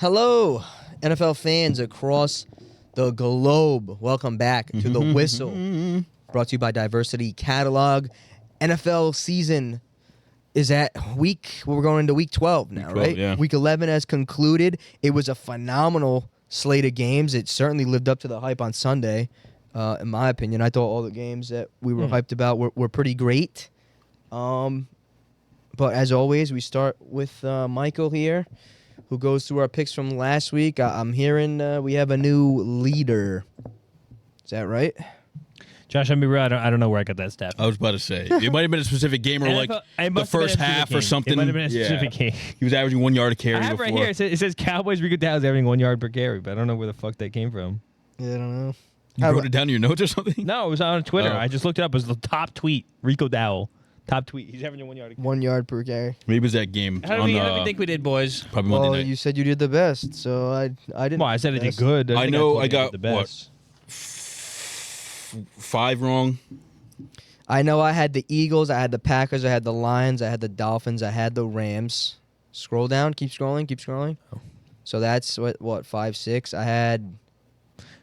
Hello, NFL fans across the globe. Welcome back to The Whistle, brought to you by Diversity Catalogue. NFL season is we're going into week 12 now, 12, right? yeah. Week 11 has concluded. It was a phenomenal slate of games. It certainly lived up to the hype on Sunday, in my opinion. I thought all the games that we were hyped about were pretty great. But as always, we start with Michael here, who goes through our picks from last week. I'm hearing we have a new leader. Is that right? Josh, I'm be real. I don't know where I got that stat. I was about to say it might have been a specific game or like the first half or something. It might have been a specific game. He was averaging 1 yard a carry. I have before. right here. It says Cowboys Rico Dow's averaging 1 yard per carry, but I don't know where the fuck that came from. Yeah, I don't know. You wrote it down in your notes or something? No, it was on Twitter. Oh. I just looked it up. It was the top tweet. Rico Dowell. Top tweet. He's averaging 1 yard a carry. 1 yard per carry. Maybe it was that game. How do we think we did, boys? Probably Well, Monday night. you said you did the best, so I didn't. Well, I said I did best. good. I think know told I you got, the best. 5 wrong. I know I had the Eagles, I had the Packers, I had the Lions, I had the Dolphins, I had the Rams. Scroll down, keep scrolling. Oh. So that's what 5, 6. I had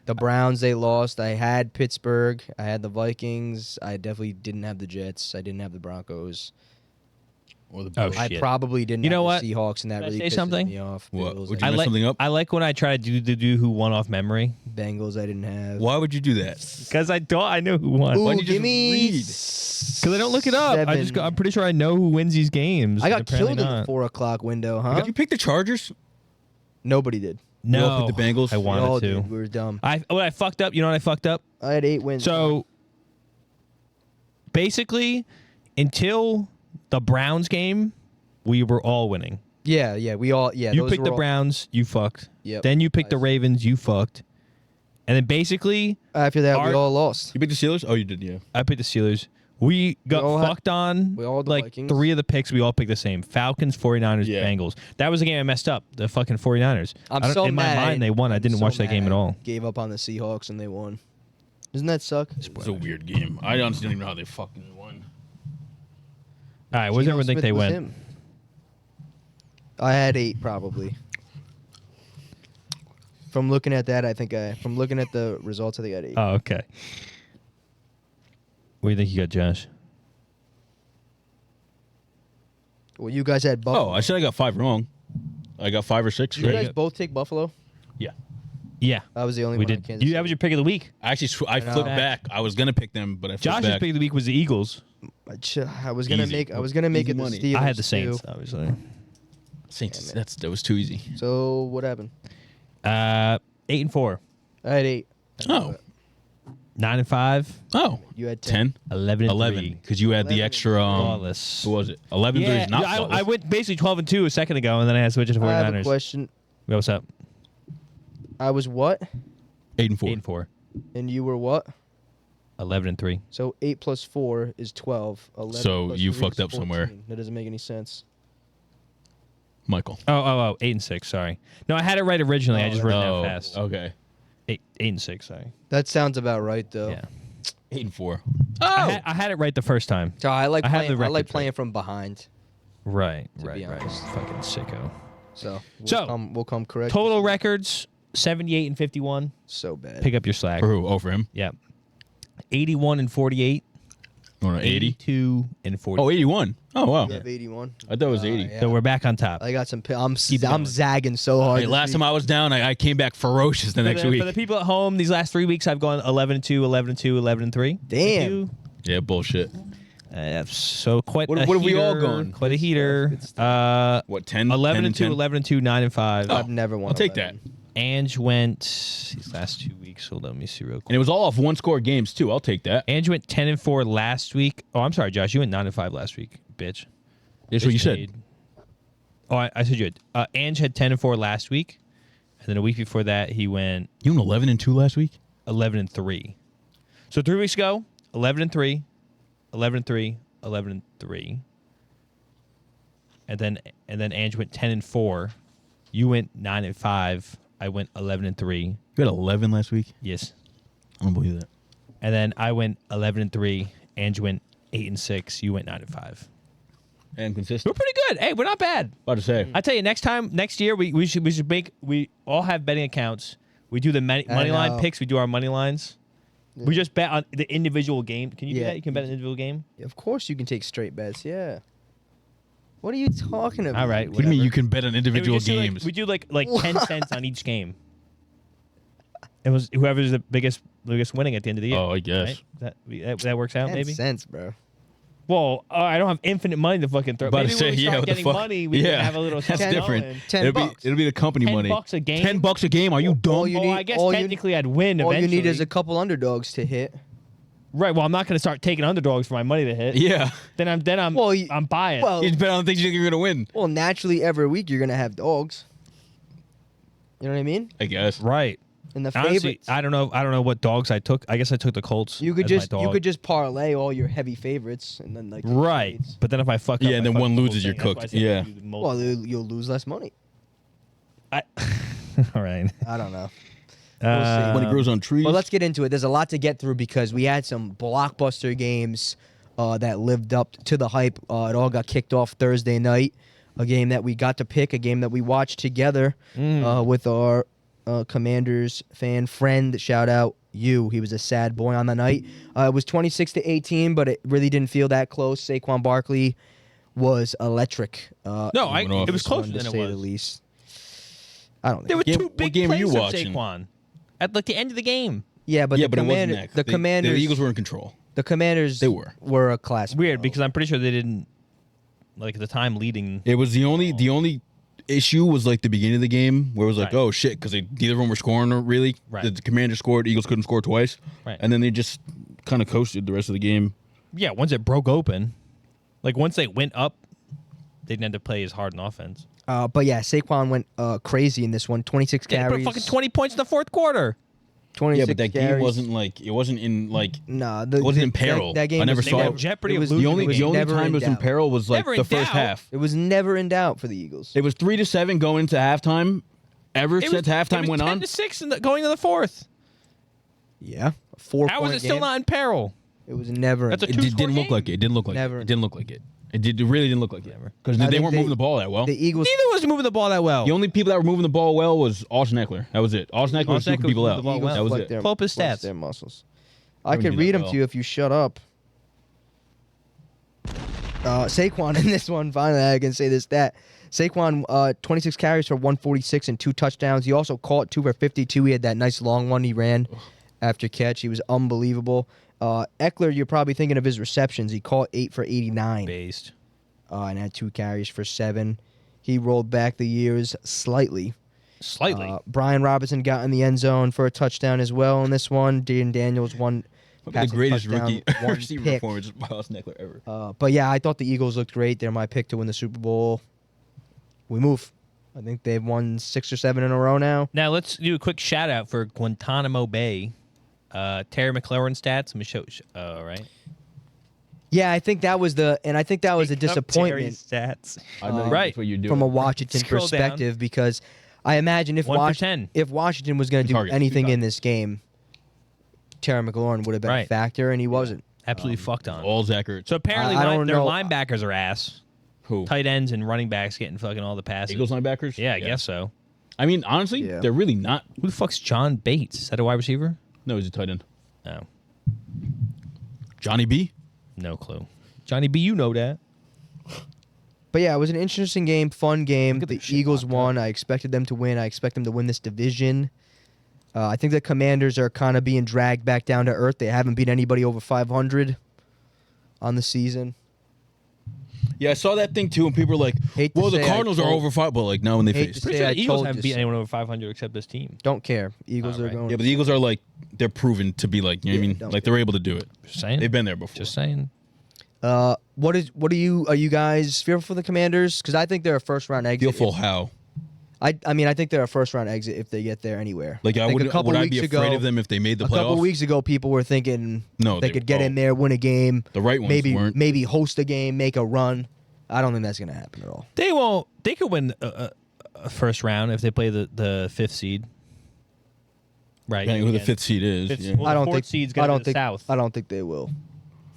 the Browns, they lost. I had Pittsburgh. I had the Vikings. I definitely didn't have the Jets. I didn't have the Broncos. Or the Oh, Bills. I shit. probably didn't You know have what? the Seahawks, and that Can I really say pisses something? me off. What? Bills, Would I you mess something up? I like when I try to do who won off memory Bengals, I didn't have. Why would you do that? because I thought I knew who won. Ooh, Why don't you give just me read? Because I don't look it up. seven. I'm pretty sure I know who wins these games. I got and apparently killed in the not. 4 o'clock window, huh? Did you pick the Chargers? Nobody did. You all No, picked the Bengals? I We wanted all to. did. We were dumb. I fucked up. You know what I fucked up? I had 8 wins. So basically, until the Browns game, we were all winning. yeah, we all, yeah. You those picked were the all- Browns, you fucked. Yep. Then you picked the Nice. Ravens, you fucked. And then basically, After that, we Our- all lost. You picked the Steelers? Oh, you did, yeah. I picked the Steelers. We got all had- fucked on. we all had the like Vikings. 3 of the picks, we all picked the same. Falcons, 49ers, Yeah. Bengals. That was the game I messed up. The fucking 49ers. I'm I don't- so in mad. my mind, they won. I I'm didn't so watch that game mad at I all. Gave up on the Seahawks and they won. Doesn't that suck? It was a weird game. I honestly don't even know how they fucking won. All right, what does Geno everyone think Smith they was went? him. I had 8 probably. From looking at that, from looking at the results, I think I had 8. Oh, okay. What do you think you got, Josh? Well, you guys had Buffalo. Oh, I said I got 5 wrong. I got 5 or 6 Did you right? guys both take Buffalo? Yeah. Yeah, I was the only we one. in did. Kansas That was City. your pick of the week. Actually, I know. flipped back. I was going to pick them, but I flipped Josh's back. pick of the week was the Eagles. I was gonna Easy. make. I was gonna make Easy it the money. Steelers. I had the Saints, too. obviously. Saints, that was too easy. So what happened? 8-4, I had 8. Oh. 9-5, Oh. You had 10. 11-3. 11. Because you had 11. the extra. Flawless. What was it? 11 Yeah, is not I flawless. went basically 12-2 a second ago, and then I had to switch it to I have a 49ers. question. Yeah, what's up? I was what? 8-4. 8-4, And you were what? 11-3. So 8 plus 4 is 12. 11 So plus you 3 fucked is up somewhere. 14. That doesn't make any sense. Michael. Oh, 8-6. Sorry. No, I had it right originally. I just wrote it down Oh, fast. okay. 8-6. Sorry. That sounds about right, though. Yeah. 8-4. I had it right the first time. So I like I have playing. the I like records playing from behind. Right. To be honest. Fucking sicko. So So, we'll come correct. Total records: 78-51. So bad. Pick up your slack. For who? Oh, for him? Yeah. 81-48. Oh, no, 80? 82-40. Oh, 81. Oh, wow. You have 81. I thought it was 80. Yeah. So we're back on top. I got some. I'm going. zagging so hard. Hey, last time I was down, I came back ferocious the next week. For the people at home, these last 3 weeks, I've gone 11-2, 11-2, 11-3. Damn. Yeah, bullshit. So quite What a have we heater, all gone? Quite a heater. Good stuff. What, 10? 11-2, 10 11-2, 9-5. Oh, I've never won. I'll take 11. that. Ange went these last 2 weeks. Hold on, let me see real And quick. it was all off one-score games, too. I'll take that. Ange went 10-4 last week. Oh, I'm sorry, Josh. You went 9-5 last week, bitch. That's what you said. Made. Oh, I said you had. Ange had 10-4 last week, and then a week before that he went You went 11-2 last week? 11-3. So 3 weeks ago, 11-3, 11-3, 11-3, and then Ange went 10-4. You went 9-5. I went 11-3. You had 11 last week? Yes, I don't believe that. and then I went 11-3. Ange went 8-6. You went 9-5. And consistent. We're pretty good. Hey, we're not bad. About to say. I tell you, next year we should make. We all have betting accounts. We do the money line picks. We do our money lines. Yeah. We just bet on the individual game. Can you do that? You can bet an individual game. Of course, you can take straight bets. Yeah. What are you talking about? All right. What do you mean you can bet on individual games? We do like 10 cents on each game. It was whoever's the biggest winning at the end of the year. Oh, I guess. Right? That works out, 10 maybe? cents, bro. Well, I don't have infinite money to fucking throw. Maybe when we start getting money, we can have a little That's something different. going. $10. It'll be the company money. $10 a game? $10 a game? Are you dumb? I guess technically I'd win all eventually. you need is a couple underdogs to hit. Right. Well, I'm not going to start taking underdogs for my money to hit. Yeah. Then I'm buying. Well, You bet on things you're going to win. Well, naturally, every week you're gonna have dogs. You know what I mean? I guess. Right. And the Honestly, favorites. I don't know what dogs I took. I guess I took the Colts. You could as my dog. just parlay all your heavy favorites and then like take Right. trades. But then if I fuck up, Yeah, and then I fuck one the whole loses, you're thing. That's why I cooked. said Yeah. do the most. Well, you'll lose less money. All right. I don't know. We'll see. Money grows on trees. Well, let's get into it. There's a lot to get through because we had some blockbuster games that lived up to the hype. It all got kicked off Thursday night. A game that we got to pick, a game that we watched together with our Commanders fan friend. Shout out you. He was a sad boy on the night. It was 26-18, but it really didn't feel that close. Saquon Barkley was electric. It was closer to than it say was. the least. I don't There think. were Game- two what big game were plays you from watching? Saquon at like the end of the game. Yeah, but but it wasn't that. the Commanders. The Eagles were in control. The Commanders. They were a class. Weird because I'm pretty sure they didn't like at the time leading. It was the only issue was like the beginning of the game where it was like, Right. oh shit, because neither of them were scoring really. Right. The Commanders scored, Eagles couldn't score twice. Right. And then they just kind of coasted the rest of the game. Yeah, once it broke open, like once they went up, they didn't have to play as hard in offense. But yeah, Saquon went crazy in this one. 26 They carries. put fucking 20 points in the fourth quarter. 26 Yeah, but that carries. game wasn't like it wasn't in it wasn't in peril. That game I never was They saw were it. in jeopardy It of was losing The only was game. never time in it was in doubt. peril was like Never the in first doubt. half. It was never in doubt for the Eagles. It was 3-7 going into halftime. Ever since halftime went on, 10-6 going to the fourth. Yeah, a 4-point How was it still game. not in peril? It was never. That's a in it two-score didn't look game? like it. It didn't look like Never. it. It didn't look like it. It really didn't look like it because I they think weren't moving the ball that well. The Eagles. Neither was moving the ball that well. The only people that were moving the ball well was Austin Eckler. That was it. Austin Eckler was Austin scooping Eckler people moved out. the ball well. That was flex it. their- Pull up his flex stats. Their muscles. I Never could do read that them well. to you if you shut up. Saquon in this one. Finally, I can say this stat. Saquon, 26 carries for 146 and 2 touchdowns. He also caught 2 for 52. He had that nice long one he ran after catch. He was unbelievable. Eckler, you're probably thinking of his receptions. He caught 8 for 89 Based. and had 2 carries for 7. He rolled back the years slightly. Slightly. Brian Robinson got in the end zone for a touchdown as well in this one. Dean Daniels won. Probably the greatest rookie one receiver pick. performance by Austin Eckler ever. But yeah, I thought the Eagles looked great. They're my pick to win the Super Bowl. We move. I think they've won 6 or 7 in a row now. Now let's do a quick shout out for Guantanamo Bay. Terry McLaurin stats. Let me show. Right. Yeah, I think that was a disappointment Stats. I know Right. that's what you're doing. from a Washington Scroll down. perspective because I imagine if 1 for 10. Washington was going to do Targets, anything two in this game, Terry McLaurin would have been a Right. factor, and he wasn't. Absolutely fucked on. all Zach Ertz. So apparently I don't their know. linebackers are ass. Who? Tight ends and running backs getting fucking all the passes. Eagles linebackers? Yeah, I guess so. I mean, honestly, Yeah. they're really not. Who the fuck's John Bates? Is that a wide receiver? No, he's a tight end. No. Johnny B? No clue. Johnny B, you know that. But yeah, it was an interesting game, fun game. Look at The the shit Eagles locked up. won. I expected them to win. I expect them to win this division. I think the Commanders are kind of being dragged back down to earth. They haven't beat anybody over 500 on the season. Yeah, I saw that thing too, and people were like, Hate to well, the say I Cardinals are told- over 5, but like, no, when they Hate face. to Pretty say sure I the Eagles told haven't you beat so. anyone over 500 except this team. Don't care. Eagles are Alright. going. Yeah, but the Eagles are like, they're proven to be like, you know what I Yeah, mean? don't Like, they're able to do it. Just saying. They've been there before. Just saying. What are you guys fearful for the Commanders? Because I think they're a first round exit. Fearful how? I mean, I think they're a first round exit if they get there anywhere. Like, I think would I be afraid of them if they made the a playoffs? couple weeks ago, people were thinking No, they could get in there, win a game. The right ones weren't. Maybe host a game, make a run. I don't think that's going to happen at all. They won't. They could win a first round if they play the 5th seed. Right. Depending who the Again. 5th seed is. Fifth- Yeah. well, I don't the think fourth seed's I gonna don't be the think South. I don't think they will.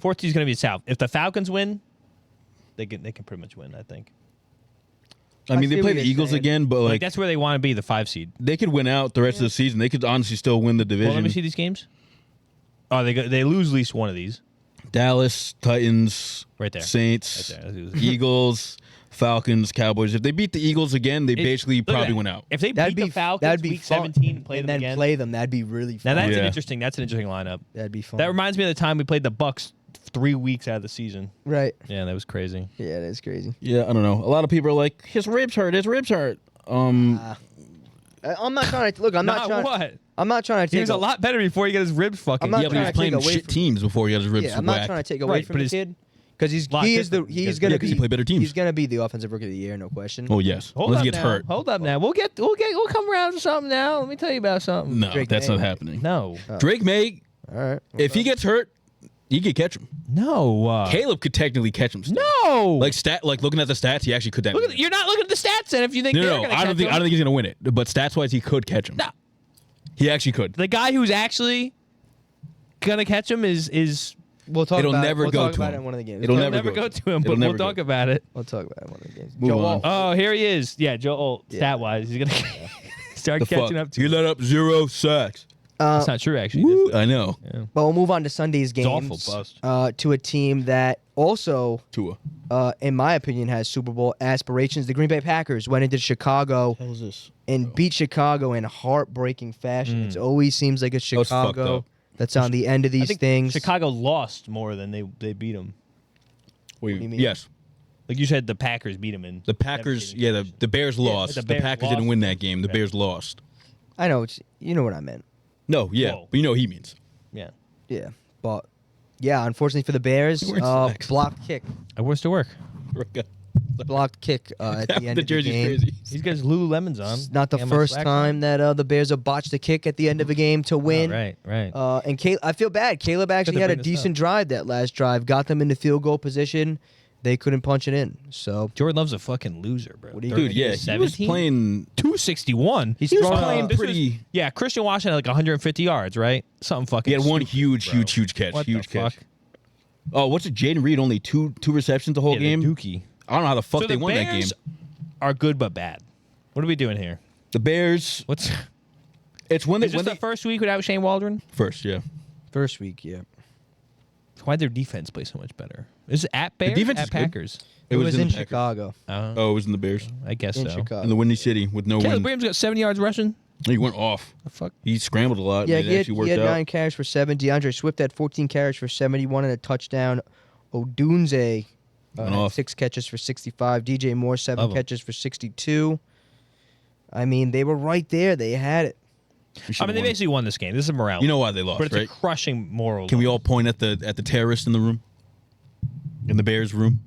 4th seed's going to be the South. If the Falcons win, they can pretty much win. I think. I mean, see they play what the you're Eagles saying. again, but Like that's where they want to be, the 5 seed. they could win out the rest of the season. They could honestly still win the division. Well, let me see these games. Oh, they lose at least one of these. Dallas, Titans, Right there. Saints, Right there. Eagles, Falcons, Cowboys. If they beat the Eagles again, they basically Look at probably that. win out. If they That'd beat be the Falcons that'd be week fun. 17 and play and them then again. play them. That'd be really Now fun. that's Yeah. an interesting lineup. That'd be fun. That reminds me of the time we played the Bucks 3 weeks out of the season. right. Yeah, that was crazy. Yeah, that's crazy. Yeah, I don't know. A lot of people are like, his ribs hurt. His ribs hurt. I'm not trying to look. I'm not trying. what? I'm not trying to take. He was a lot better before he got his ribs fucking. I'm not Yeah, but he was trying to playing take away shit from- teams before he got his ribs Yeah, I'm not whacked. trying to take away Right, from but the his- kid because lot he is different. he's Yeah, gonna because be he played better teams. He's gonna be the offensive rookie of the year, no question. Oh yes, Hold unless up he gets now. hurt. Hold up now. We'll come around to something now. Let me tell you about something. No, Drake that's May. not happening. No. Drake May, All right. if he gets hurt, he could catch him. No. Caleb could technically catch him. Still. No. Like looking at the stats, he actually could. Look at, you're not looking at the stats, and if you think they're No, gonna I don't catch think him. he's gonna win it. But stats wise, he could catch him. No. He actually could. The guy who's actually gonna catch him is We'll talk It'll about never it. We'll go talk to about him. it in one of the games. It'll he'll never never go. go to him, It'll but never we'll talk go. about it. We'll talk about it in one of the games. Move Joe on. Wall. Oh, here he is. Yeah, Joel. Stat wise, he's gonna start The catching fuck? up to. You let up 0 sacks. That's not true, actually. Woo, I know. Yeah. But we'll move on to Sunday's games. awful bust. To a team that also, Tua. in my opinion, has Super Bowl aspirations. The Green Bay Packers went into Chicago What was this? and beat Chicago in heartbreaking fashion. It always seems like it's was fucked Chicago up. that's on the end of I these think things. Chicago lost more than they beat him. Wait, do you mean? yes. Like you said, the Packers beat him in The Packers, devastating fashion. the Bears lost. the The Bears Packers lost. didn't win that game. The Right. Bears lost. I know, you know what I meant. No, yeah. Whoa. But you know what he means. Yeah. Yeah, but yeah, unfortunately for the Bears, We're in slacks. blocked kick, I worst to work. blocked kick at the end the of the jersey's game. crazy. He's got his Lululemons on. It's not the Yeah, my first slacks time on. that the Bears have botched a kick at the end of a game to win. Oh, right. And I feel bad. Caleb actually to had a bring this decent drive that last drive, got them into field goal position. They couldn't punch it in. So Jordan Love's a fucking loser, bro. What do you- Dude, yeah. He was 17? playing. 261. He's He was throwing playing This pretty. was- yeah, Christian Washington had like 150 yards, right? Something fucking. He had one stupid, huge bro. catch. What Huge the catch. fuck? Oh, what's it? Jaden Reed only two receptions the whole Yeah, the game. Dookie. I don't know how the fuck So they the won that game. Bears are good but bad. What are we doing here? The Bears. What's It's when they is this the first week without Shane Waldron? first, yeah. first week, yeah. Why'd their defense play so much better? Is it at Bears? defense at is good. Packers? It was in the Packers. Chicago. Oh, it was in the Bears. I guess In so. Chicago. In the Windy City with no Caleb wind. Williams got 70 yards rushing. He went off. The fuck? He scrambled a lot. Yeah, and it he actually worked had out. 9 carries for 7. DeAndre Swift had 14 carries for 71 and a touchdown. Odunze Went had off. 6 catches for 65. DJ Moore 7 Love him. catches for 62. I mean, they were right there. They had it. We I should've mean, they won. basically won this game. This is a morale. You know why they lost, but it's right? a crushing moral. Can we all point at the terrorist in the room? In the Bears room?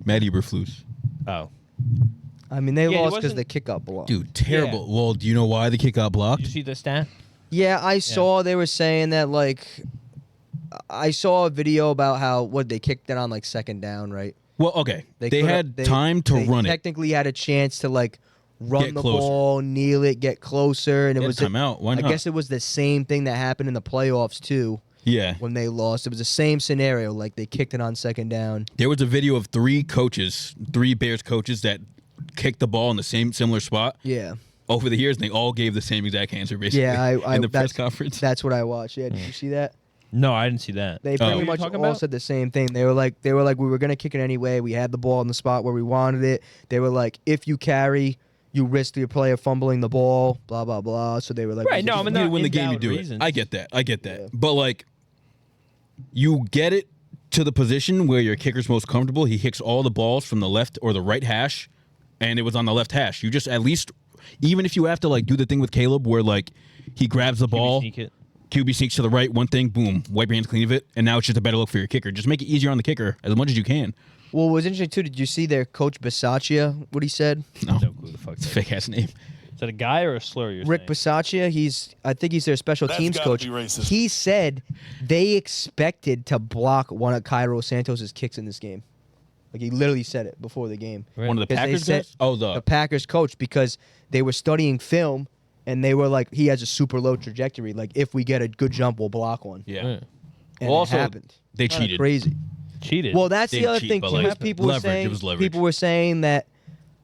Matt Eberflus. Oh, I mean, they Yeah, he lost because wasn't- the kick got blocked. Dude, terrible. Well, do you know why the kick got blocked? did you see the stat? Yeah, I saw they were saying that, like, I saw a video about how, they kicked it on, like, second down, right? Well, okay. They coulda- had time to they run it. technically had a chance to, like, run Get the closer. ball, kneel it, get closer. And it Get was a timeout. Why I not? guess it was the same thing that happened in the playoffs, too, Yeah. when they lost. It was the same scenario. Like, they kicked it on second down. There was a video of 3 Bears coaches that kicked the ball in the similar spot Yeah. over the years, and they all gave the same exact answer, basically. Yeah, I in the press that's- conference. That's what I watched. Yeah, did you see that? No, I didn't see that. They Oh. pretty What are much you talking all about? said the same thing. They were like, we were gonna kick it anyway. We had the ball in the spot where we wanted it. They were like, if you carry, you risk your player fumbling the ball. Blah blah blah. So they were like, Right, no, I mean, You not win the game, you invalid do reasons. it. I get that. Yeah. But, like, you get it to the position where your kicker's most comfortable. He hits all the balls from the left or the right hash, and it was on the left hash. You just at least, even if you have to, like, do the thing with Caleb where, like, he grabs the ball, Sneak it. QB sneaks to the right, one thing, boom, wipe your hands clean of it, and now it's just a better look for your kicker. Just make it easier on the kicker as much as you can. Well, what was interesting too. Did you see their coach Bisaccia? What he said? No, No clue the fuck. it's a that is. fake ass name. Is that a guy or a slur? You're Rick saying? Bisaccia. I think he's their special That's teams gotta coach. be racist. He said they expected to block one of Cairo Santos's kicks in this game. Like he literally said it before the game. Right. One of the 'Cause they Packers said- guys? Oh, The Packers coach, because they were studying film and they were like, he has a super low trajectory. Like if we get a good jump, we'll block one. yeah. Right. And Well, also, it happened. they Kinda cheated. Crazy. cheated. Well, that's the Didn't other cheat, thing but, too. like, Is people were leverage, saying it was leverage. people were saying that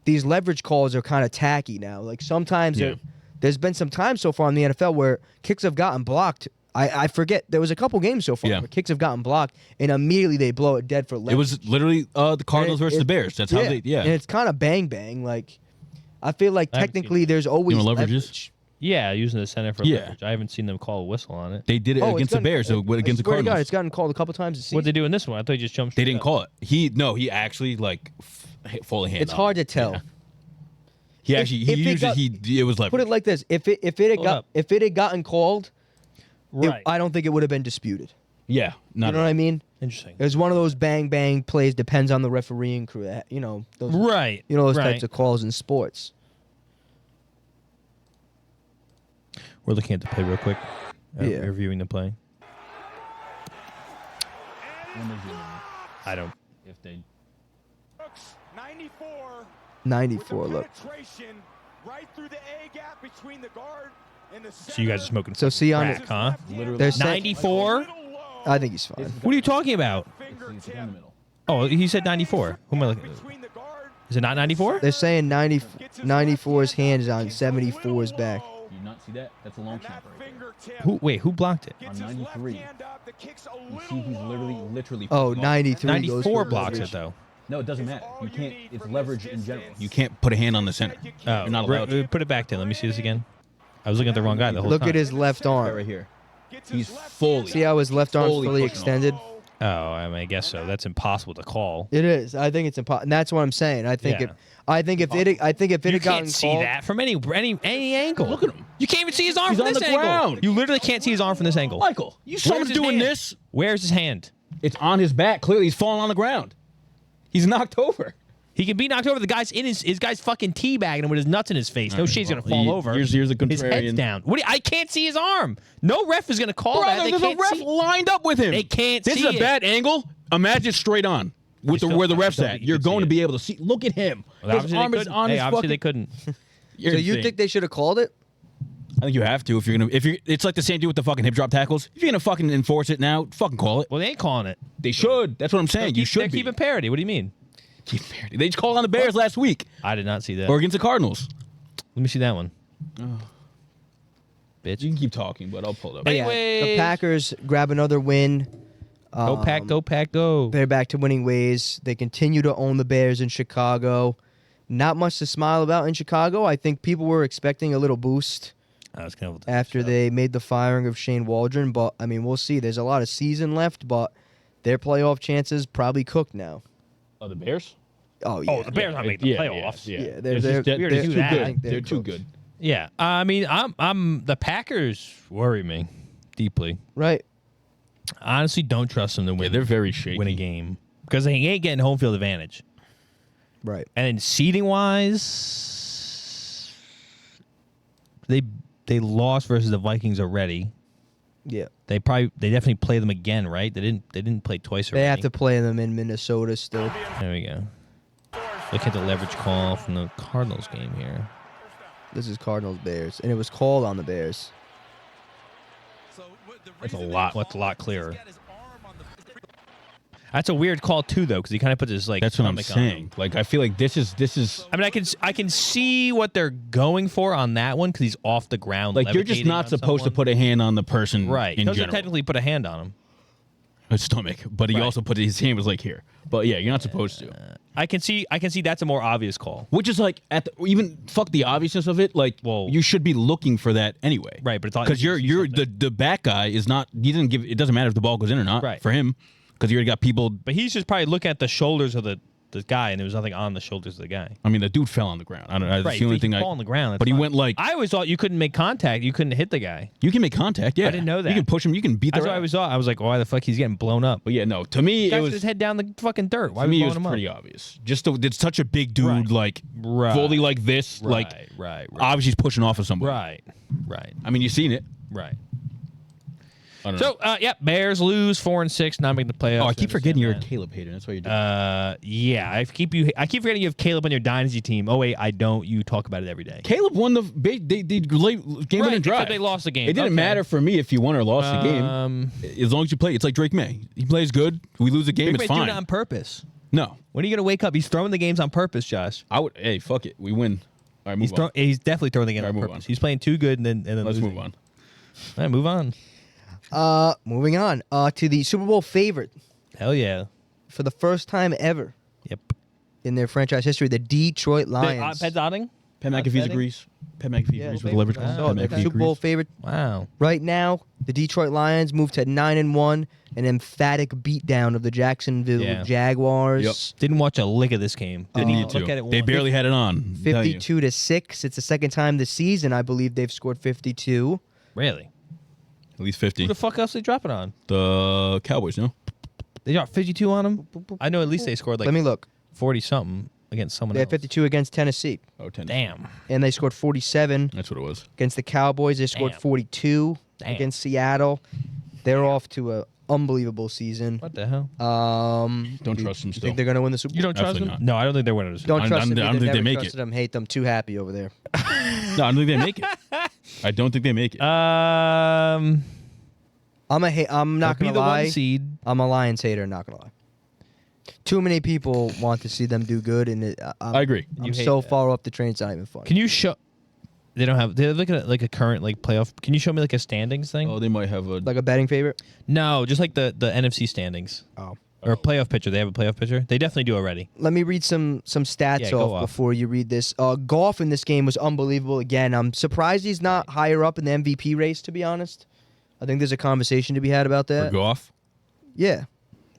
these leverage calls are kind of tacky now. Like sometimes Yeah. there's been some time so far in the NFL where kicks have gotten blocked. I forget there was a couple games so far Yeah. where kicks have gotten blocked and immediately they blow it dead for leverage. It was literally the Cardinals versus the Bears. That's how they. Yeah. And it's kind of bang bang. Like I feel like I haven't seen technically there's always You know what leverage is? leverage. yeah, using the center for Yeah. leverage. I haven't seen them call a whistle on it. They did it Oh, it's against the gotten- Bears, so I against the swear to God, Cardinals. it's gotten called a couple times this season. What'd they do in this one? I thought you just jumped. They straight didn't up. call it. He actually like fully handed. It's hard to tell. He actually if it used got- it was leverage. Put it like this: if it had Hold got up. if it had gotten called, Right. I don't think it would have been disputed. Yeah, You know what I mean? Interesting. It was one of those bang bang plays. Depends on the refereeing crew. You know, those, Right. You know those right. types of calls in sports. We're looking at the play real quick. Yeah. Reviewing the play. I don't. If they 94. 94. Look. Right through the A gap between the guard and the So you guys are smoking. So see on crack, it. huh? literally There's 94. I think he's fine. What are you talking about? Oh, he said 94. Who am I looking at? Is it not 94? They're saying 94's hand is on 74's back. Do you not see that? That's a long snapper. Who blocked it? On 93. You see, he's literally. Oh, pushing off. 93 goes 94 for blocks leverage. it though. No, it doesn't matter. You can't. It's leverage in general. You can't put a hand on the center. Oh, You're not allowed to. Put it back to. Let me see this again. I was looking at the wrong guy the whole Look time. at his left arm. Right here. He's fully. See how his left arm's Fully fully pushing off. extended? Oh, I mean, I guess so. That's impossible to call. It is. I think it's impossible. And that's what I'm saying. I think Yeah. if it You had gotten can't see called, that from any angle. Look at him. You can't even see his arm He's from on this the angle. ground. You literally can't see his arm from this angle. Michael, you saw Where's him his doing hand? this. Where's his hand? It's on his back. Clearly, he's falling on the ground. He's knocked over. He can be knocked over. The guy's in his guy's fucking teabagging him with his nuts in his face. No shit, he's gonna fall over. Here's a His head's contrarian. down. I can't see his arm. No ref is gonna call that. Brother, They there's a can't ref see. lined up with him. They can't This see is a it. bad angle. Imagine straight on with still- where the I ref's still at. think you You're can see going to it. be able to see. Look at him. Well, His obviously arm they is couldn't. on Hey, his obviously fucking. they couldn't. You're so you insane. think they should have called it? I think you have to if you're gonna. It's like the same deal with the fucking hip drop tackles. If you're gonna fucking enforce it now, fucking call it. Well, they ain't calling it. They should. That's what I'm saying. You should They're be. keeping parity. What do you mean? Keep parity. They just called on the Bears last week I did not see that. or against the Cardinals. Let me see that one. You Bitch. can keep talking, but I'll pull it up. But yeah, the Anyways. Packers grab another win. Go pack, go pack, go. They're back to winning ways. They continue to own the Bears in Chicago. Not much to smile about in Chicago. I think people were expecting a little boost I was kind of after they made the firing of Shane Waldron, but I mean, we'll see. There's a lot of season left, but their playoff chances probably cooked now. Oh, the Bears? Oh yeah. Oh, the Bears not making the playoffs. Yeah, Yeah, they're- It's just that we already they're knew too that. good. I think They're too cooked. good. Yeah, I mean, I'm the Packers worry me deeply. Right. Honestly, don't trust them to Yeah, win. they're very shaky. win a game because they ain't getting home field advantage. Right. And then seeding wise, they lost versus the Vikings already. Yeah. They definitely play them again, right? They didn't play twice already. They have to play them in Minnesota still. There we go. Look at the leverage call from the Cardinals game here. This is Cardinals Bears, and it was called on the Bears. That's a lot. What's a lot clearer. That's a weird call too, though, because he kind of puts his like. That's what I'm stomach on him. saying. Like, I feel like this is I mean, I can see what they're going for on that one because he's off the ground. like you're just levitating not on supposed to someone. put a hand on the person, right. In Doesn't general. technically put a hand on him. His stomach, but he Right. also put his hand was like here. But yeah, you're not supposed to. I can see that's a more obvious call. Which is like even fuck the obviousness of it. Like, Well- you should be looking for that anyway, Right, but it's all- because you see you're something. the back guy is not. He doesn't give. It doesn't matter if the ball goes in or not. Right. For him, because you already got people. But he's just probably looking at the shoulders of the guy, and there was nothing on the shoulders of the guy. I mean, the dude fell on the ground. I don't know. That's Right, the only he thing fall on the ground. But he that's went fine. like. I always thought you couldn't make contact. You couldn't hit the guy. You can make contact. Yeah, I didn't know that. You can push him. You can beat That's the. what I always thought. I was like, why the fuck he's getting blown up? But yeah, no. To me, He it got was. his head down the fucking dirt. Why To are we me, it blowing was him pretty up? obvious. Just it's such a big dude, Right. like Right. fully like this, like right. obviously he's pushing off of somebody. Right. I mean, you've seen it. Right. I don't know. So, Bears lose 4-6, not making the playoffs. Oh, I keep forgetting you're a understand Caleb hater. That's why you're doing that. Yeah, I keep forgetting you have Caleb on your dynasty team. Oh wait, I don't. You talk about it every day. Caleb won the game winning drive. Except they lost the game. It didn't matter for me if you won or lost the game. As long as you play, it's like Drake May. He plays good. We lose a game, Drake it's May's fine. doing it on purpose. No, When are you gonna wake up? He's throwing the games on purpose, Josh. I would. Hey, fuck it. We win. All right, move on. He's definitely throwing the game on move purpose. on. He's playing too good, and then Let's losing. move on. All right, move on. Moving on to the Super Bowl favorite Hell yeah. for the first time ever Yep. in their franchise history, the Detroit Lions. Pat Dotting? Pat McAfee betting? agrees. Pat McAfee agrees with the leverage. Wow. call. So, Pat the McAfee Super Bowl agrees. favorite Wow. right now. The Detroit Lions moved to 9-1, an emphatic beatdown of the Jacksonville Jaguars. Yep. Didn't watch a lick of this game. Didn't Didn't need even to. look at it They once. barely had it on. I'm telling you. 52-6. It's the second time this season I believe they've scored 52. Really? At least Who 50. the fuck else they drop it on? The Cowboys, no? They dropped 52 on them? I know at least they scored like Let me look. 40-something against someone They had else. 52 against Tennessee, Oh, 10. Damn. and they scored 47 That's what it was. against the Cowboys. They scored Damn. 42 Damn. against Seattle. They're off to an unbelievable season. What the hell? Don't trust them You still. think they're going to win the Super Bowl? You don't trust Absolutely them? not. No, I don't think they're winners. Don't I trust them. don't They've think they never make it. trusted them. Hate them. Too happy over there. No, I don't think they make it. I don't think they make it. I'm not be going the to lie. one seed. I'm a Lions hater. Not going to lie. Too many people want to see them do good, and I agree. I'm You hate so that. far up the train. It's not even fun. Can you show? They don't have. They're looking at like a current like playoff. Can you show me like a standings thing? Oh, they might have a. Like a betting favorite? No, just like the NFC standings Oh. or a playoff picture. They have a playoff picture. They definitely do already. Let me read some stats Yeah, go off off. before you read this. Golf in this game was unbelievable. Again, I'm surprised he's not higher up in the MVP race, to be honest. I think there's a conversation to be had about For that. Goff? Yeah.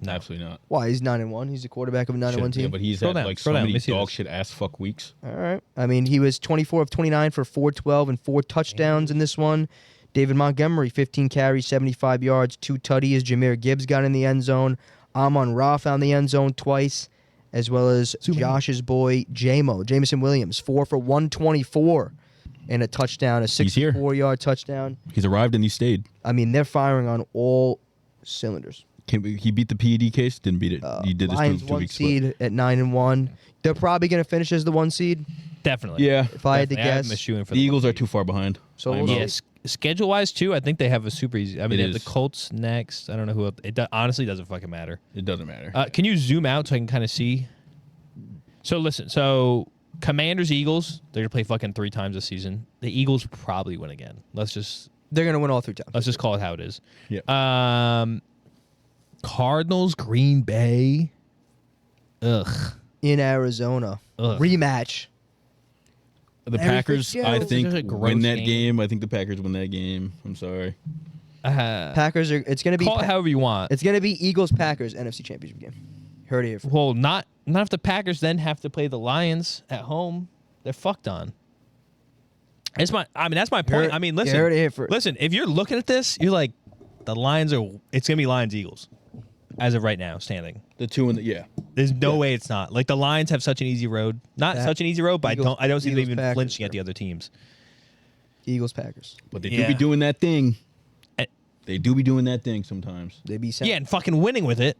No. Absolutely not. Why? He's 9-1. He's the quarterback of a 9-1 Shit, team. yeah, but he's Scroll had down, like scroll so down. Let many me see dog this. shit ass fuck weeks. All right. I mean, he was 24 of 29 for 412 and 4 touchdowns in this one. David Montgomery, 15 carries, 75 yards, 2 tutties. Jameer Gibbs got in the end zone. Amon Ra found the end zone twice, as well as Josh's boy, Jameson Williams, 4 for 124 and a touchdown, a He's here. 64-yard touchdown. He's arrived and he stayed. I mean, they're firing on all cylinders. He beat the PED case? Didn't beat it. He did this Lions 2 1 weeks. seed at 9-1. They're probably going to finish as the 1 seed. Definitely. Yeah. If I had to Definitely. I have guess. them eschewing for The Eagles are one too far behind. So I'm we'll out. see. Yeah, schedule wise too. I think they have a super easy. I mean, It they have the is. Colts next. I don't know who else. Honestly doesn't fucking matter. It doesn't matter. Can you zoom out so I can kind of see? So listen. So Commanders Eagles. They're gonna play fucking 3 times this season. The Eagles probably win again. Let's just They're going to win all 3 times. call it how it is. Yeah. Cardinals Green Bay. Ugh. In Arizona. Ugh. Rematch. The Larry Packers, I Fitzgerald. think, Such a gross win that game. game. I think the Packers win that game. I'm sorry. Packers are. It's going to be. Call it however you want. It's going to be Eagles Packers NFC Championship game. Heard it here. First. Well, not if the Packers then have to play the Lions at home. They're fucked on. That's my point. Heard- I mean, you listen. heard it here first. Listen, if you're looking at this, you're like, the Lions are. It's gonna be Lions Eagles, as of right now, standing. The 2 and the yeah. There's no way it's not. Like the Lions have such an easy road. Not That- such an easy road, but Eagles- I don't see them Eagles, even Packers, flinching at sure. the other teams. Eagles Packers. But they Yeah. do be doing that thing. Eh. They do be doing that thing sometimes. They be. Yeah, and fucking winning with it.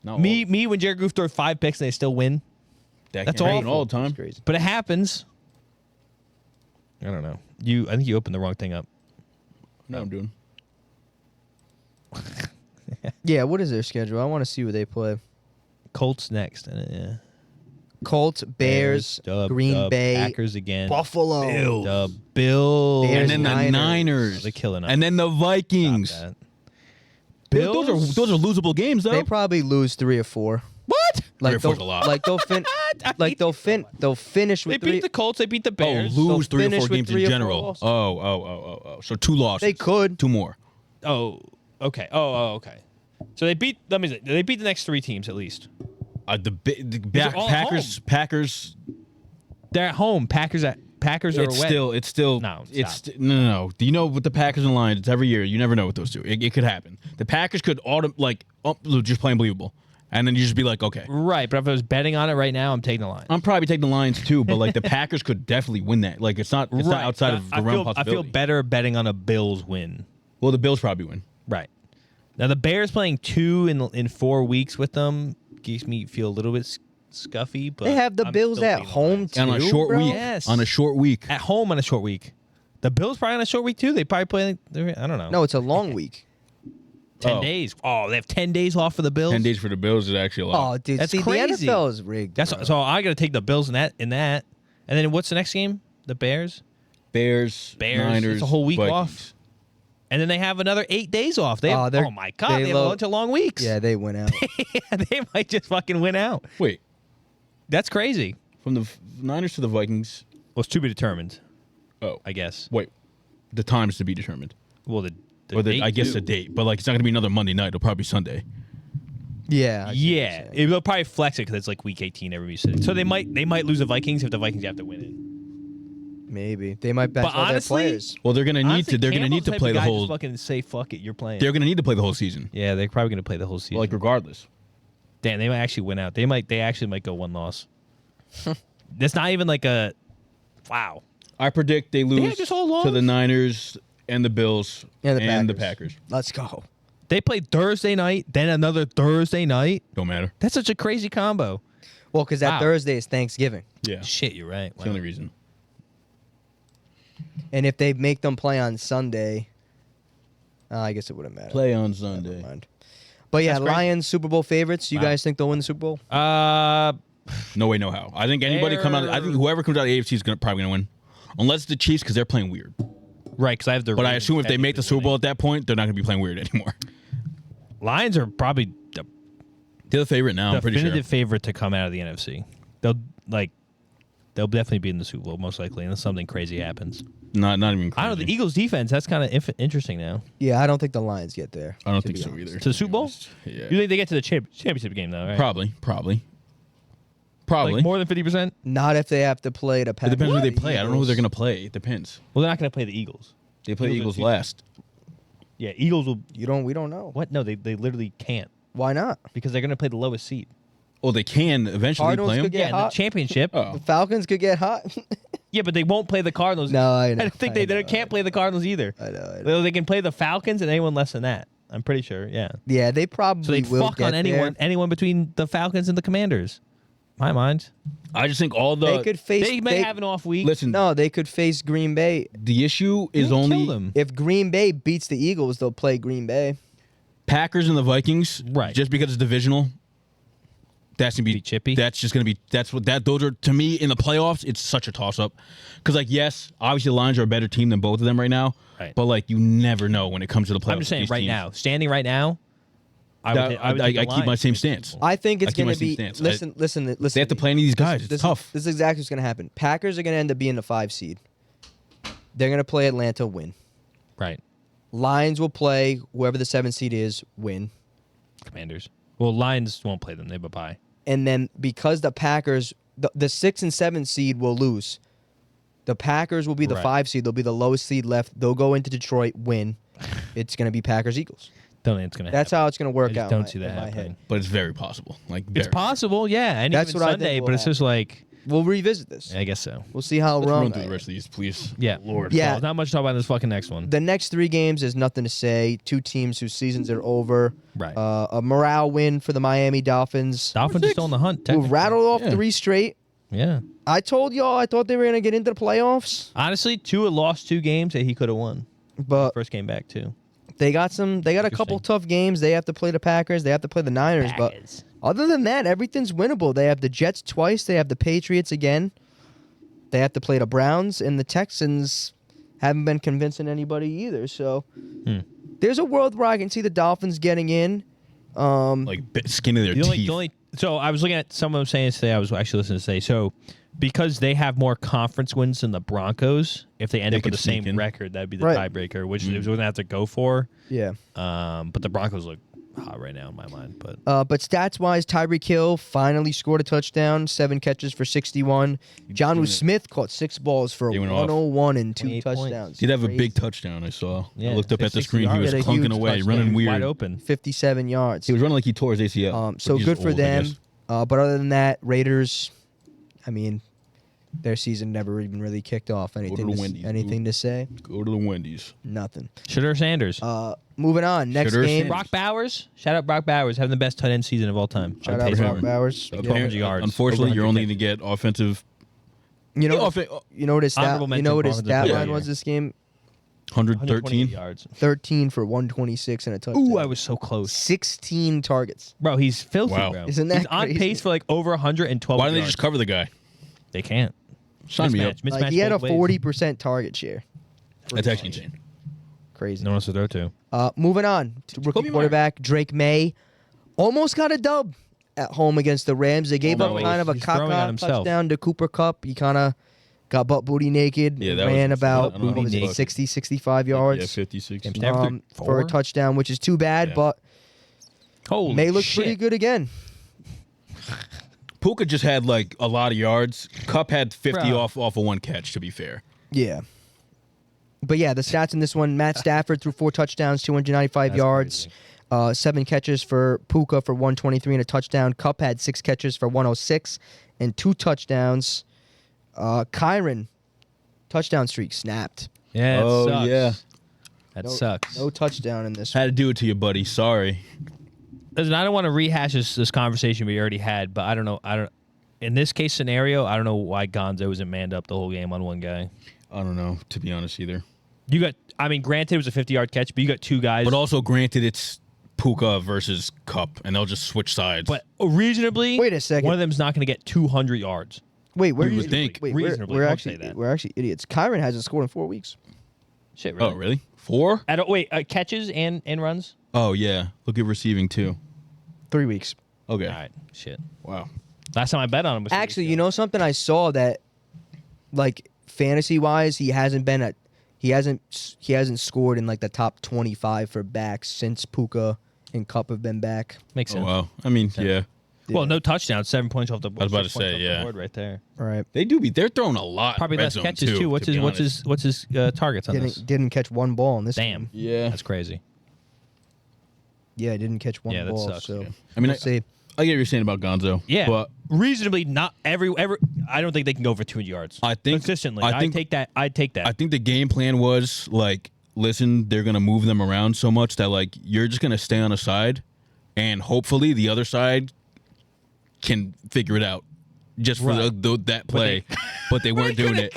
Not Me when Jared Goff throws 5 picks and they still win. That that's can't happen awful. all the time. That's crazy. But it happens. I don't know. I think you opened the wrong thing up. No, I'm doing. Yeah. What is their schedule? I want to see who they play. Colts next. Yeah. Colts, Bears, Dub, Green dub, Bay, Packers again. Buffalo. Dub, Bills. Bears, And then the Niners. Niners. They're killing us. And then the Vikings. Stop that. Those are losable games though. They probably lose 3 or 4. What? Like 3 or 4 is a lot. Like they'll they'll finish They with 3. beat the Colts. They beat the Oh, Bears. lose They'll 3 or 4 finish with games 3 in or 4 general. losses. Oh. So 2 losses. They could. 2 more. Oh, okay. Okay. So they beat. Let me see. They beat the next 3 teams at least. The all at Packers. They're at home. Packers are away. It's still. No, stop. No. Do you know with the Packers and Lions? It's every year. You never know with those two. It could happen. The Packers could just play unbelievable, and then you just be like, okay. Right, but if I was betting on it right now, I'm taking the line. I'm probably taking the Lions too, but like the Packers could definitely win that. Like it's not outside of the realm of I possibility. feel better betting on a Bills win. Well, the Bills probably win. Right. Now the Bears playing 2 in 4 weeks with them makes me feel a little bit scuffy. But They have the I'm Bills still at taking the home Lions. too, And on a short bro. week. Yes. On a short week. At home on a short week. The Bills probably on a short week too. They probably play. I don't know. No, it's a long week. 10 Oh. days. Oh, they have 10 days off for the Bills. 10 days for the Bills is actually a lot. Oh, dude, That's see, crazy. the NFL is rigged. That's bro. so I got to take the Bills in that. And then what's the next game? The Bears. Bears, Bears. Niners, It's a whole week Vikings. off. And then they have another 8 days off. They have, they're- oh my god, they they have a bunch of long weeks. Yeah, they went out. They might just fucking win out. Wait, That's crazy. from the Niners to the Vikings. Well, it's to be determined, Oh, I guess. wait. The times to be determined. Well, the I date, guess too. the date. But, like, it's not going to be another Monday night. It'll probably be Sunday. Yeah. I see what you're Yeah, saying. they'll probably flex it because it's like week 18. Everybody's sitting. So they might lose the Vikings if the Vikings have to win it. Maybe they might bench But all their honestly- players. Well, they're going to need Honestly, to. They're going to Campbell's need to type play of the guy whole. Just fucking say fuck it, you're playing. They're going to need to play the whole season. Yeah, they're probably going to play the whole season. Like, regardless. Damn, they might actually win out. They actually might go 1 loss. That's not even like a wow. I predict they lose just all to the lost? Niners and the Bills And the the Packers. Packers. Let's go. They played Thursday night, then another Thursday night. Don't matter. That's such a crazy combo. Well, because that Wow. Thursday is Thanksgiving, Yeah. Shit, you're right. That's the only reason. and if they make them play on Sunday, I guess it wouldn't matter. Play on Never Sunday. mind. But yeah, That's great. Lions Super Bowl favorites. You Wow. guys think they'll win the Super Bowl? No way, no how. I think anybody come out. I think whoever comes out of the AFC is probably gonna win, unless the Chiefs because they're playing weird. Right, because I have the. But I assume if they make the Super Bowl at that point, they're not gonna be playing weird anymore. Lions are probably the They're the favorite now. I'm pretty sure. definitive favorite to come out of the NFC. They'll definitely be in the Super Bowl most likely, unless something crazy happens. Not even. Crazy. I don't know the Eagles' defense. That's kind of interesting now. Yeah, I don't think the Lions get there. I don't to think be so honest. either. To the Super Bowl? Yeah. You think they get to the championship game though? Right? Probably. Like more than 50%. Not if they have to play the It Packers. depends who they the play. I don't know who Eagles. they're gonna play. It depends. Well, they're not going to play the Eagles. They play the Eagles Eagles are- last. Yeah, Eagles will. We don't know. What? No, they literally can't Why not? because they're going to play the lowest seed. Oh, they can eventually Cardinals play them. could get Yeah, in the hot. championship. Oh. The Falcons could get hot. Yeah, but they won't play the Cardinals. No, I know. I think I they know, can't play the Cardinals either. I know. They can play the Falcons and anyone less than that. I'm pretty sure. Yeah. Yeah, they So probably they'd will fuck get on there. anyone between the Falcons and the Commanders. My mind. I just think all the They could face. They may have an off week. listen. No, they could face Green Bay. The issue is Kill only them. If Green Bay beats the Eagles, they'll play Green Bay. Packers and the Vikings. Right. Just because it's divisional. That's gonna be Be chippy. That's just gonna be. That's what that. Those are to me in the playoffs. It's such a toss up. Because like yes, obviously the Lions are a better team than both of them right now. Right. But like you never know when it comes to the playoffs. I'm just saying with these right teams. now, standing right now, I would take the I keep my Lions same to the stance. Super Bowl. I think it's I keep my going to same be. stance. Listen. They have to play any of these guys. It's This tough. This is exactly what's going to happen. Packers are going to end up being the 5 seed. They're going to play Atlanta, win. Right. Lions will play whoever the 7 seed is, win. Commanders. Well, Lions won't play them. They have a bye. And then because the Packers, the 6 and 7 seed will lose. The Packers will be the Right. 5 seed. They'll be the lowest seed left. They'll go into Detroit, win. It's going to be Packers Eagles. Don't think it's gonna. That's happen. how it's going to work I just out. don't see that in my happening. head. But it's very possible. Like It's very. possible, yeah. Any That's given what I think Sunday, will but it's just like, We'll revisit this. I guess so. We'll see how Let's wrong run I through the am. rest of these, please. Yeah. Lord. Yeah. Well, not much to talk about in this fucking next one. The next 3 games is nothing to say. 2 teams whose seasons are over. Right. A morale win for the Miami Dolphins, Dolphins are still on the hunt. who technically. rattled off Yeah. 3 straight. Yeah. I told y'all I thought they were going to get into the playoffs, Honestly, Tua lost 2 games that he could have won. but First game back too. they got a couple tough games. They have to play the Packers. They have to play the Niners. But other than that, everything's winnable. They have the Jets twice. They have the Patriots again. They have to play the Browns, and the Texans haven't been convincing anybody either. So there's a world where I can see the Dolphins getting in. Like skin of their teeth. So I was looking at someone saying today. I was actually listening to today. So because they have more conference wins than the Broncos, if they end They up with the could sneak same in. record, that'd be the Right. tiebreaker, which they was going to have to go for. Yeah. But the Broncos look hot right now in my mind. But But stats-wise, Tyreek Hill finally scored a touchdown, 7 catches for 61. John Smith caught 6 balls for He went off. 101 and 2 28 points. touchdowns. He'd have a Crazy. big touchdown. I saw. Yeah, I looked up at the 60 screen. He yards. was He had a clunking huge away, touchdown. running weird. wide open. 57 yards. He was running like he tore his ACL. So But he's good for old, I them. guess. But other than that, Raiders, I mean, their season never even really kicked off. to Anything the to, Wendy's, anything to say? Go to the Wendy's. Nothing. Shedeur Sanders. moving on. Next Should've game. seen. Brock Bowers. Shout out Brock Bowers, having the best tight end season of all time. Shout On out paper. Brock Bowers. Like 1,200 yards. Unfortunately, over you're only 100 going to get offensive. You know, Yeah, you know what his stat, Honorable you know what his mention, stat offensive line player. was this game? 128 113. yards. 13 for 126 and a touchdown. Ooh, I was so close. 16 targets. Bro, he's filthy, Wow. bro. Isn't that He's on crazy? pace for like over 112 Why don't they yards. just cover the guy? They can't. Sign me up. Mismatch Like he had a both ways. 40% target share. That's actually insane. Crazy. No one else to throw to. Moving on to rookie Kobe quarterback Drake May. Almost got a dub at home against the Rams. They gave no, up kind of a he's throwing at caca himself. touchdown to Cooper Kupp. He kind of got butt booty naked. Yeah, that ran was- about I don't know what was how it, much. 60, 65 yards. Yeah, 56. Damn. For a touchdown, which is too bad, Yeah. but Holy May looked shit. pretty good again. Puka just had like a lot of yards. Cup had 50 Bro. off of one catch, to be fair. Yeah. But yeah, the stats in this one, Matt Stafford threw 4 touchdowns, 295 That's yards, 7 catches for Puka for 123 and a touchdown. Kupp had 6 catches for 106 and 2 touchdowns. Kyron, touchdown streak snapped. Yeah, it Oh, sucks. yeah. That No- sucks. No touchdown in this one. Had to do it to you, buddy. Sorry. Listen, I don't want to rehash this conversation we already had, but I don't know. In this case scenario, I don't know why Gonzo wasn't manned up the whole game on one guy. I don't know, to be honest, either. You got, I mean, granted it was a 50-yard catch, but you got 2 guys. But also, granted, it's Puka versus Cup, and they'll just switch sides. But reasonably, Wait a second. one of them's not going to get 200 yards. Wait, where You would think. Wait, Reasonably, we're don't actually say that. we're actually idiots. Kyron hasn't scored in 4 weeks. Shit, really? Oh, really? 4? Wait, catches and runs? Oh, yeah. Look at receiving, too. 3 weeks. Okay. All right, shit. Wow. Last time I bet on him was 2 weeks Actually, ago. you know something? I saw that, like fantasy wise, he hasn't scored in like the top 25 for backs since Puka and Kupp have been back. Makes Oh, sense. wow. I mean, yeah. Well, no touchdowns, 7 points off the board. I was about to 6 points say, off the yeah. board right there. All right. They're throwing a lot. Probably in red less zone, catches too. What's to be honest. his targets on this? Didn't catch one ball in this. Damn. game. Yeah. That's crazy. Yeah, didn't catch one Yeah, that ball. sucks. So Yeah. I mean, we'll see. I get what you're saying about Gonzo. Yeah, But reasonably not every. I don't think they can go for 200 yards. I think- consistently. I think- I'd take that. I think the game plan was like, listen, they're gonna move them around so much that like you're just gonna stay on a side, and hopefully the other side can figure it out, just for Right. that play. But they weren't doing it.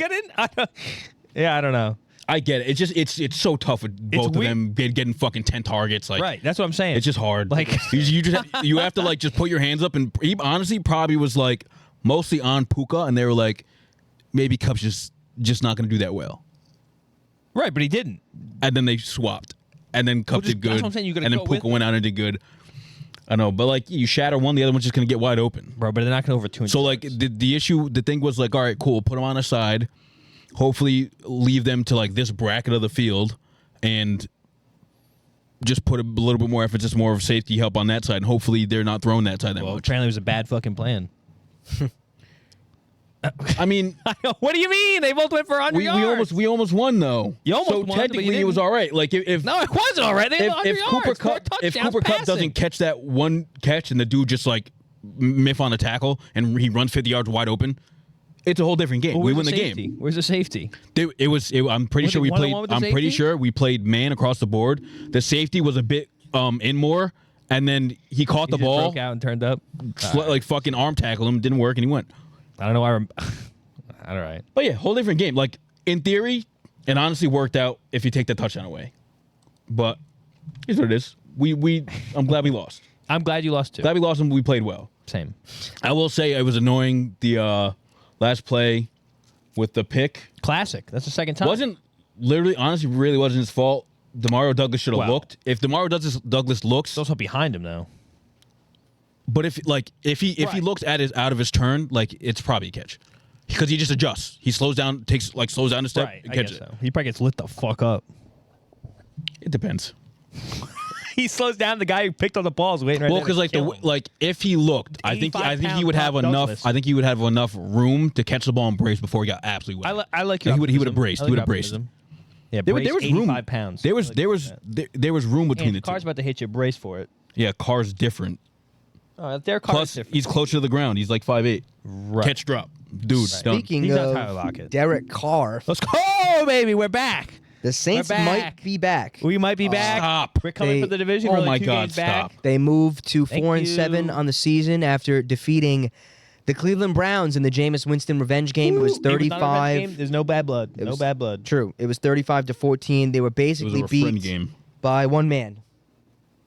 I don't know. I get it. It's just it's so tough with both of weird. them getting fucking 10 targets. Like Right. That's what I'm saying. it's just hard. Like- you just you have to like just put your hands up, and he honestly probably was like mostly on Puka, and they were like, maybe Cup's just not going to do that well. right, but he didn't. And then they swapped, and then Cup just- did good, that's what I'm saying, you gotta and then go with Puka went out and did good. I know, but like you shatter one, the other one's just going to get wide open. Bro, but they're not going over 200. So like yards. the thing was like, all right, cool, put them on a side, hopefully leave them to like this bracket of the field, and just put a little bit more emphasis, more of safety help on that side, and hopefully they're not throwing that side that Well, much. apparently it was a bad fucking plan. I mean, What do you mean? They both went for 100 yards. we almost won though. You almost so won, but you technically it was didn't. all right. Like if No, it wasn't all right. They had 100 if Cooper yards. Kupp doesn't catch that one catch and the dude just like miff on a tackle and he runs 50 yards wide open, it's a whole different game. We win the game. Where's the safety? I'm pretty Was sure it we played. one-on-one with the I'm pretty safety? sure we played man across the board. The safety was a bit in more, and then he caught He the just ball, broke out and turned up. like fucking arm tackled him, didn't work, and he went. I don't know why. All right. But yeah, whole different game. Like in theory, it honestly worked out if you take the touchdown away. But here's what it is. I'm glad we lost. I'm glad you lost too. Glad we lost and we played well. Same. I will say it was annoying the last play with the pick. Classic. That's the second time. Wasn't literally, honestly, really wasn't his fault. Demario Douglas should have Well. looked. If Demario Douglas looks, It's also behind him though. but if he Right. looks at out of his turn, like it's probably a catch because he just adjusts. He slows down, slows down a step, Right. and I catches guess it. so. He probably gets lit the fuck up. It depends. He slows down. The guy who picked on the balls waiting right Well, there. because like like if he looked, I think he 85-pound would have Brock enough. Douglas. I think he would have enough room to catch the ball and brace before he got absolutely wet. I like your He would have optimism. braced. I He like would have your braced. optimism. Yeah, There brace was 85 room. pounds. There was room between the Car's two. about to hit you. Brace for it. Yeah, Carr's different. Their car Plus, is different. he's closer to the ground. He's like 5'8". Right. Catch drop, dude. Done. Speaking He's not of Tyler Lockett. Derek Carr, Let's go, baby. We're back. The Saints We're might back. be back. We might be back. Stop. We're coming They- for the division. Oh We're only my 2 God, games back. stop. They moved to Thank 4-7 you. on the season after defeating the Cleveland Browns in the Jameis Winston revenge game. It was It was not a revenge 35. game. There's no bad blood. It No was- bad blood. True. It was 35-14. They were It was basically a friend beat game. by one man,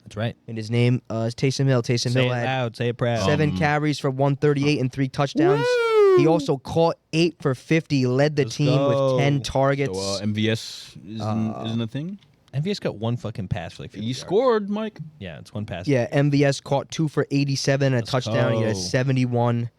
That's right. and his name is Taysom Hill. Taysom Say Hill it had loud. Say it proud. 7 carries for 138 and 3 touchdowns. He also caught 8 for 50. Led the Let's team go. with 10 targets. So MVS isn't a thing. MVS got one fucking pass for like 50 He yards. scored, Mike. Yeah, it's one pass. Yeah, MVS caught 2 for 87 and a Let's touchdown. He had a go. 71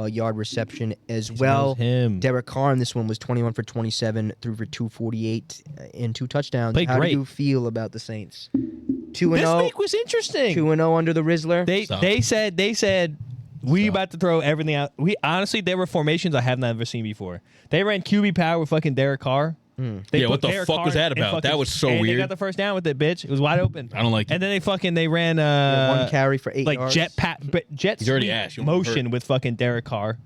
yard reception as Taysom well. Hill's him. Derek Carr in this one was 21 for 27, threw for 248 and 2 touchdowns. Played How great. do you feel about the Saints? This 2-0, week was interesting. 2-0 under the Rizzler. Stop. They said we about to throw everything out. We honestly, there were formations I have never seen before. They ran QB power with fucking Derek Carr. They Yeah, put what the Derek fuck was Carr that in about? That was so and weird. They got the first down with it, bitch. It was wide open. I don't like And it. then they ran One carry for 8 like yards. jet He's already sweep ass. You won't motion hurt. with fucking Derek Carr.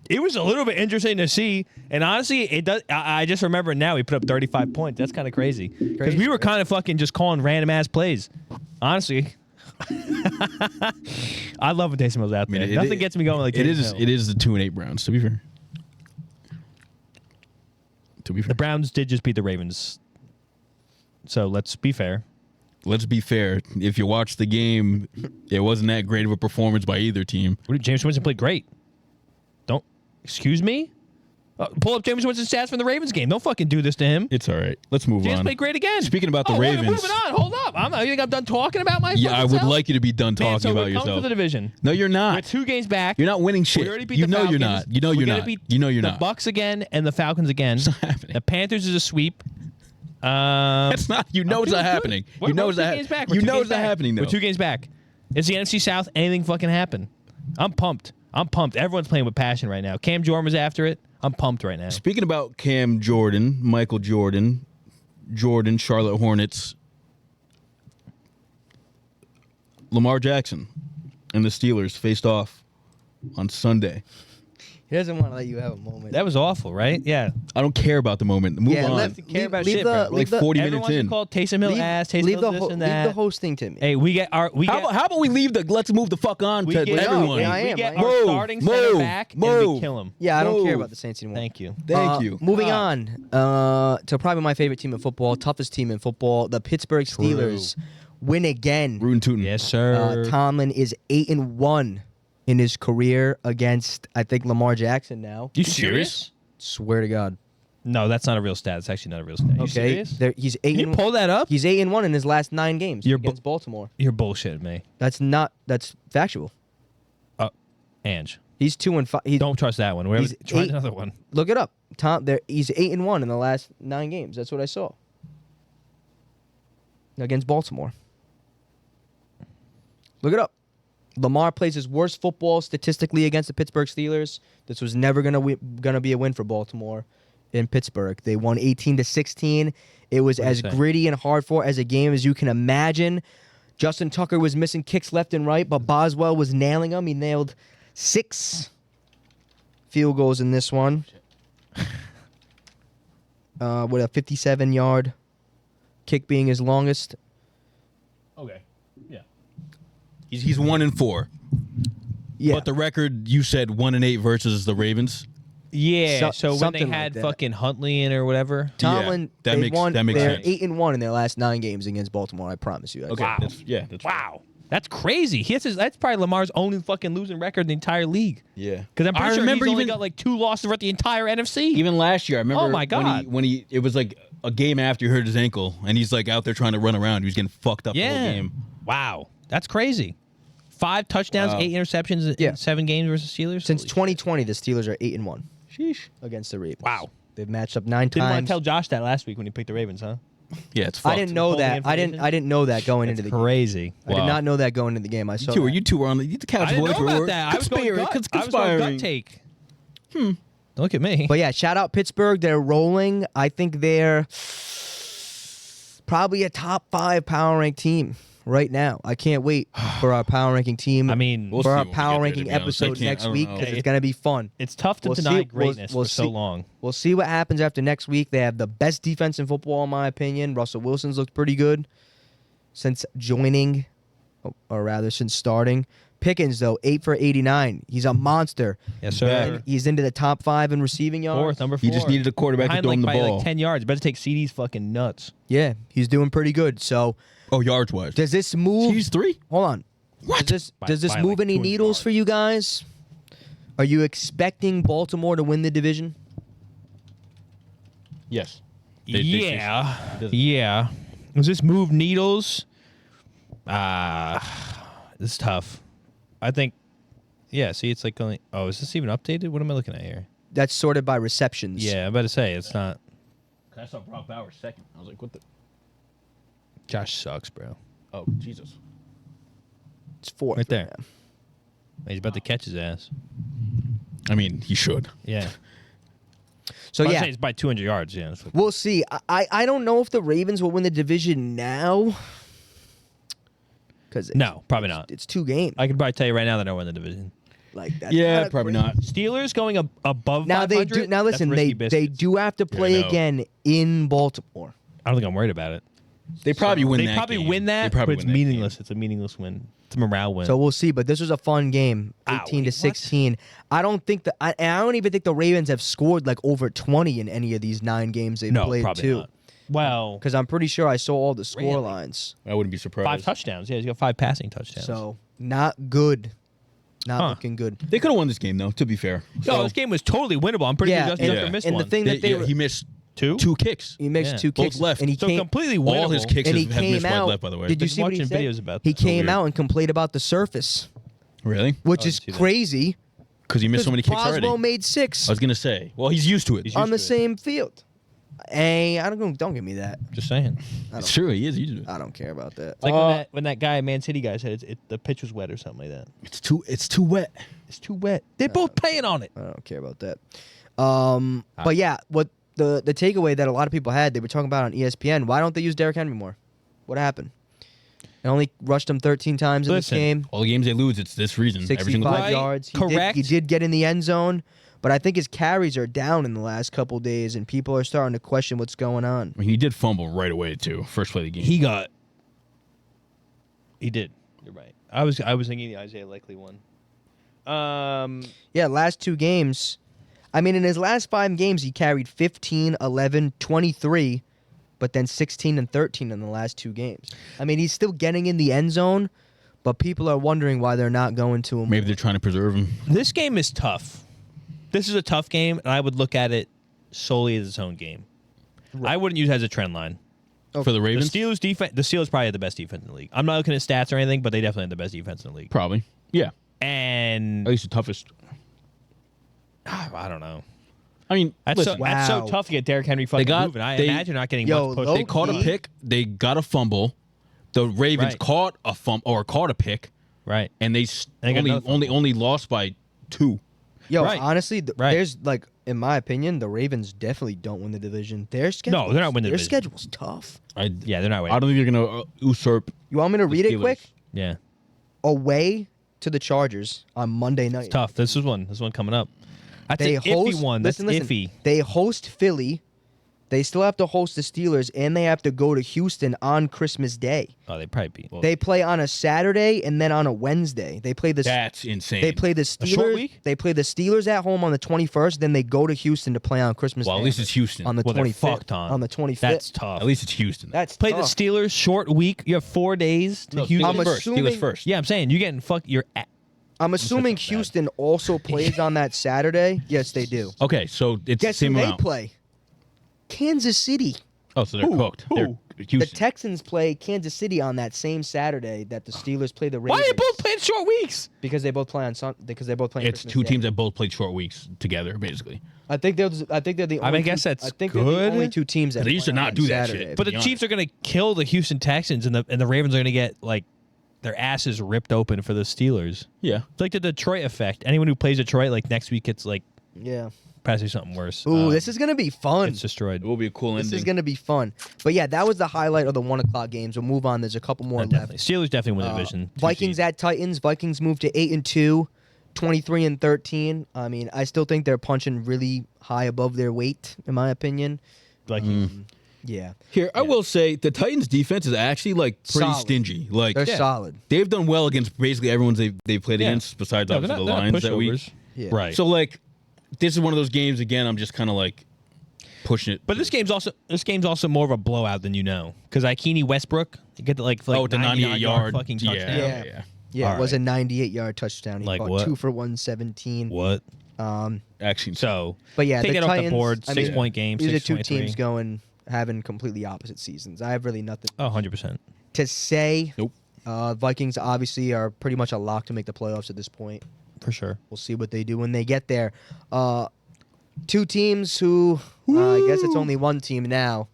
It was a little bit interesting to see, and honestly, it does. I just remember now he put up 35 points. That's kind of crazy because Crazy, we were right? kind of fucking just calling random ass plays. Honestly, I love when Taysom Hill's out there. Nothing gets me going like it Taysom is. Hill. It is the 2-8 Browns. To be fair. The Browns did just beat the Ravens, so let's be fair. Let's be fair. If you watch the game, it wasn't that great of a performance by either team. James Winston played great. Don't excuse me. Pull up James Winston's stats from the Ravens game. Don't fucking do this to him. It's all right. Let's move James on. played great again. Speaking about the Oh, Ravens. moving on. Hold up. You think I'm done talking about my Yeah, I fucking would self? like you to be done talking Man, so about we're coming yourself. for the division. No, you're We're not. 2 games back. You're not winning shit. We already beat You the know Falcons. you're not. You know We're you're gonna not. beat You know you're the not. Bucks again and the Falcons again. It's not happening. The Panthers is a sweep. That's not. You know it's not happening. You know it's not. You know it's not happening though. We're 2 games back. It's the NFC South. Anything fucking happen. I'm pumped. Everyone's playing with passion right now. Cam Jordan was after it. I'm pumped right now. Speaking about Cam Jordan, Michael Jordan, Charlotte Hornets, Lamar Jackson, and the Steelers faced off on Sunday. He doesn't want to let you have a moment. That was awful, right? Yeah. I don't care about the moment. Move on. let- care about shit, bro. Like 40 Everyone minutes should in. call Taysom Hill ass. Taysom leave Hill the this and that. leave the hosting to me. Hey, we get our How about we leave the? Let's move the fuck on we to get, everyone. Yeah, I we am. get I am. our Move, starting center move, back and we move. kill him. Yeah, I don't care Whoa. about the Saints anymore. Thank you. Thank you. Moving on to probably my favorite team in football, toughest team in football, the Pittsburgh Steelers win again. Rootin' tootin'. Yes, sir. Tomlin is 8-1 in his career against, I think, Lamar Jackson now. You serious? Swear to God. No, that's not a real stat. It's actually not a real stat. You Okay, serious? he's 8. Can you pull that up? He's 8-1 in his last 9 games You're against Baltimore. You're bullshitting me. That's factual. Ange. He's 2-5. Don't trust that one. He's Try 8 another one. Look it up. He's 8-1 in the last 9 games. That's what I saw against Baltimore. Look it up. Lamar plays his worst football statistically against the Pittsburgh Steelers. This was never gonna be a win for Baltimore in Pittsburgh. They won 18-16. It was as say? gritty and hard fought as a game as you can imagine. Justin Tucker was missing kicks left and right, but Boswell was nailing them. He nailed 6 field goals in this one. With a 57-yard kick being his longest. Okay. Yeah. He's 1-4. Yeah. But the record you said 1-8 versus the Ravens. Yeah. So when they something like had that. fucking Huntley in or whatever. Tomlin, that they makes- won. that makes they're sense. 8-1 in their last 9 games against Baltimore. I promise you. Okay. Wow. That's Wow. That's crazy. That's probably Lamar's only fucking losing record in the entire league. Yeah. Because I'm pretty I sure remember he's only even- got like 2 losses throughout the entire NFC. Even last year, I remember Oh, my God. when he it was like a game after he hurt his ankle and he's like out there trying to run around. He was getting fucked up the whole yeah. game. Wow. That's crazy. 5 touchdowns, Wow. 8 interceptions Yeah. in 7 games versus Steelers. Since Holy 2020, the Steelers are 8-1 Sheesh. against the Ravens. Wow. They've matched up 9 Didn't want times. to tell Josh that last week when he picked the Ravens, huh? Yeah, it's fucked. I didn't know Holding that. information? I didn't know that going That's into the game. crazy. I did Wow. not know that going into the game. I saw that. You two were on the couch I didn't boys know were about that. I was going conspiring. gut take. Don't look at me. But yeah, shout out Pittsburgh. They're rolling. I think they're probably a top 5 power ranked team right now. I can't wait for our power ranking team. I mean, We'll for see our when we power get there, ranking to be honest. I episode can't- I next don't week know. because it's gonna be fun. it's tough to We'll deny see- greatness we'll for so see- long. We'll see what happens after next week. They have the best defense in football, in my opinion. Russell Wilson's looked pretty good since joining, or rather, since starting. Pickens, though, 8 for 89. He's a monster. Yes, sir. He's into the top 5 in receiving yards. Number He 4. just needed a quarterback to Behind throw him the by ball. like 10 yards. Better take CD's fucking nuts. Yeah, he's doing pretty good. So, Oh, yards wise. does this move? He's 3. Hold on. What? Does this By move like any 200 needles yards. for you guys? Are you expecting Baltimore to win the division? Yes. Yeah. doesn't. Yeah. Does this move needles? This is tough. I think, yeah, see, it's like only, oh, is this even updated? What am I looking at here? That's sorted by receptions. Yeah, I'm about to say, it's not. I saw Brock Bowers second. I was like, what the? Josh sucks, bro. Oh, Jesus. It's 4th. Right there. now. He's about to catch his ass. I mean, he should. Yeah. So, I'd yeah. say it's by 200 yards, yeah. That's what- We'll see. I don't know if the Ravens will win the division now. Because No, probably not. It's 2 games. I could probably tell you right now that I win the division. Like that's Yeah, not probably great. not. Steelers going above Now 500? they do. Now listen, That's risky they biscuits. do have to play I know. again in Baltimore. I don't think I'm worried about it. They probably win They that probably game. win They that, probably but it's win that game. meaningless. It's a meaningless win. It's a morale win. So we'll see. But this was a fun game, 18 to what? 16. I don't think that. I don't even think the Ravens have scored like over 20 in any of these 9 games they've no, played probably too. not. Well, Because I'm pretty sure I saw all the score Really? lines. I wouldn't be surprised. 5 touchdowns. Yeah, he's got 5 passing touchdowns. So not good. Not Huh. looking good. They could have won this game, though, to be fair. no, this game was totally winnable. I'm pretty Yeah, sure Justin and- Tucker missed and the one. thing that they were- he missed Two? 2 kicks. He makes Yeah. 2 Both kicks left. and he So came. completely All winnable. his kicks And he have missed came wide out. left, by the way. Did you Been see what he watching said? videos about He this. came weird. out and complained about the surface, Really? which I is didn't see that. crazy. Because he missed so many kicks already. Boswell made 6 I was going to say. Well, he's used to it. on the used to it. same field. Hey, I don't give me that. Just saying. It's true. He is used to it. I don't care about that. It's like when that guy, Man City guy, said the pitch was wet or something like that. It's too wet. It's too wet. They're both playing on it. I don't care about that. But yeah, what the takeaway that a lot of people had, they were talking about on ESPN. Why don't they use Derrick Henry more? What happened? They only rushed him 13 times in this Listen, game. All the games they lose, it's this reason. Every 65 single Right, yards. correct. He did get in the end zone, but I think his carries are down in the last couple days, and people are starting to question what's going on. I mean, he did fumble right away, too. First play of the game. He did. You're right. I was thinking the Isaiah Likely one. Yeah, last 2 games. I mean, in his last 5 games, he carried 15, 11, 23, but then 16 and 13 in the last 2 games. I mean, he's still getting in the end zone, but people are wondering why they're not going to him. Maybe they're trying to preserve him. This game is tough. This is a tough game, and I would look at it solely as its own game. I wouldn't use it as a trend line. For the The Ravens? Steelers defense. The Steelers probably have the best defense in the league. I'm not looking at stats or anything, but they definitely have the best defense in the league. Probably. Yeah. And At least the toughest. I don't know. I mean, That's listen, that's so Wow. tough to get Derrick Henry fucking got- moving. I they- imagine not getting Yo, much push. low they caught a key. pick. They got a fumble. The Ravens Right. caught a caught a pick, Right. and they And they got another only lost by 2. Yo, Right. honestly, Right. there's like, in my opinion, the Ravens definitely don't win the division. Their schedule, they're not winning the Their division. schedule's tough. Yeah, they're not winning. I don't think they're gonna usurp. You want me to read it Steelers. quick? Yeah. Away to the Chargers on Monday night. It's tough. This is one coming up. That's They an host iffy one. That's listen, iffy. They host Philly. They still have to host the Steelers, and they have to go to Houston on Christmas Day. Oh, they probably beat. Well, They play on a Saturday and then on a Wednesday. They play the That's insane. They play the A short Steelers. week? They play the Steelers at home on the 21st. Then they go to Houston to play on Christmas Well, Day. at least it's Houston. on the well, they're 25th. fucked on. On the 25th. That's tough. At least it's Houston. That's Play tough. the Steelers short week. You have 4 days to No, Houston. I'm Steelers assuming- Steelers first. Yeah, I'm saying you're getting fucked. You're at. I'm assuming that's not bad. Houston also plays on that Saturday. Yes, they do. Okay, so it's Guess the same who they amount. play? Kansas City. Oh, so they're cooked. They're The Houston. Texans play Kansas City on that same Saturday that the Steelers play the Why Ravens. are they both playing short weeks? Because they both play on Because they both play. on It's Christmas 2 Day. teams that both played short weeks together, basically. I think they're the. I Only guess two, that's I think they're the good. only 2 teams that They used play to on not do that Saturday. shit. But the be Chiefs are going to kill the Houston Texans, and the Ravens are going to get like their asses ripped open for the Steelers. Yeah. It's like the Detroit effect. Anyone who plays Detroit, like next week, it's like Yeah. Pass something worse. Ooh, this is gonna be fun. It's destroyed. It will be a cool This ending. is gonna be fun. But yeah, that was the highlight of the 1:00 games. We'll move on. There's a couple more left. Definitely. Steelers definitely win the division. Vikings at Titans. Vikings moved to 8-2, 23-13. I mean, I still think they're punching really high above their weight, in my opinion. Vikings. Yeah, Here, I will say the Titans' defense is actually like pretty Solid. stingy. Like they're solid. they've done well against basically everyone they've played Yeah. against, besides No, they're obviously not- the they're not Lions that week. pushovers. Yeah. Right. So like, this is one of those games again. I'm just kind of like pushing it. But this game's also more of a blowout than you know, because Ikeni Westbrook, you get the like the 98 yard fucking touchdown. Yeah. Yeah, All it was a right. 98-yard touchdown. He Like caught what? 2 for 117. What? Actually, So, But yeah, take the it off the Titans, board. I mean, 6-point game. These are two 6-23. teams having completely opposite seasons. I have really nothing Oh, 100%. to say. Nope. Vikings obviously are pretty much a lock to make the playoffs at this point. For sure. We'll see what they do when they get there. Two teams who I guess it's only one team now,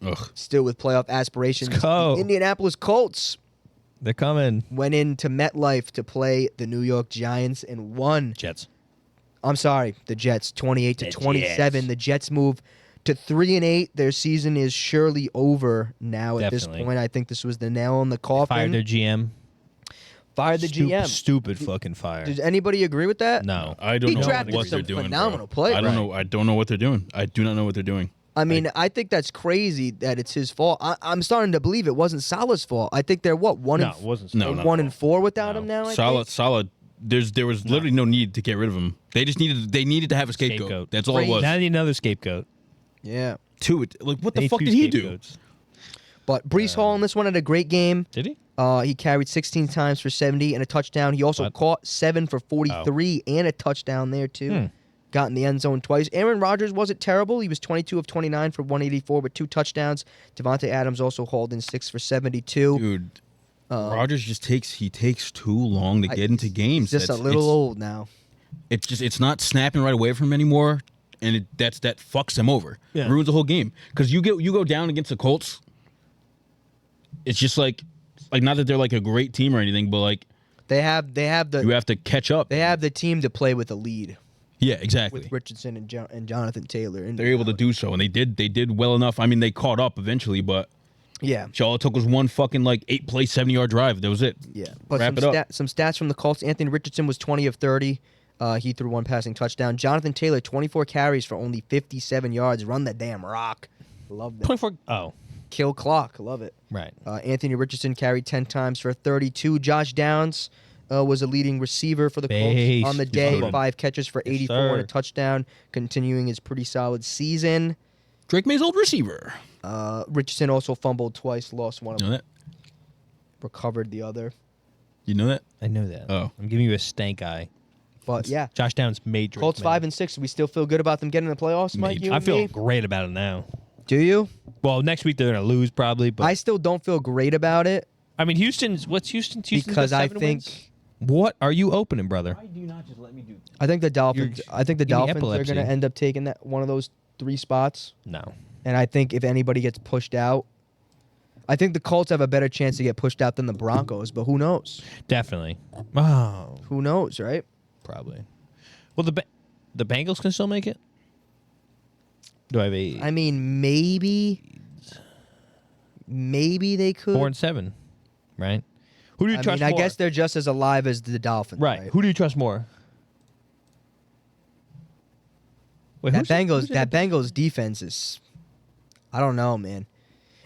Ugh. still with playoff aspirations. Let's go. The Indianapolis Colts They're coming. went into MetLife to play the New York Giants and won. Jets. I'm sorry, the Jets, 28-27. Jets. The Jets move to 3-8. Their season is surely over now. At Definitely. this point, I think this was the nail in the coffin. Fired their GM. Fired the GM. Stupid fucking fire. Does anybody agree with that? No. I don't He know drafted what some they're doing. phenomenal bro. players. I don't know. I don't know what they're doing. I do not know what they're doing. I mean, I think that's crazy that it's his fault. I'm starting to believe it wasn't Salah's fault. I think they're one No, it wasn't. No, no. 1-4 without No. him now. I Solid, think? solid. There was literally no need to get rid of him. They just needed to have a scapegoat. That's all it was. Now they need another scapegoat. Yeah. Like what They the need fuck two did he do? scapegoats. But Brees Hall in this one had a great game. Did he? He carried 16 times for 70 and a touchdown. He also What? caught 7 for 43 and a touchdown there too. Got in the end zone twice. Aaron Rodgers wasn't terrible. He was 22 of 29 for 184 with 2 touchdowns. Devontae Adams also hauled in 6 for 72. Dude, Rodgers just takes too long to get into games. He's just a little old now. It's not snapping right away from him anymore, and that fucks him over. Yeah. Ruins the whole game because you go down against the Colts. It's just like not that they're like a great team or anything, but like They have you have to catch up. They have the team to play with a lead Yeah, exactly. with Richardson and Jonathan Taylor. And They're able to do so, and they did well enough. I mean, they caught up eventually, but Yeah. all it took was one fucking like 8-play 70-yard drive. That was it. Yeah. But Wrap it up. some stats from the Colts. Anthony Richardson was 20 of 30. He threw 1 passing touchdown. Jonathan Taylor, 24 carries for only 57 yards. Run the damn rock. Love that. 24. Oh, Kill clock. Love it. right. Anthony Richardson carried 10 times for 32. Josh Downs was a leading receiver for the Base. Colts on the He's day. good. 5 catches for Yes, 84 and a sir. touchdown, continuing his pretty solid season. Drake May's old receiver. Richardson also fumbled twice, lost one, You know that? recovered the other. You know that? I know that. Oh. I'm giving you a stank eye. But yeah, Josh Downs major. Colts 5-6. We still feel good about them getting in the playoffs, Mike. Major. You I and feel me? great about it now. Do you? Well, next week they're gonna lose probably, but I still don't feel great about it I mean, what's Houston's because got I 7 think wins? What are you opening, brother? do you not just let me do I think the Dolphins. You're I think the giving me Dolphins are epilepsy. going to end up taking that one of those 3 spots. No. And I think if anybody gets pushed out, I think the Colts have a better chance to get pushed out than the Broncos. But who knows? Definitely. Oh, Who knows, right? probably. Well, the Bengals can still make it. Do I have a I mean, maybe they could. 4-7, right? Who do you I trust mean, more? I guess they're just as alive as the Dolphins. right. Who do you trust more? Wait, That who's in Bengals defense is, I don't know, man.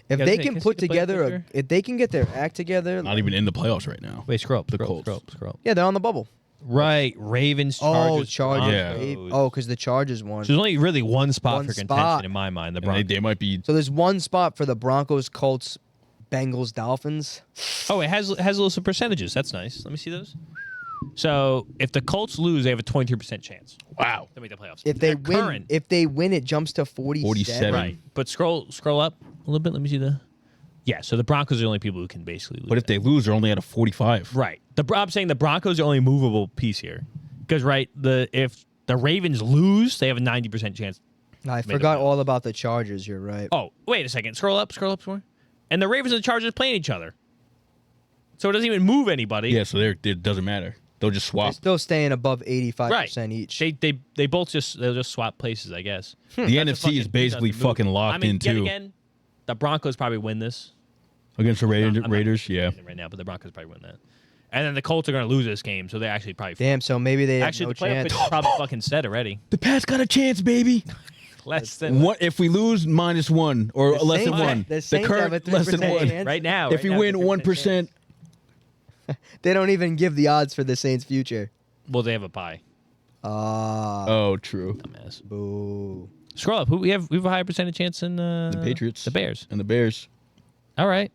If You guys they think can it's put the play together, picture? if they can get their act together, Not even in the playoffs right now. Wait, scroll up. The Scroll up. Colts. Scroll up. yeah, they're on the bubble. Right. Ravens, Oh, Chargers. Chargers. Yeah. Broncos. Oh, because the Chargers won. So there's only really one spot One for spot. contention in my mind. The And Broncos. they might be. So there's one spot for the Broncos, Colts, Bengals, Dolphins. Oh, it has little percentages. That's nice. Let me see those. So if the Colts lose, they have a 22% chance Wow. to make the playoffs. If they They're win, current. it jumps to 47. 47. Right. But scroll up a little bit. Let me see the. Yeah. So the Broncos are the only people who can basically lose. But if they lose, they're only at a 45. right. I'm saying the Broncos are only movable piece here, because if the Ravens lose, they have a 90% chance. I the forgot playoffs. all about the Chargers. You're right. Oh, wait a second. Scroll up some more. And the Ravens and the Chargers playing each other. So it doesn't even move anybody. Yeah, so it doesn't matter. They'll just They're swap. still staying above 85% Right. each. They both they'll just swap places, I guess. The That's a NFC is basically that's a move. fucking locked in yet too again, the Broncos probably win this. against the I'm not Raiders. Yeah. saying it right now, but the Broncos probably win that. And then the Colts are going to lose this game, so they actually probably. Damn, so maybe they have Actually, no the playoff chance. pitch is probably fucking set already. The Pats got a chance, baby. Less than What if we lose -1 or The less than Saints- 1? the Saints have a less than 3% 1. chance. right now. If we win 1%, They don't even give the odds for the Saints' future. well, they have a bye. oh, true. Dumbass. Boo. Scroll up. Who we have? We have a higher percentage chance than The Patriots, the Bears. and the Bears. All right.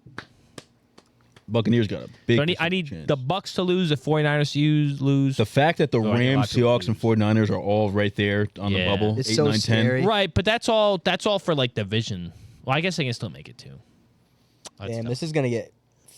Buccaneers got a big. So I need the Bucks to lose, the 49ers to lose. The fact that the Oh, I need a lot Rams, to Seahawks, and lose. 49ers are all right there on the Yeah. bubble. It's 8, so 9, 10. scary. Right, but that's all for like division. Well, I guess they can still make it too. That's Damn, tough. this is going to get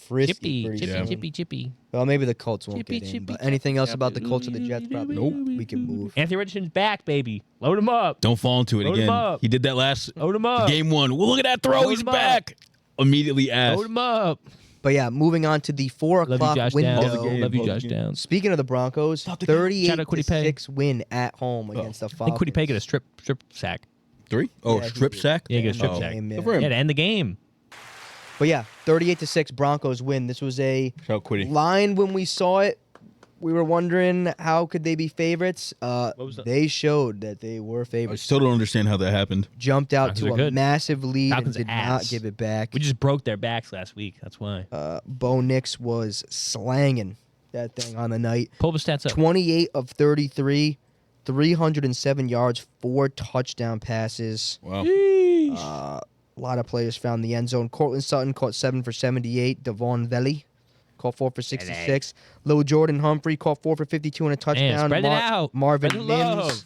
frisky chippy, pretty chippy, soon. chippy, chippy. Well, maybe the Colts won't Chippy, get in. chippy, But anything else chippy. about the Colts or the Jets? Probably Nope. we can move. Anthony Richardson's back, baby. Load him up. Don't fall into it Load 'em again. up. He did that last Load him up. game 1. Well, look at that throw. Load He's 'em up. back. Immediately asked. Load him up. But yeah, moving on to the 4 Love you, o'clock Josh window. Downs. Love you, Love Josh the Downs. Speaking of the Broncos, Shout out Kwity Paye. 38-6 win at home against the I think Falcons. Kwity Paye get a strip sack. 3? Oh, Yeah, he strip did. sack? Yeah, he got a strip Oh, sack. good for him. Yeah, to end the game. But yeah, 38-6 Broncos win. This was a Shout out Kwity. line when we saw it. We were wondering how could they be favorites. was the- They showed that they were I favorites. still don't understand how that happened. Jumped out Falcons to are a good. massive lead Falcons and did ass. not give it back. We just broke their backs last week. That's why. Bo Nix was slanging that thing on the night. Pull the stats up. 28 of 33, 307 yards, 4 touchdown passes. Wow. A lot of players found the end zone. Cortland Sutton caught 7 for 78. Devon Veli caught 4 for 66. Lil Jordan Humphrey caught 4 for 52 and a touchdown. spread it out. Marvin Spread the Mims love.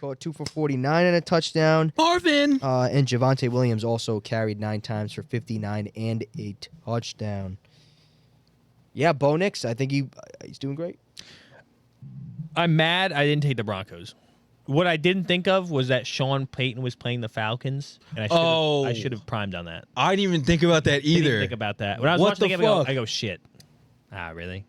caught 2 for 49 and a touchdown. Marvin. And Javonte Williams also carried 9 times for 59 and a touchdown. Yeah, Bo Nix, I think he's doing great. I'm mad I didn't take the Broncos. What I didn't think of was that Sean Payton was playing the Falcons, and I should have primed on that. I didn't even think about that Didn't either. even think about that. When I was What watching the the game, fuck? I go, shit. Ah, really?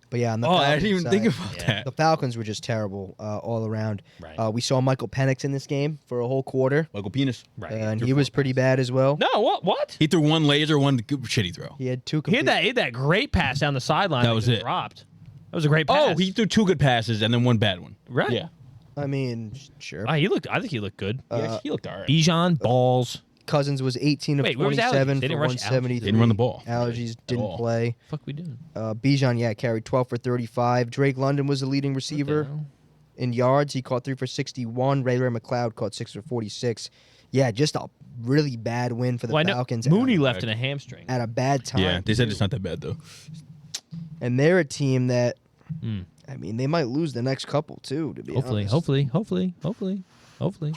But yeah, on the Oh, Falcons I didn't even think side, about Yeah. that. the Falcons were just terrible all around. Right. We saw Michael Penix in this game for a whole quarter, Michael Penis. Right. and he was pretty bad as well. No, what? He threw one laser, one shitty throw. He had 2 He complete. had that great pass down the sideline. That was just it. Dropped. That was a great pass. Oh, he threw 2 good passes and then 1 bad one. Right. Yeah. I mean, sure. I think he looked good. He looked all right. Bijan balls. Cousins was 18 of Wait, where was 27 Allergies? They for didn't rush 173. Didn't run the ball. Allergies didn't all. play. Fuck we doing? Bijan, carried 12 for 35. Drake London was the leading receiver in yards. He caught 3 for 61. Ray McLeod caught 6 for 46. Yeah, just a really bad win for the Well, I know Falcons. Mooney left in a hamstring. at a bad time. Yeah, they said too. it's not that bad though. And they're a team that, Hmm. I mean, they might lose the next couple too. To be Hopefully.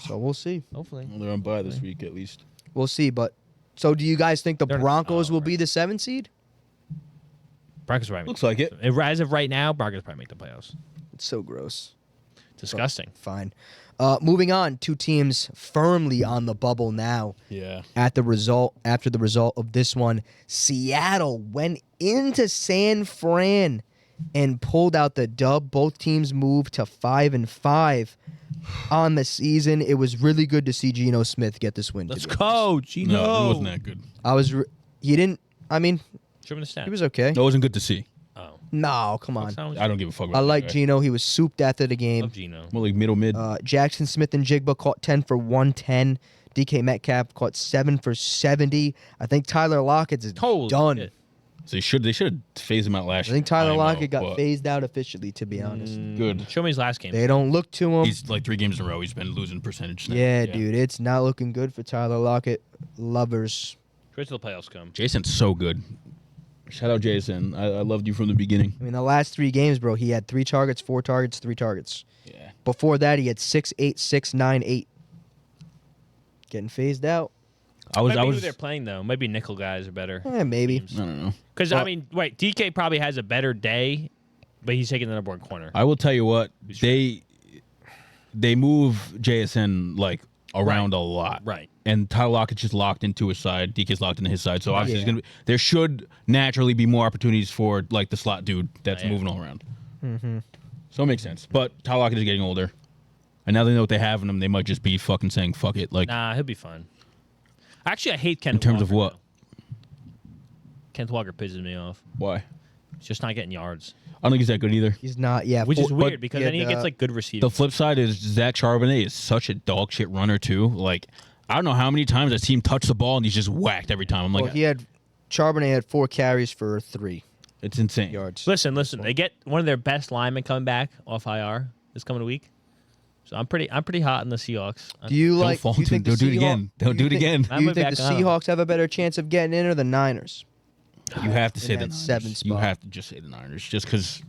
So we'll see. Well, they're on bye this week at least. We'll see. But so, do you guys think the They're- Broncos oh, will right. be the 7th seed? Broncos probably Looks like it. as of right now, Broncos probably make the playoffs. It's so gross. Disgusting. Fine. Moving on, 2 teams firmly on the bubble now. Yeah. After the result of this one, Seattle went into San Fran and pulled out the dub. Both teams moved to 5-5 on the season. It was really good to see Geno Smith get this win. Let's to be honest. go, Gino. No, it wasn't that good. He didn't. I mean, Show me the stat. he was okay. No, it wasn't good to see. Oh. No, come on. I don't give a fuck about I that like guy. Geno. He was souped after the game. Love Gino. More like mid. Jackson Smith and Jigba caught 10 for 110. DK Metcalf caught 7 for 70. I think Tyler Lockett is Holy done. shit. So they should have phased him out last I year. think Tyler know, Lockett got but phased out officially, to be honest. Good. Show me his last game. They don't look to him. He's like 3 games in a row. He's been losing percentage. Now. Yeah, dude, it's not looking good for Tyler Lockett lovers. Wait till the playoffs come. Jason's so good. Shout out Jason. I loved you from the beginning. I mean, the last 3 games, bro, he had 3 targets, 4 targets, 3 targets. Yeah. Before that, he had 6, 8, 6, 9, 8. Getting phased out. I was. Maybe who they're playing though. Maybe nickel guys are better. Maybe. I don't know. Because I mean, wait, DK probably has a better day, but he's taking the number 1 corner. I will tell you what. They move JSN like around a lot. Right. And Tyler Lockett's just locked into his side. DK's locked into his side. So obviously, Yeah. there should naturally be more opportunities for like the slot dude that's Yeah. moving all around. Mm-hmm. So it makes sense. But Tyler Lockett is getting older. And now they know what they have in him. They might just be fucking saying, fuck it. Like, Nah, he'll be fine. Actually, I hate Kenneth in terms Walker of what? now. Kenneth Walker pisses me off. Why? He's just not getting yards. I don't think he's that good either. He's not. Yeah, Which is for- weird because yeah, then he gets like good The receivers. flip side is Zach Charbonnet is such a dog shit runner, too. Like, I don't know how many times I've seen him touch the ball and he's just whacked every time. I'm like, Well, Charbonnet had 4 carries for 3 it's insane. yards. Listen. They get one of their best linemen coming back off IR this coming week. So I'm pretty hot in the Seahawks. Do you Don't like? fall Do you into think it. Don't the do it again. Seahawks- Don't do it again. Do you I'm think the back on 'em. Seahawks have a better chance of getting in, or the Niners? You have to say In the that Niners. 7 You spot. have to just say the Niners just because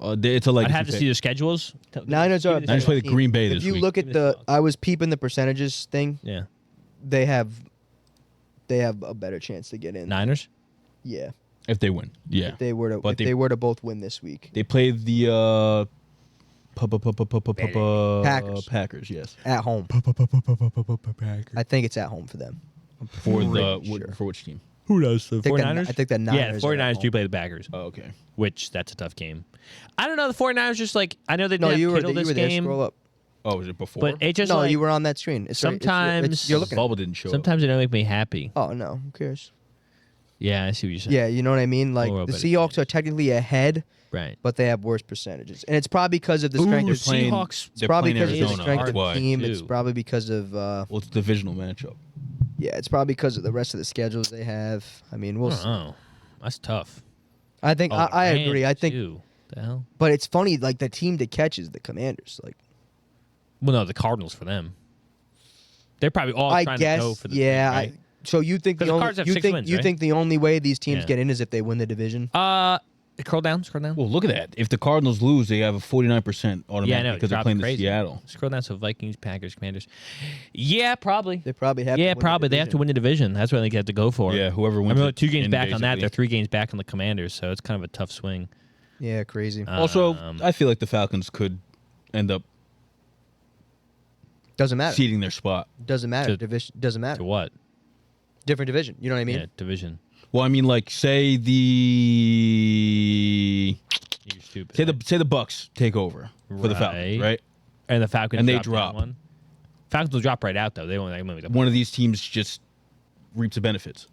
it's a legacy I'd have to pick. see the schedules. Niners are. a Niners play the team. Green Bay If this you week. look at Give me the Seahawks. I was peeping the percentages thing. Yeah. They have a better chance to get in. Niners. Yeah, If they win. Yeah. if they were to But if they were to both win this week They played the Packers. Packers, yes. at home. I think it's at home for them. For the pretty sure. for which team? Who knows? The I think 49ers? I think the Yeah, Niners. the are at 49ers do home. play the Packers, Oh, okay. which that's a tough game. I don't know. The 49ers just like, I know they No, didn't you have were Kittle there. You this were there. game, Scroll up. Oh, was it before? but it just No, like, you were on that screen. It's right- sometimes- you're looking. At Bubble didn't show sometimes it don't make me happy. it. Oh no, who cares? Yeah, I see what you're saying. Yeah, you know what I mean. Like Or a the better Seahawks chance. are technically ahead, Right. but they have worse percentages, and it's probably because of the Ooh, strength. the Of playing- Seahawks. It's they're probably playing because of the Arizona. strength That's of why. the team. It's too. probably because of Well, it's a divisional matchup. yeah. It's probably because of the rest of the schedules they have. I mean, we'll. See. Oh, that's tough. I think Oh, I agree. I Rams, think, too. The hell? but it's funny. Like the team that catches the Commanders. Like Well, no, the Cardinals for them. They're probably all I trying guess. to go for the Yeah. thing, right? So you think 'Cause the the only Cards have you 6 think wins, you right? think the only way these teams Yeah. get in is if they win the division? Scroll down. Well, look at that. If the Cardinals lose, they have a 49% automatic Yeah, I know. because they're playing the crazy. Seattle. Scroll down to Vikings, Packers, Commanders. Yeah, probably. They probably have. to Yeah, win the probably. They have to division. win the division. That's what they have to go for. Yeah, whoever I wins. mean, it 2 games in, back on that. basically. They're 3 games back on the Commanders, so it's kind of a tough swing. Yeah, crazy. Also, Um, I feel like the Falcons could end up Doesn't matter. ceding their spot. Doesn't matter. To- Division doesn't To matter. what? Different division. You know what I mean? Yeah, division. Well, I mean, like, say the You're stupid. say the Bucks take over for the Falcons, Right. right? And the Falcons And they down drop. one. Falcons will drop right out though. They won't. They won't One of these teams just reaps the benefits.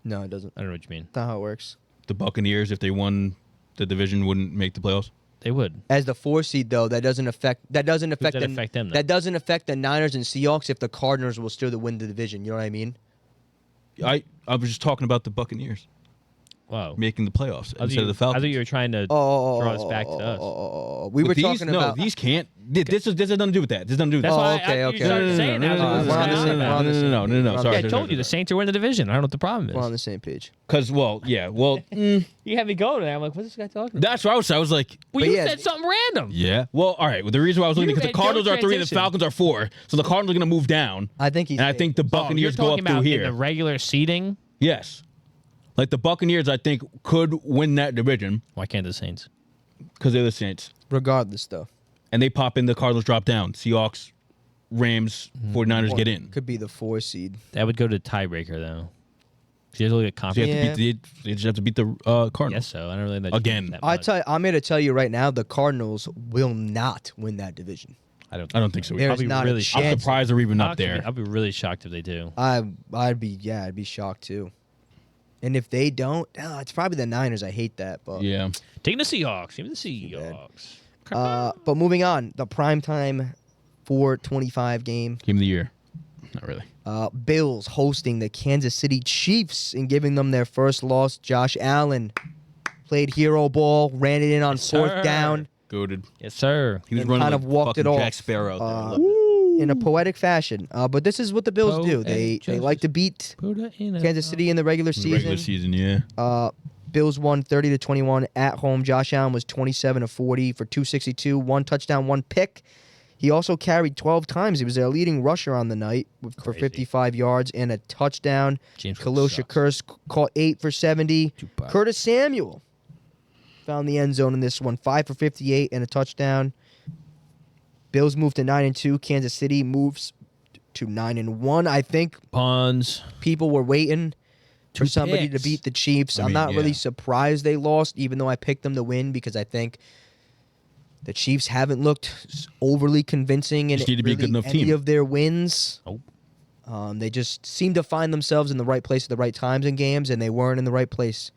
No, it doesn't. I don't know what you mean. That's not how it works. The Buccaneers, if they won the division, wouldn't make the playoffs. They would. As the 4 seed though, that doesn't affect that affect them, though? That doesn't affect the Niners and Seahawks if the Cardinals will still win the division. You know what I mean? I was just talking about the Buccaneers Wow. making the playoffs I thought instead of the I Falcons. thought you were trying to Oh, draw us back to us. We were With these, talking no, about. these can't. This has nothing to do with that. This has nothing to do with That's that. why okay, I, okay. you started saying that. I was like, We're on the what's same- going we're on the same no. page. Sorry, Yeah, I told you the Saints are winning the division. I don't know what the problem We're on is. the same page. Because, well, yeah, well, You had me going there. I'm like, what's this guy talking about? that's what I was like, Well, But you yeah, said something random. yeah. Well, all right. Well, the reason why I was looking You because the made Cardinals no are 3 and the transition. Falcons are 4, so the Cardinals are going to move down, I think he's. and I think the Buccaneers you're go up talking through about here. in the regular seating. Yes, like the Buccaneers, I think could win that division Why can't the Saints? because they're the Saints, regardless though. and they pop in. The Cardinals drop down. Seahawks, Rams, 49ers get in. Could be the 4 seed. That would go to tiebreaker though. So you have to look at So conference. you have to beat they just have to beat the Cardinals. Yes, so I don't really know Again. that I'm much. going to tell you right now, the Cardinals will not win that division. I don't think so. There's I'll be not really a shocked. I'm chance. surprised they're even I'll up there. be really shocked if they do. I'd be shocked too. And if they don't, it's probably the Niners. I hate that, but Yeah. Taking the Seahawks. Give me the Seahawks. But moving on, the primetime 4:25 game. Game of the year. Not really. Bills hosting the Kansas City Chiefs and giving them their first loss. Josh Allen played hero ball, ran it in on Yes, 4th sir. down Goated. Yes, sir. He was And running kind like of walked it fucking off. Jack Sparrow out there. in a poetic fashion. But this is what the Bills do. They Poetic like to beat Kansas City in the regular In the season. regular season, yeah. Bills won 30-21 at home. Josh Allen was 27 of 40 for 262, 1 touchdown, 1 pick. He also carried 12 times. He was their leading rusher on the night for Crazy. 55 yards and a touchdown. James Khalil sucks. Shakir caught 8 for 70. Tupac. Curtis Samuel found the end zone in this one, 5 for 58 and a touchdown. Bills moved to 9-2. Kansas City moves to 9-1. I think Pawns. people were waiting for somebody picks. to beat the Chiefs. I I'm mean, not really yeah. surprised they lost, even though I picked them to win because I think the Chiefs haven't looked overly convincing in Just need to be a good really enough any team. of their wins. Nope. They just seem to find themselves in the right place at the right times in games, and they weren't in the right place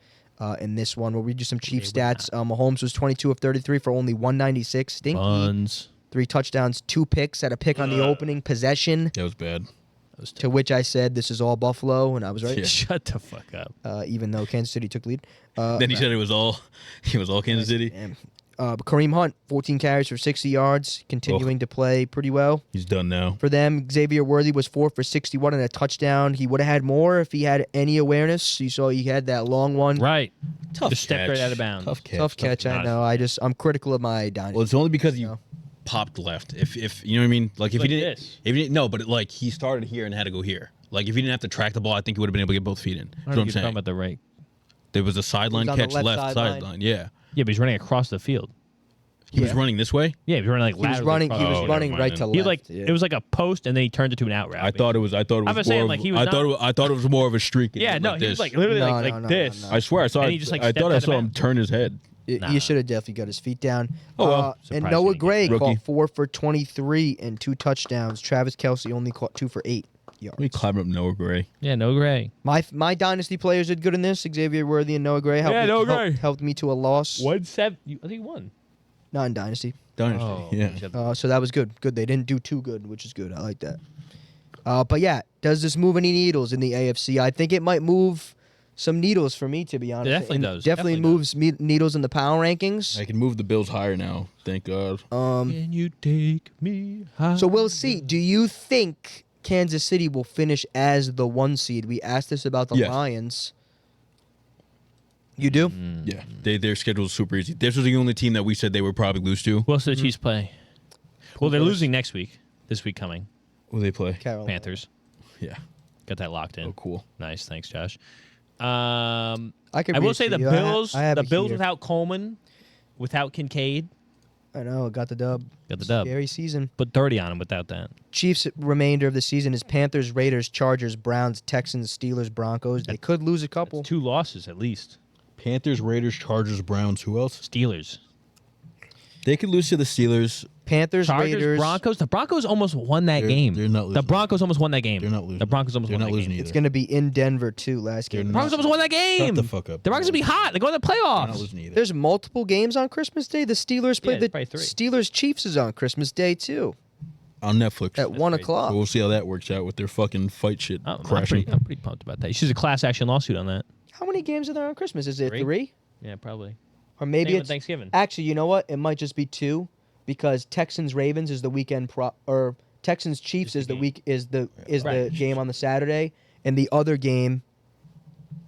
in this one. We'll read you some Chiefs They were stats. Mahomes was 22 of 33 for only 196. Stinky. Buns. 3 touchdowns, 2 picks. Had a pick on the opening possession, That was bad. to which I said, this is all Buffalo, and I was right. Yeah. Shut the fuck up. Even though Kansas City took the lead. Then he said he was all Kansas City. Damn. Kareem Hunt, 14 carries for 60 yards, continuing to play pretty well He's done now. for them. Xavier Worthy was 4 for 61 and a touchdown. He would have had more if he had any awareness. You saw he had that long one. Right. Tough Just stepped right catch. out of bounds. Tough catch. Tough catch, I Not- know. I'm critical of my dynasty. Well, it's only because you No. popped left. If you know what I mean, like if Like he didn't, this. if he didn't, no, but like he started here and had to go here. Like if he didn't have to track the ball, I think he would have been able to get both feet in. That's I what don't I'm know if you're talking saying. about the right. There was a sideline He was on catch, the left left sideline. sideline. Yeah, Yeah, but he's running across the field. he was Yeah. running this way. Yeah, he was running like He was laterally running. across He the was field. running never right mind to then. He left. like yeah. it was like a post, and then he turned it to an out route. I thought it was. I thought it was. I'm just more saying, of- like, he was I not- thought. I thought it was more of a streak. Yeah, no, he this. was like literally No, like no, no, this. no, I swear, I saw. And it. he just, like, I stepped thought I out of saw him bounds. turn his head. Nah. You should have definitely got his feet down. Oh, well. And Surprised he Noah didn't get Gray Rookie. caught 4 for 23 and 2 touchdowns. Travis Kelce only caught 2 for 8 yards. Let me climb up Noah Gray. Yeah, no gray. My dynasty players did good in this. Xavier Worthy and Noah Gray helped, Yeah, me, Noah helped- Gray. helped me to a loss. 1-7. I think he won. Not in dynasty. Dynasty. Oh, Yeah. So that was good. Good. They didn't do too good, which is good. I like that. But yeah, does this move any needles in the AFC? I think it might move some needles for me, to be honest. It definitely And does. Definitely Definitely moves needles in the power rankings. I can move the Bills higher now. Thank God. Can you take me high? So we'll see. Do you think Kansas City will finish as the 1 seed? We asked this about the Yes. Lions. You do? Yeah, their schedule is super easy. This was the only team that we said they would probably lose to. Who else did the Chiefs play? Well, they're losing next week. This week coming. Will they play? Carolina. Panthers. Yeah. Got that locked in. Oh, cool. Nice. Thanks, Josh. I could I will read say for the you. Bills. I have The it Bills here. without Coleman, without Kincaid, I know. Got the dub. got the dub. Scary season. Put 30 on him without that. Chiefs' remainder of the season is Panthers, Raiders, Chargers, Browns, Texans, Steelers, Broncos. They could lose a couple. 2 losses at least. Panthers, Raiders, Chargers, Browns. Who else? Steelers. They could lose to the Steelers. Panthers, Chargers, Raiders. Broncos. The Broncos almost won that They're- game. they're not The losing. Broncos almost won that game. They're not losing. The Broncos almost They're won not that losing game. either. It's going to be in Denver, too, last They're game. not. Broncos almost won that game. Shut the fuck up. The Broncos gonna be hot. They're going to the They're not playoffs. losing either. There's multiple games on Christmas Day. The Steelers play there's probably the 3. Steelers Chiefs is on Christmas Day, too, On Netflix. at 1 crazy. o'clock. So we'll see how that works out with their fucking fight shit I'm crashing. pretty pumped about that. You should do a class action lawsuit on that. How many games are there on Christmas? Is it 3? 3? Yeah, probably. Or maybe Same with it's Thanksgiving. Actually, you know what? It might just be 2 because Texans Ravens is the weekend or Texans Chiefs is the game. week is the Right. game on the Saturday, and the other game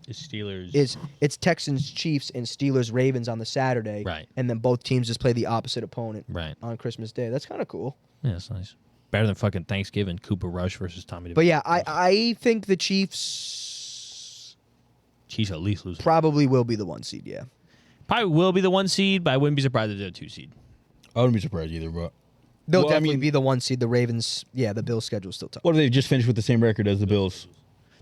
It's Steelers. it's Texans Chiefs and Steelers Ravens on the Saturday. Right. And then both teams just play the opposite opponent Right. on Christmas Day. That's kind of cool. Yeah, that's nice. Better than fucking Thanksgiving. Cooper Rush versus Tommy. But yeah, I think the Chiefs Chiefs at least lose. probably will be the 1 seed, yeah. Probably will be the 1 seed, but I wouldn't be surprised if they're a 2 seed. I wouldn't be surprised either, but They'll Well, I definitely mean- be the 1 seed. The Ravens, yeah, the Bills' schedule is still tough. what if they just finished with the same record as the Bills?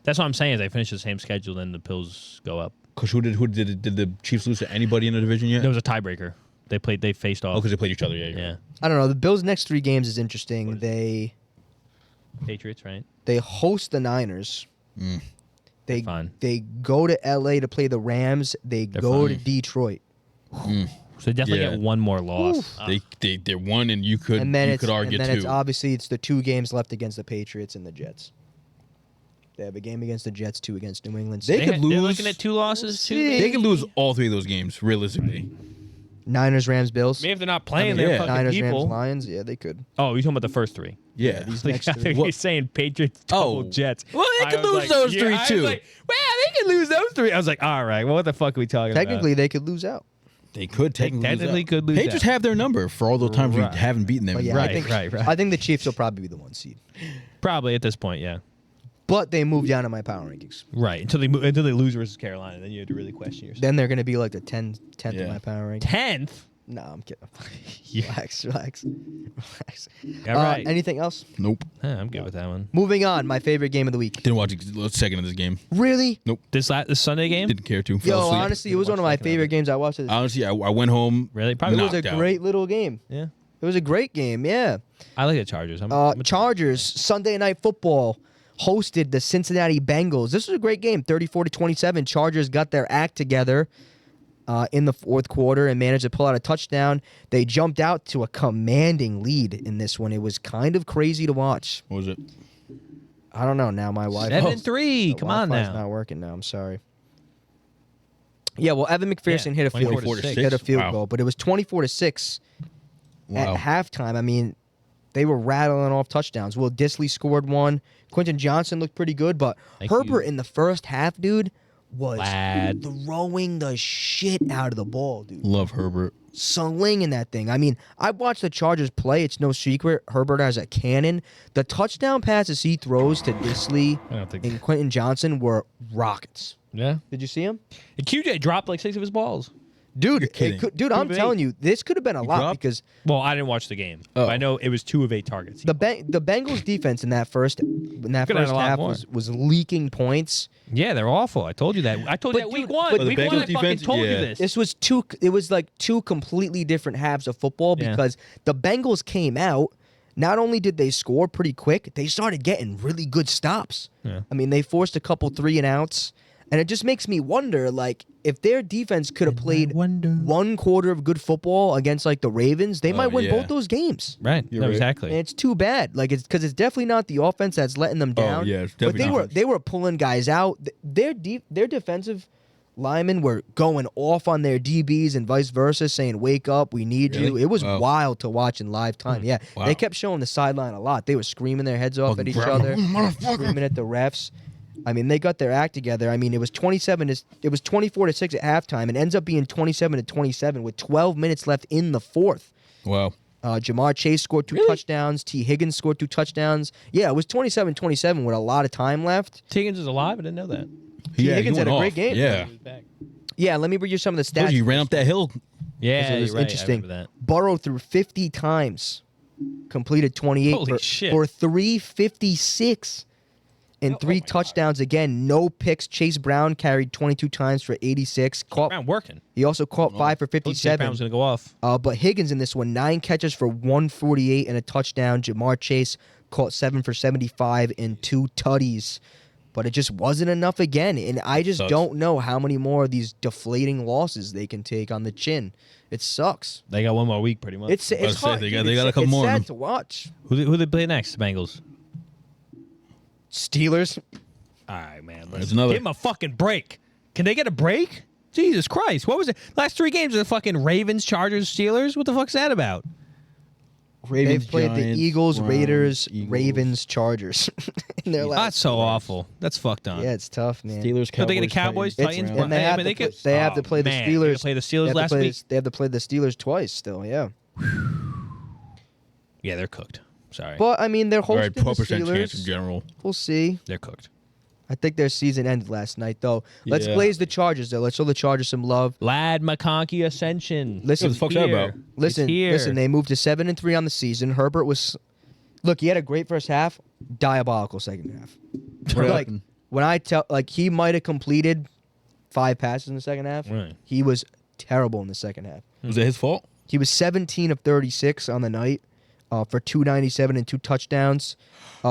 That's what I'm saying. Is they finish the same schedule, then the Bills go up. Because who did the Chiefs lose to anybody in the division yet? There was a tiebreaker. They faced Oh, off. because they played each other. Yeah. Yeah. I don't know. The Bills' next 3 games is interesting. They Patriots, right? host the Niners. Mm. They Fine. they go to LA to play the Rams. They They're go to fine. Detroit. So they definitely Yeah. get one more loss. They're one, and you could And then you it's could argue and then two. it's the 2 games left against the Patriots and the Jets. They have a game against the Jets, 2 against New England. They could They're lose. looking at 2 losses too. see. They could lose all 3 of those games realistically. Niners, Rams, Bills. Maybe if they're not playing, I mean, they're yeah. fucking Niners, people. Rams, Lions. Yeah, they could. Oh, you're talking about the first 3. Yeah. These I next think 3. you're saying Patriots, Oh. double Jets. Well, they I could was lose like, those yeah, 3 I was too. like, well, they could lose those 3. I was like, all right, well, what the fuck are we talking Technically, they could lose out. They could technically, could lose Patriots out. have their number for all those times Right. we haven't beaten them. But yeah, Right, I think right. I think the Chiefs will probably be the 1 seed. Probably at this point, yeah. But they move down in my power rankings. Right until they lose versus Carolina, then you have to really question yourself. Then they're going to be like the 10th Yeah. in my power rankings. 10th. No, I'm kidding. Yeah. Relax. All right. Anything else? Nope. I'm good with that one. Moving on. My favorite game of the week. Didn't watch a second of this game. Really? Nope. This Sunday game? Didn't care to. Yo, Fell asleep. honestly, it was one of my favorite games I watched. Honestly, I went home. Really? Probably It was a knocked out. great little game. Yeah. It was a great game. Yeah. I like the Chargers. I'm a Chargers Sunday Night Football hosted the Cincinnati Bengals. This was a great game, 34-27. Chargers got their act together in the fourth quarter and managed to pull out a touchdown. They jumped out to a commanding lead in this one. It was kind of crazy to watch. What was it? I don't know now. My wife 7-3. Come on Wi-Fi's now. not working now. I'm sorry. Yeah, well, Evan McPherson hit a field 24-6. hit a field Wow. goal, but it was 24-6 Wow. at halftime. I mean, they were rattling off touchdowns. Will Disley scored one. Quentin Johnson looked pretty good, but Thank Herbert you. in the first half, dude, was Lad. throwing the shit out of the ball, dude. Love Herbert. Slinging that thing. I mean, I watched the Chargers play. It's no secret. Herbert has a cannon. The touchdown passes he throws to Disley I don't think. and Quentin Johnson were rockets. Yeah. Did you see him? And QJ dropped like 6 of his balls. Dude, You're kidding. I'm Could've telling been you, this could have been a lot dropped? because Well, I didn't watch the game. Oh. But I know it was 2 of 8 targets. the Bengals defense in that first Could've had a lot half more. was leaking points. Yeah, they're awful. I told you that. I told you But that week dude, one. but the Week one, I Bengals fucking defense, told you yeah. this. It was like two completely different halves of football Yeah. because the Bengals came out. Not only did they score pretty quick, they started getting really good stops. Yeah. I mean, they forced a couple 3-and-outs, and it just makes me wonder, like, if their defense could have played one quarter of good football against like the Ravens, they might win yeah. both those games. Right. You're No, right. exactly. And it's too bad, like it's because it's definitely not the offense that's letting them down. yeah, it's but definitely they not. were pulling guys out. Their defensive linemen were going off on their DBs and vice versa, saying, "Wake up, we need you." Really? It was Wow. wild to watch in live time. Yeah, Wow. they kept showing the sideline a lot. They were screaming their heads off at each grab other, 'em, motherfucker. screaming at the refs. I mean, they got their act together. I mean, it was 24-6 at halftime, and ends up being 27-27 with 12 minutes left in the fourth. Wow. Jamar Chase scored 2 touchdowns. T. Higgins scored 2 touchdowns. Yeah, it was 27-27 with a lot of time left. Higgins is alive. I didn't know that. T. Yeah, Higgins he had went a great off. game. Yeah. Yeah, let me read you some of the Told stats. you, he ran up that hill. Yeah, It was you're right. interesting. I remember that. Burrow threw 50 times, completed 28 Holy shit. for 356 and 3 touchdowns. Again, no picks. Chase Brown carried 22 times for 86. Brown working. He also caught 5 for Chase 57. Brown's going to go off. But Higgins in this one, 9 catches for 148 and a touchdown. Jamar Chase caught 7 for 75 and 2 tutties. But it just wasn't enough again. And I just Sucks. don't know how many more of these deflating losses they can take on the chin. It sucks. They got one more week, pretty much. It's say, hard. they dude. got a couple it's more of sad them. to watch. Who they play next? The Bengals. Steelers. All right, man. There's another. Give them a fucking break. Can they get a break? Jesus Christ. What was it? Last 3 games are the fucking Ravens, Chargers, Steelers? What the fuck's that about? They've played the Giants, Eagles, Browns, Raiders, Eagles. Ravens, Chargers. in their last That's so 4 games. awful. That's fucked on. Yeah, it's tough, man. Steelers, Could they get a Cowboys, Cowboys, Titans, Browns. And they Hey, have, man, to, they could- they have to play the man, they gotta Steelers. play the Steelers They have to last play week. They have to play the Steelers twice still, yeah. Yeah, they're cooked. Sorry. But, I mean, they're All hosting right, the 12% chance in Steelers. general. We'll see. They're cooked. I think their season ended last night, though. Let's Yeah. glaze the Chargers, though. Let's show the Chargers some love. Lad McConkey Ascension. Listen, What the fuck's that Here. about? It's here. Listen. They moved to 7-3 on the season. Herbert was, look, he had a great first half, diabolical second half. What like happened? when I tell, like he might have completed 5 passes in the second half. Right. He was terrible in the second half. Was it his fault? He was 17 of 36 on the night for 297 and 2 touchdowns.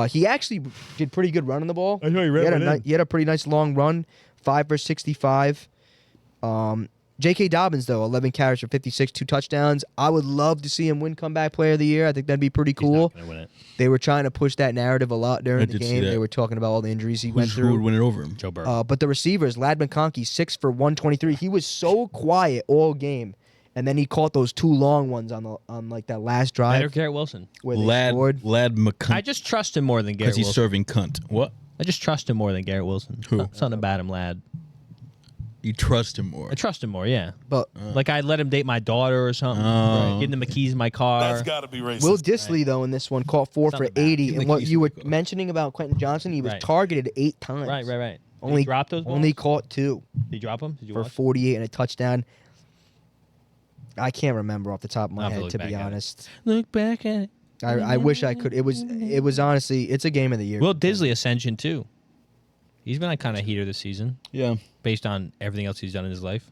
He actually did pretty good running the ball. I know he ran one in. He had a pretty nice long run, 5 for 65. J.K. Dobbins, though, 11 carries for 56, 2 touchdowns. I would love to see him win Comeback Player of the Year. I think that'd be pretty He's cool. not gonna win it. They were trying to push that narrative a lot during I the did see game. that. They were talking about all the injuries he went Who through. would win it over him? Joe Burrow. But the receivers, Lad McConkey, 6 for 123. He was so quiet all game, and then he caught those 2 long ones on like that last Better drive Garrett Wilson. where they Lad scored. McConkey. I just trust him more than Garrett Because he's Wilson. serving cunt. What? I just trust him more than Garrett Wilson. Who? Something about him, Lad. You trust him more. I trust him more, yeah. But Like I'd let him date my daughter or something. Oh. Give him the keys in my car. That's got to be racist. Will Disley, though, in this one, caught 4 for Something about 80. Give him And the what keys you to were the car. mentioning about Quentin Johnson, he was Right. targeted 8 times. Right. Did Only he drop those balls? Only caught 2 Did you drop them? Did you for watch? 48 and a touchdown. I can't remember off the top of my I'll have to head, look to back be at it. honest. Look back at it. I wish I could. It was honestly, it's a game of the year. Will Disley ascension too. He's been like kind of heater this season, Yeah. based on everything else he's done in his life.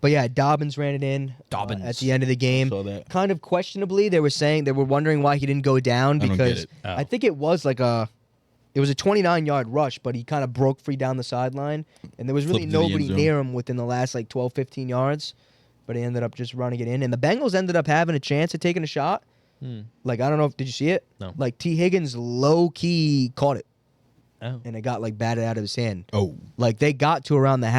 But yeah, Dobbins ran it in Dobbins. at the end of the game. Saw that. Kind of questionably, they were wondering why he didn't go down I don't get because it. Oh. I think it was a 29-yard rush, but he kind of broke free down the sideline, and there was really Flipped to the end nobody zone. near him within the last 12, 15 yards. But he ended up just running it in, and the Bengals ended up having a chance at taking a shot. I don't know did you see it? No. T. Higgins low key caught it, Oh. and it got batted out of his hand. Oh. They got to around the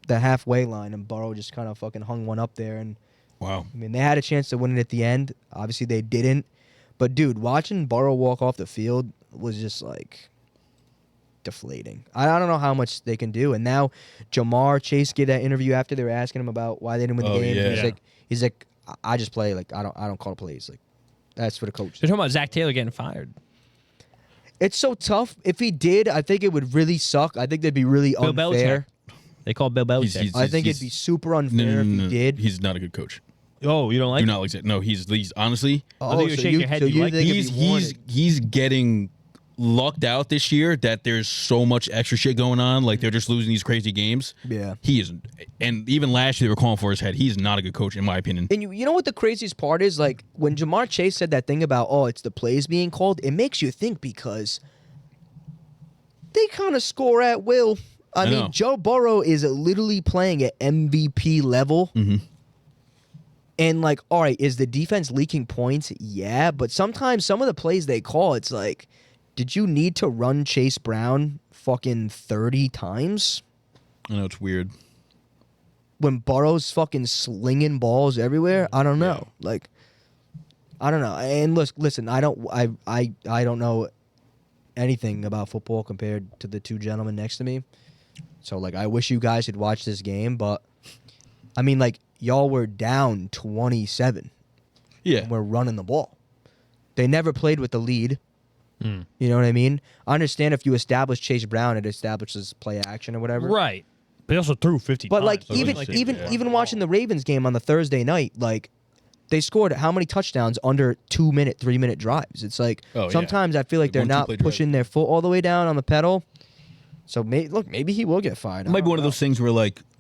halfway line, and Burrow just kind of fucking hung one up there. And Wow. I mean, they had a chance to win it at the end. Obviously, they didn't. But dude, watching Burrow walk off the field was just deflating. I don't know how much they can do. And now Jamar Chase gave that interview after they were asking him about why they didn't win the Oh, game. yeah. He's like, I just play. I don't call the plays. That's for the coach. They're talking about Zach Taylor getting fired. It's so tough. If he did, I think it would really suck. I think that'd be really Bill unfair. Belichick. They call Bill Belichick. He's- I think it'd be super unfair if he did. He's not a good coach. Oh, you don't like Do him? not like that. No, he's honestly. I think you're shaking your head. So You you like think He's it'd be warranted. he's getting lucked out this year that there's so much extra shit going on. They're just losing these crazy games. Yeah. He isn't. And even last year they were calling for his head. He's not a good coach in my opinion. And you know what the craziest part is? When Jamar Chase said that thing about, it's the plays being called, it makes you think because they kind of score at will. I know. mean, Joe Burrow is literally playing at MVP level. Mm-hmm. And all right, is the defense leaking points? Yeah, but sometimes some of the plays they call, it's did you need to run Chase Brown fucking 30 times? I know it's weird. When Burrow's fucking slinging balls everywhere? I don't know. I don't know. And listen, I don't know anything about football compared to the two gentlemen next to me. So I wish you guys had watched this game, but I mean y'all were down 27. Yeah. And we're running the ball. They never played with the lead. Mm. You know what I mean? I understand if you establish Chase Brown, it establishes play action or whatever. Right. But he also threw 50 But times. So even watching the Ravens game on the Thursday night, they scored how many touchdowns under 2-minute, 3-minute drives? It's Oh, yeah. sometimes I feel like they're 1-2 not play pushing their foot all the way down on the pedal. So maybe he will get fired. It might be one of those things where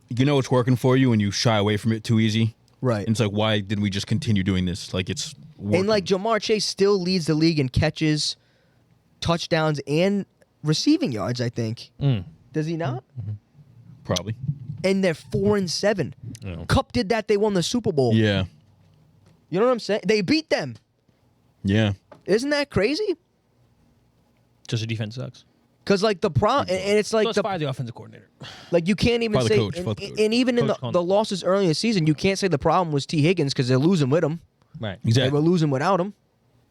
it's working for you and you shy away from it too easy. Right. And it's why didn't we just continue doing this? It's working. And Jamar Chase still leads the league in catches, touchdowns, and receiving yards, I think. Does he not? Probably. And they're 4-7. Yeah. Cup did that, they won the Super Bowl. Yeah. You know what I'm saying? They beat them. Yeah. Isn't that crazy? Just the defense sucks. Because the problem, and it's So let's fire the offensive coordinator. you can't even Fire the say, coach, and, fuck the coach. and even in Coach Conley. the losses early in the season, you can't say the problem was T. Higgins because they're losing with him. Right. They Exactly. were losing without him.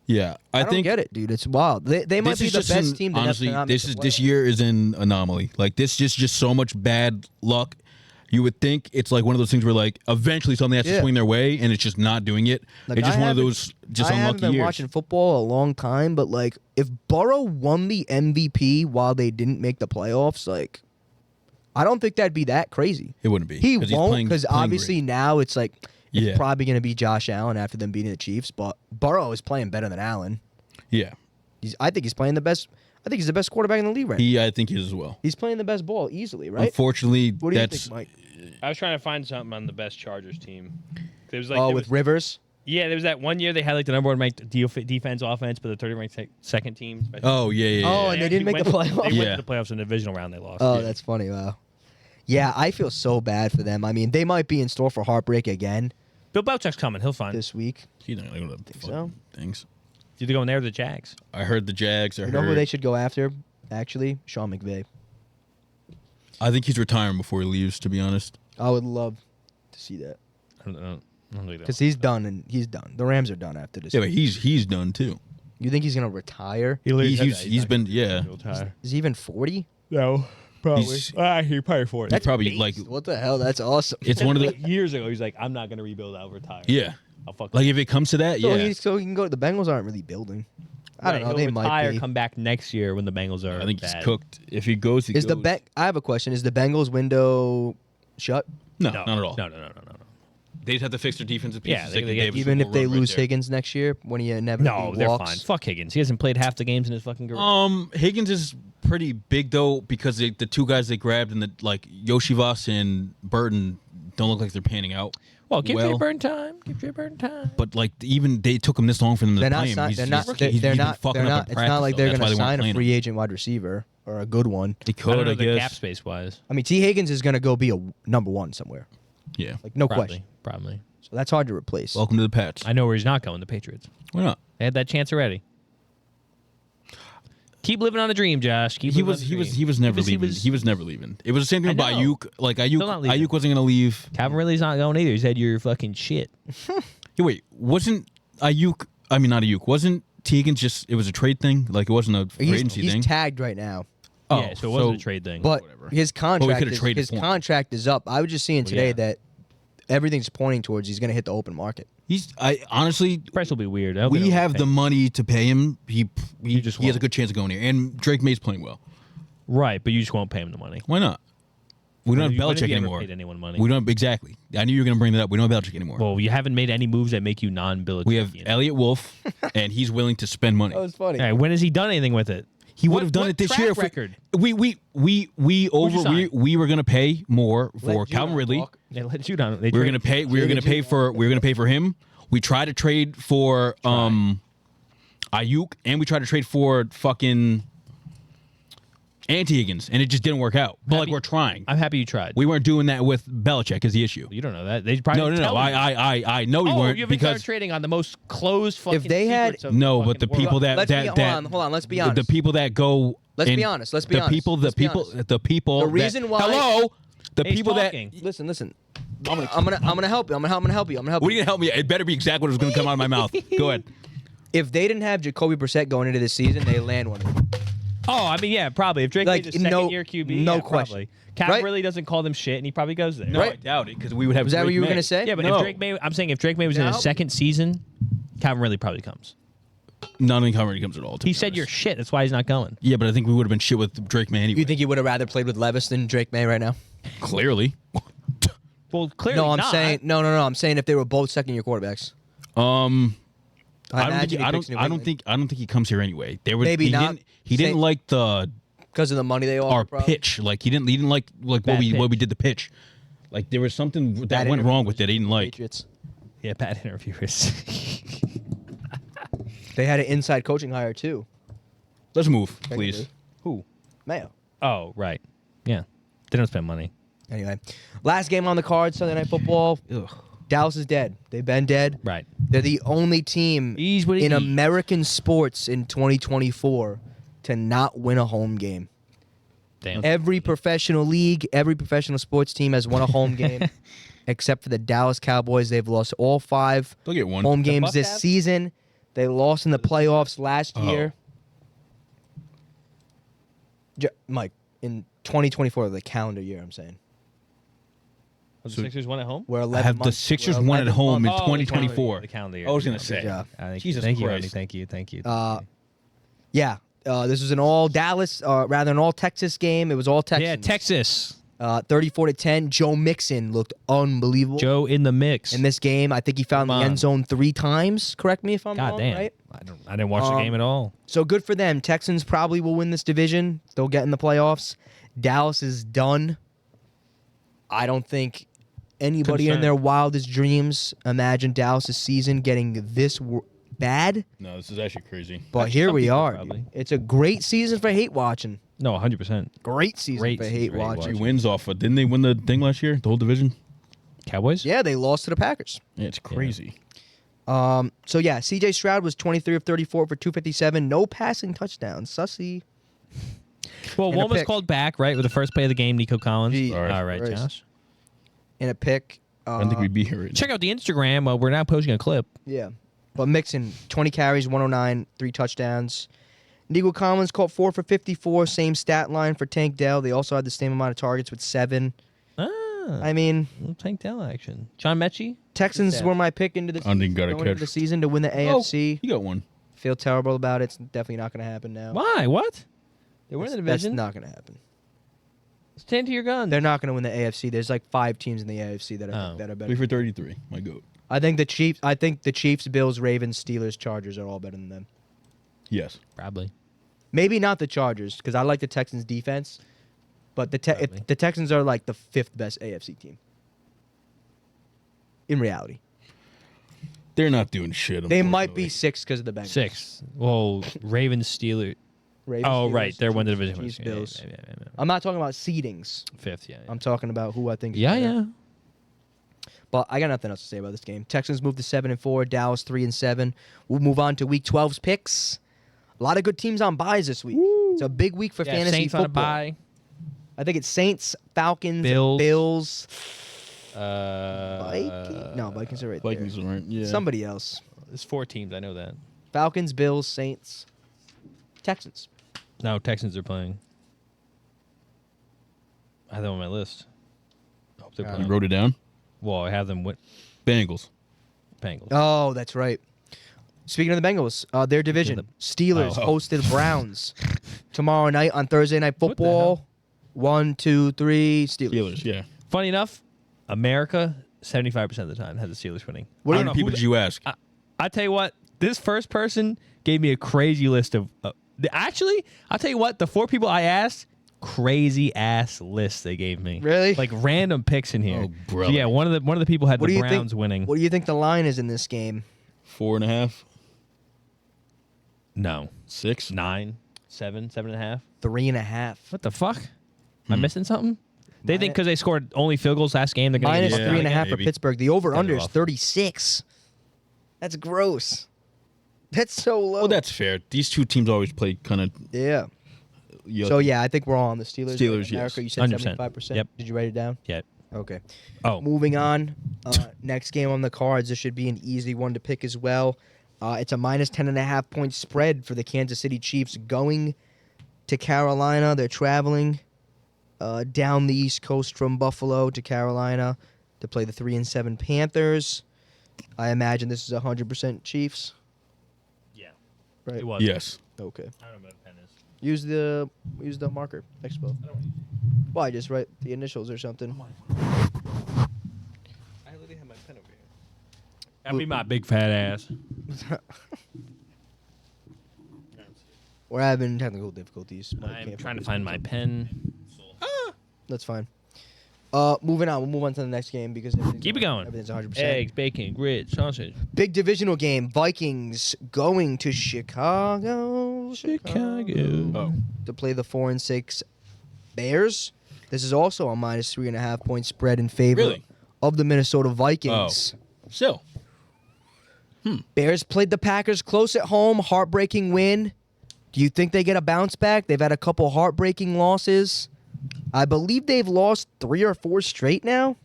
Yeah. I don't think get it, dude. It's wild. They might this be is the just best an- team. To honestly, not make this the this playoffs. year is an anomaly. This is just so much bad luck. You would think it's one of those things where eventually something has to Yeah. swing their way, and it's just not doing it. It's just one of those just I haven't unlucky been years. watching football a long time, but if Burrow won the MVP while they didn't make the playoffs, I don't think that'd be that crazy. It wouldn't be. He 'cause he's won't playing- because playing obviously great. now it's Yeah. probably going to be Josh Allen after them beating the Chiefs, but Burrow is playing better than Allen. Yeah. I think he's playing the best. I think he's the best quarterback in the league right now. I think he is as well. He's playing the best ball easily, right? Unfortunately, What do you that's think, Mike? I was trying to find something on the best Chargers team. There was With Rivers. yeah, there was that one year they had the number one ranked defense, offense, but the 30 ranked second team. Oh yeah. Oh, and they didn't make the playoffs? They Yeah. went to the playoffs in the divisional round. They lost. Oh, that's funny. Wow. Yeah, I feel so bad for them. I mean, they might be in store for heartbreak again Bill Belichick's coming. He'll find. this week. He's not gonna go to the so? fucking things. It's either going there or the Jags. I heard the Jags. I You know heard. who they should go after? Actually, Sean McVay. I think he's retiring before he leaves. To be honest. I would love to see that I don't think that. because he's done and he's done. The Rams are done after this. Yeah, but he's done too. You think he's gonna retire? He's been yeah. Is he even 40? No, probably. He's- He probably for it. He's probably What the hell? That's awesome. it's one of the years ago. He's like, I'm not gonna rebuild. I'll retire. yeah. I'll fuck. If it comes to that, So, yeah. so he can go. The Bengals aren't really building. I don't know. He'll They retire, might be. come back next year when the Bengals are. I think bad. he's cooked. If he goes, he Is the goes. I have a question. Is the Bengals window shut? No, No, not at all. No. They just have to fix their defensive Yeah, pieces. they can get- Davis Even will if they run right lose there. Higgins next year, when he inevitably No, walks. they're fine. Fuck Higgins. He hasn't played half the games in his fucking career. Higgins is pretty big though because the two guys they grabbed and Yoshivas and Burton don't look like they're panning out. Well, give Jay Burton time. Give Jay Burton time. But even they took him this long for them to They're play not. him. They're not. He's They're been not. fucking They're up not. in It's practice, not like though. they're That's why going to they weren't sign a playing free him. agent wide receiver or a good one. They I don't could, know I the guess. cap space wise. I mean, T. Higgins is going to go be a number one somewhere. Yeah. Like no Probably. question. Probably. So that's hard to replace. Welcome to the Pats. I know where he's not going. The Patriots. Why not? They had that chance already. Keep living on the dream, Josh. Keep He living on was the he was dream. he was never He leaving. was- He was never leaving. It was the same thing I about know. Ayuk. Like Still not leaving. Ayuk wasn't gonna leave. Calvin Ridley's not going either. He said you're fucking shit. Hey, wait, wasn't Ayuk? I mean, not Ayuk. Wasn't Higgins just? It was a trade thing. Like it wasn't a free agency He's thing. tagged right now, Oh, Yeah, so it wasn't a trade thing. but Whatever. his But we contract could've is, traded his for him. contract is up. I was just seeing today yeah. that everything's pointing towards he's going to hit the open market. I honestly, Price will be weird. I hope they we don't have pay the him. money to pay him. He just has a won't. good chance of going here. And Drake May's playing well. Right, but you just won't pay him the money. Why not? We don't have When have Belichick you ever anymore. paid anyone money? We don't exactly. I knew you were going to bring that up. We don't have Belichick anymore. Well, you haven't made any moves that make you non-Belichick. we have Elliot Wolf, and he's willing to spend money. That was funny. Hey, when has he done anything with it? He would What- have done what it this track year. If record? We sign? were going to pay more for Let Calvin Judon Ridley. walk. They let you down. They We were traded- going to pay. We were going to pay for him. We tried to trade for Ayuk, and we tried to trade for fucking Higgins, and it just didn't work out. But Happy- we're trying. I'm happy you tried. We weren't doing that with Belichick is the issue. You don't know that. They probably No. didn't tell you. I know we Oh, weren't you haven't started because trading on the most closed fucking. If they had- secrets of no, the but the fucking people world. that Let's be- that hold on, let's be the honest. people that go. Let's and be honest, let's be the honest, people, let's be honest. the people. The that- reason why- Hello, the He's people talking. Listen. I'm gonna help you. I'm gonna help you. I'm gonna help you. that. What are you gonna help me? It better be exactly what was gonna come out of my mouth. Go ahead. If they didn't have Jacoby Brissett going into this season, they land one of them. Oh, I mean, yeah, probably. If Drake Like, May's a second-year QB, no yeah, question. probably. Calvin Right? really doesn't call them shit, and he probably goes there. No, Right. I doubt it because we would have. Was that what Drake you were May. gonna say? Yeah, but No. if Drake May, I'm saying if Drake May was in No. his second season, Calvin really probably comes. None of the coverage comes at all. to He be said honest. you're shit. That's why he's not going. Yeah, but I think we would have been shit with Drake May anyway. You think you would have rather played with Levis than Drake May right now? Clearly. Well, clearly No, I'm not. saying no. I'm saying if they were both second-year quarterbacks. I don't imagine think. he I picks don't. New I don't England. think. I don't think he comes here anyway. There was Maybe he not. Didn't, he didn't Say- like the because of the money they offer. our probably. pitch. Like he didn't like what Bad we pitch. did the pitch. Like there was something that Bad went wrong interviews with it. He didn't like. Patriots. Yeah, bad interviewers. They had an inside coaching hire too. Let's move, please. Technically. Who? Mayo. Oh, right. Yeah. They don't spend money. Anyway, last game on the card, Sunday Night Football. Dallas is dead. They've been dead. Right. They're the only team He's what he in eats. American sports in 2024 to not win a home game. Damn. Every professional league, every professional sports team has won a home game, except for the Dallas Cowboys. They've lost all 5 They'll get one. home games Bucs this have? season. They lost in the playoffs last Oh. year. Mike, in 2024, the calendar year, I'm saying. Was the Sixers won at home? We're 11 Have the months- Sixers we're won at 11 home in months- Oh, 2024? The calendar year. I was gonna Good say. job. Jesus Thank you, Christ. Andy. Thank you. Thank you. Yeah, this was an all Dallas, rather an all Texas game. It was all Texans. Yeah, Texas. 34-10. Joe Mixon looked unbelievable Joe in the mix. in this game. I think he found Come the on. end zone 3 times. Correct me if I'm God wrong. damn. Right? I didn't watch the game at all. So good for them. Texans probably will win this division. They'll get in the playoffs. Dallas is done. I don't think anybody in Concerned. their wildest dreams imagined Dallas' season getting this bad. No, this is actually crazy. But Actually, here some we people are. probably. It's a great season for hate watching. No, 100%. Great season Great for season hate for hate watching. He wins off of. Didn't they win the thing last year? The whole division. Cowboys? Yeah, they lost to the Packers. Yeah, it's crazy. So yeah, CJ Stroud was 23 of 34 for 257, no passing touchdowns. Sussy. Well, And a one was pick. called back, right? With the first play of the game, Nico Collins. Gee, All right. All right, Christ. Josh. In a pick. I don't think we'd be here right Check out the Instagram. We're now posting a clip. Yeah. But Mixon, 20 carries, 109, 3 touchdowns. Nico Collins caught 4 for 54, same stat line for Tank Dell. They also had the same amount of targets with 7. I mean, Little Tank Dell action. John Mechie? Texans Sad. were my pick into the I think got a going into catch. the season to win the Oh, AFC. you got one. Feel terrible about it. It's definitely not going to happen now. Why? What? They were in the That's division. not going to happen. Stand to your guns. They're not going to win the AFC. There's like 5 teams in the AFC that I think that are 3 better. for 33. My goat. I think the Chiefs, Bills, Ravens, Steelers, Chargers are all better than them. Yes. Probably. Maybe not the Chargers because I like the Texans' defense, but if the Texans are like the 5th best AFC team. In reality, They're not doing shit. they might be 6 because of the Bengals. 6. Well, Ravens, Steelers. Ravens, Oh, Steelers, right. They're one Chiefs, division. Chiefs, Yeah, Bills. yeah. I'm not talking about seedings. 5th, yeah. I'm talking about who I think. Is Yeah, better. yeah. But I got nothing else to say about this game. Texans moved to 7-4. Dallas 3-7. We'll move on to Week 12's picks. A lot of good teams on buys this week. It's a big week for fantasy Saints football. on a bye. I think it's Saints, Falcons, Bills. Vikings. No, Vikings are right Vikings there. aren't. Yeah. Somebody else. There's 4 teams. I know that. Falcons, Bills, Saints, Texans. No, Texans are playing. I have them on my list. I hope they're You playing. wrote it down. Well, I have them with Bengals. Bengals. Oh, that's right. Speaking of the Bengals, their division, Steelers Oh. hosted Browns tomorrow night on Thursday Night the Football. 1, 2, 3, Steelers. Steelers. Yeah. Funny enough, America 75% of the time has the Steelers winning. What do How you many people did you ask? I tell you what, this first person gave me a crazy list of. Actually, I'll tell you what, the 4 people I asked, crazy ass lists they gave me. Really? Like random picks in here. Oh, brother. So yeah, one of the people had What do the you Browns think? winning. What do you think the line is in this game? 4.5. No, 6. 9, 7, 7.5. 3.5. What the fuck? Am I missing something? They think because they scored only field goals last game, they're going Minus Yeah, 3.5 for maybe. Pittsburgh. The over/under is off. 36. That's gross. That's so low. Well, that's fair. These two teams always play kind of. yeah. So yeah, I think we're all on the Steelers. Steelers, America, yes. you said 100%. 75%. Yep. Did you write it down? Yeah. Okay. Oh, Moving on. Next game on the cards. This should be an easy one to pick as well. It's a minus 10.5 point spread for the Kansas City Chiefs going to Carolina. They're traveling down the East Coast from Buffalo to Carolina to play the 3-7 Panthers. I imagine this is 100% Chiefs. yeah. Right. It was. Yes. Okay. I don't know what a pen is. Use the marker, Expo. Why just write the initials or something? I literally have my pen over here. That'd be my big fat ass. We're having technical difficulties. Mike I'm can't trying to focus. find my pen. That's fine. Moving on. We'll move on to the next game because Keep it going. Everything's 100%. Eggs, bacon, grits, sausage. Big divisional game. Vikings going to Chicago. Oh. To play the 4-6 Bears. This is also a minus 3.5 point spread in favor Really? of the Minnesota Vikings. Still. Bears played the Packers close at home. Heartbreaking win. Do you think they get a bounce back? They've had a couple heartbreaking losses. I believe they've lost 3 or 4 straight now.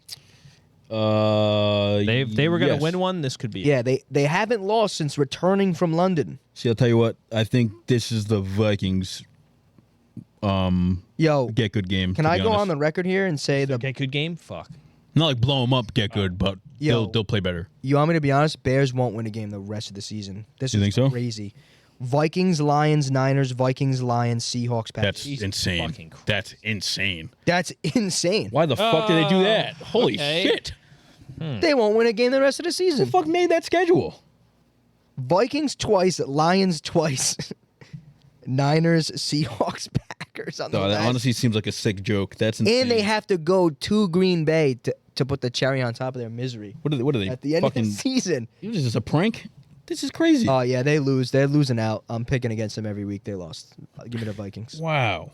They were going to yes. win one. This could be it. Yeah, they haven't lost since returning from London. See, I'll tell you what. I think this is the Vikings. Yo, Get good game. can to I be go honest. on the record here and say Okay, good game. Fuck. Not like blow them up, get good, but Yo. they'll play better. you want me to be honest? Bears won't win a game the rest of the season. This You is think so? crazy. Vikings, Lions, Niners, Vikings, Lions, Seahawks, That's Packers. Jesus insane. fucking Christ. That's insane. That's insane. Why the fuck did they do that? Holy okay. shit! They won't win a game the rest of the Who season. the fuck made that schedule? Vikings twice, Lions twice, Niners, Seahawks, Packers on the No, that last. honestly seems like a sick joke. That's insane. And they have to go to Green Bay to put the cherry on top of their misery What are they? at the end fucking, of the season. Is this a prank? This is crazy. Oh yeah, they lose. They're losing out. I'm picking against them every week. They lost. Give me the Vikings. Wow.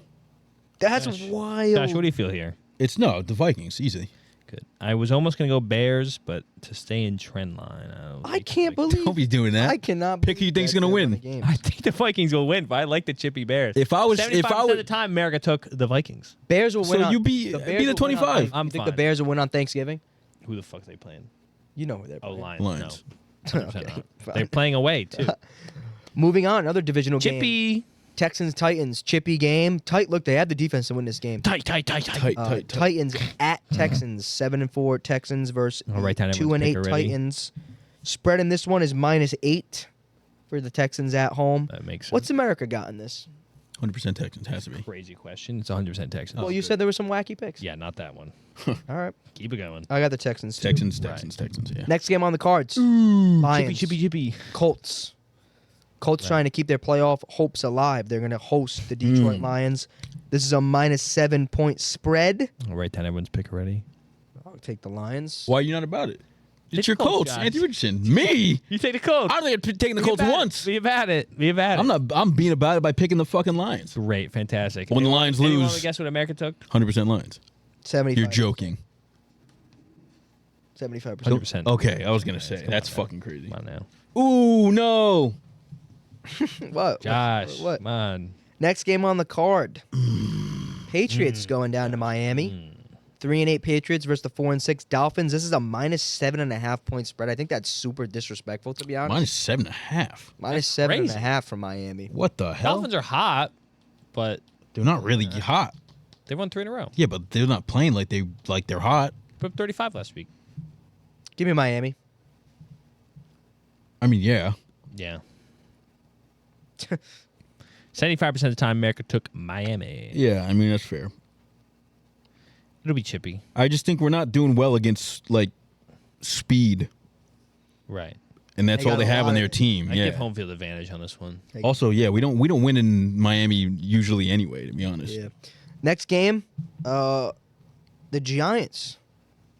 That's Josh, wild. Josh, what do you feel here? It's the Vikings. Easy. Good. I was almost going to go Bears, but to stay in trend line. I can't believe. Don't be doing that. I cannot. Pick who you believe think's that gonna they're win. winning games. I think the Vikings will win, but I like the chippy Bears. If I was 75% of the time, America took the Vikings. Bears will So win. On, you be Bears the will win on 25. Thanksgiving. I'm You think fine. the Bears will win on Thanksgiving? Who the fuck are they playing? You know who they're Oh, playing. Lions. Lions. No. 100% Okay, not. fine. They're playing away, too. Moving on, another divisional game. Chippy. Texans Titans chippy game. Look, they had the defense to win this game. Tight. Titans at Texans 7-4 Texans versus I'll write down everyone's 2-8 pick already. Titans. Spread in this one is -8 for the Texans at home. That makes sense. What's America got in this? 100% Texans has to be. Crazy question. It's 100% Texans. Well, you said there were some wacky picks. Yeah, not that one. All right. Keep it going. I got the Texans. Too. Texans, yeah. Next game on the cards. Lions. Chippy. Colts. Colts trying to keep their playoff hopes alive. They're going to host the Detroit Lions. This is a -7 point spread. I'll write down everyone's pick already. I'll take the Lions. Why are you not about it? It's Take your the Colts, Colts, guys. Anthony Richardson. Me? You take the Colts. I don't think I've taken the Colts once. Be about it. I'm being about it by picking the fucking Lions. Great. Fantastic. When the Lions Anyone lose- want to guess what America took? 100% Lions. 75. You're joking. 75%. 100%. Okay, I was going to say. Come That's on, man. fucking crazy. Come on now. Ooh, no. What? Josh, What? come on. Next game on the card. Patriots going down to Miami. 3-8 Patriots versus the 4-6 Dolphins. This is a -7.5 point spread. I think that's super disrespectful, to be honest. -7.5. -7.5 from Miami. What the hell? Dolphins are hot, but They're not really hot. they won 3 in a row. Yeah, but they're not playing like they're hot. Put up 35 last week. Give me Miami. I mean, yeah. Yeah. 75% of the time, America took Miami. Yeah, I mean, that's fair. It'll be chippy. I just think we're not doing well against, like, speed. Right. And that's They all got they a have lot on their of- team. I Yeah. give home field advantage on this one. Also, yeah, we don't win in Miami usually anyway, to be honest. Yeah. Next game, the Giants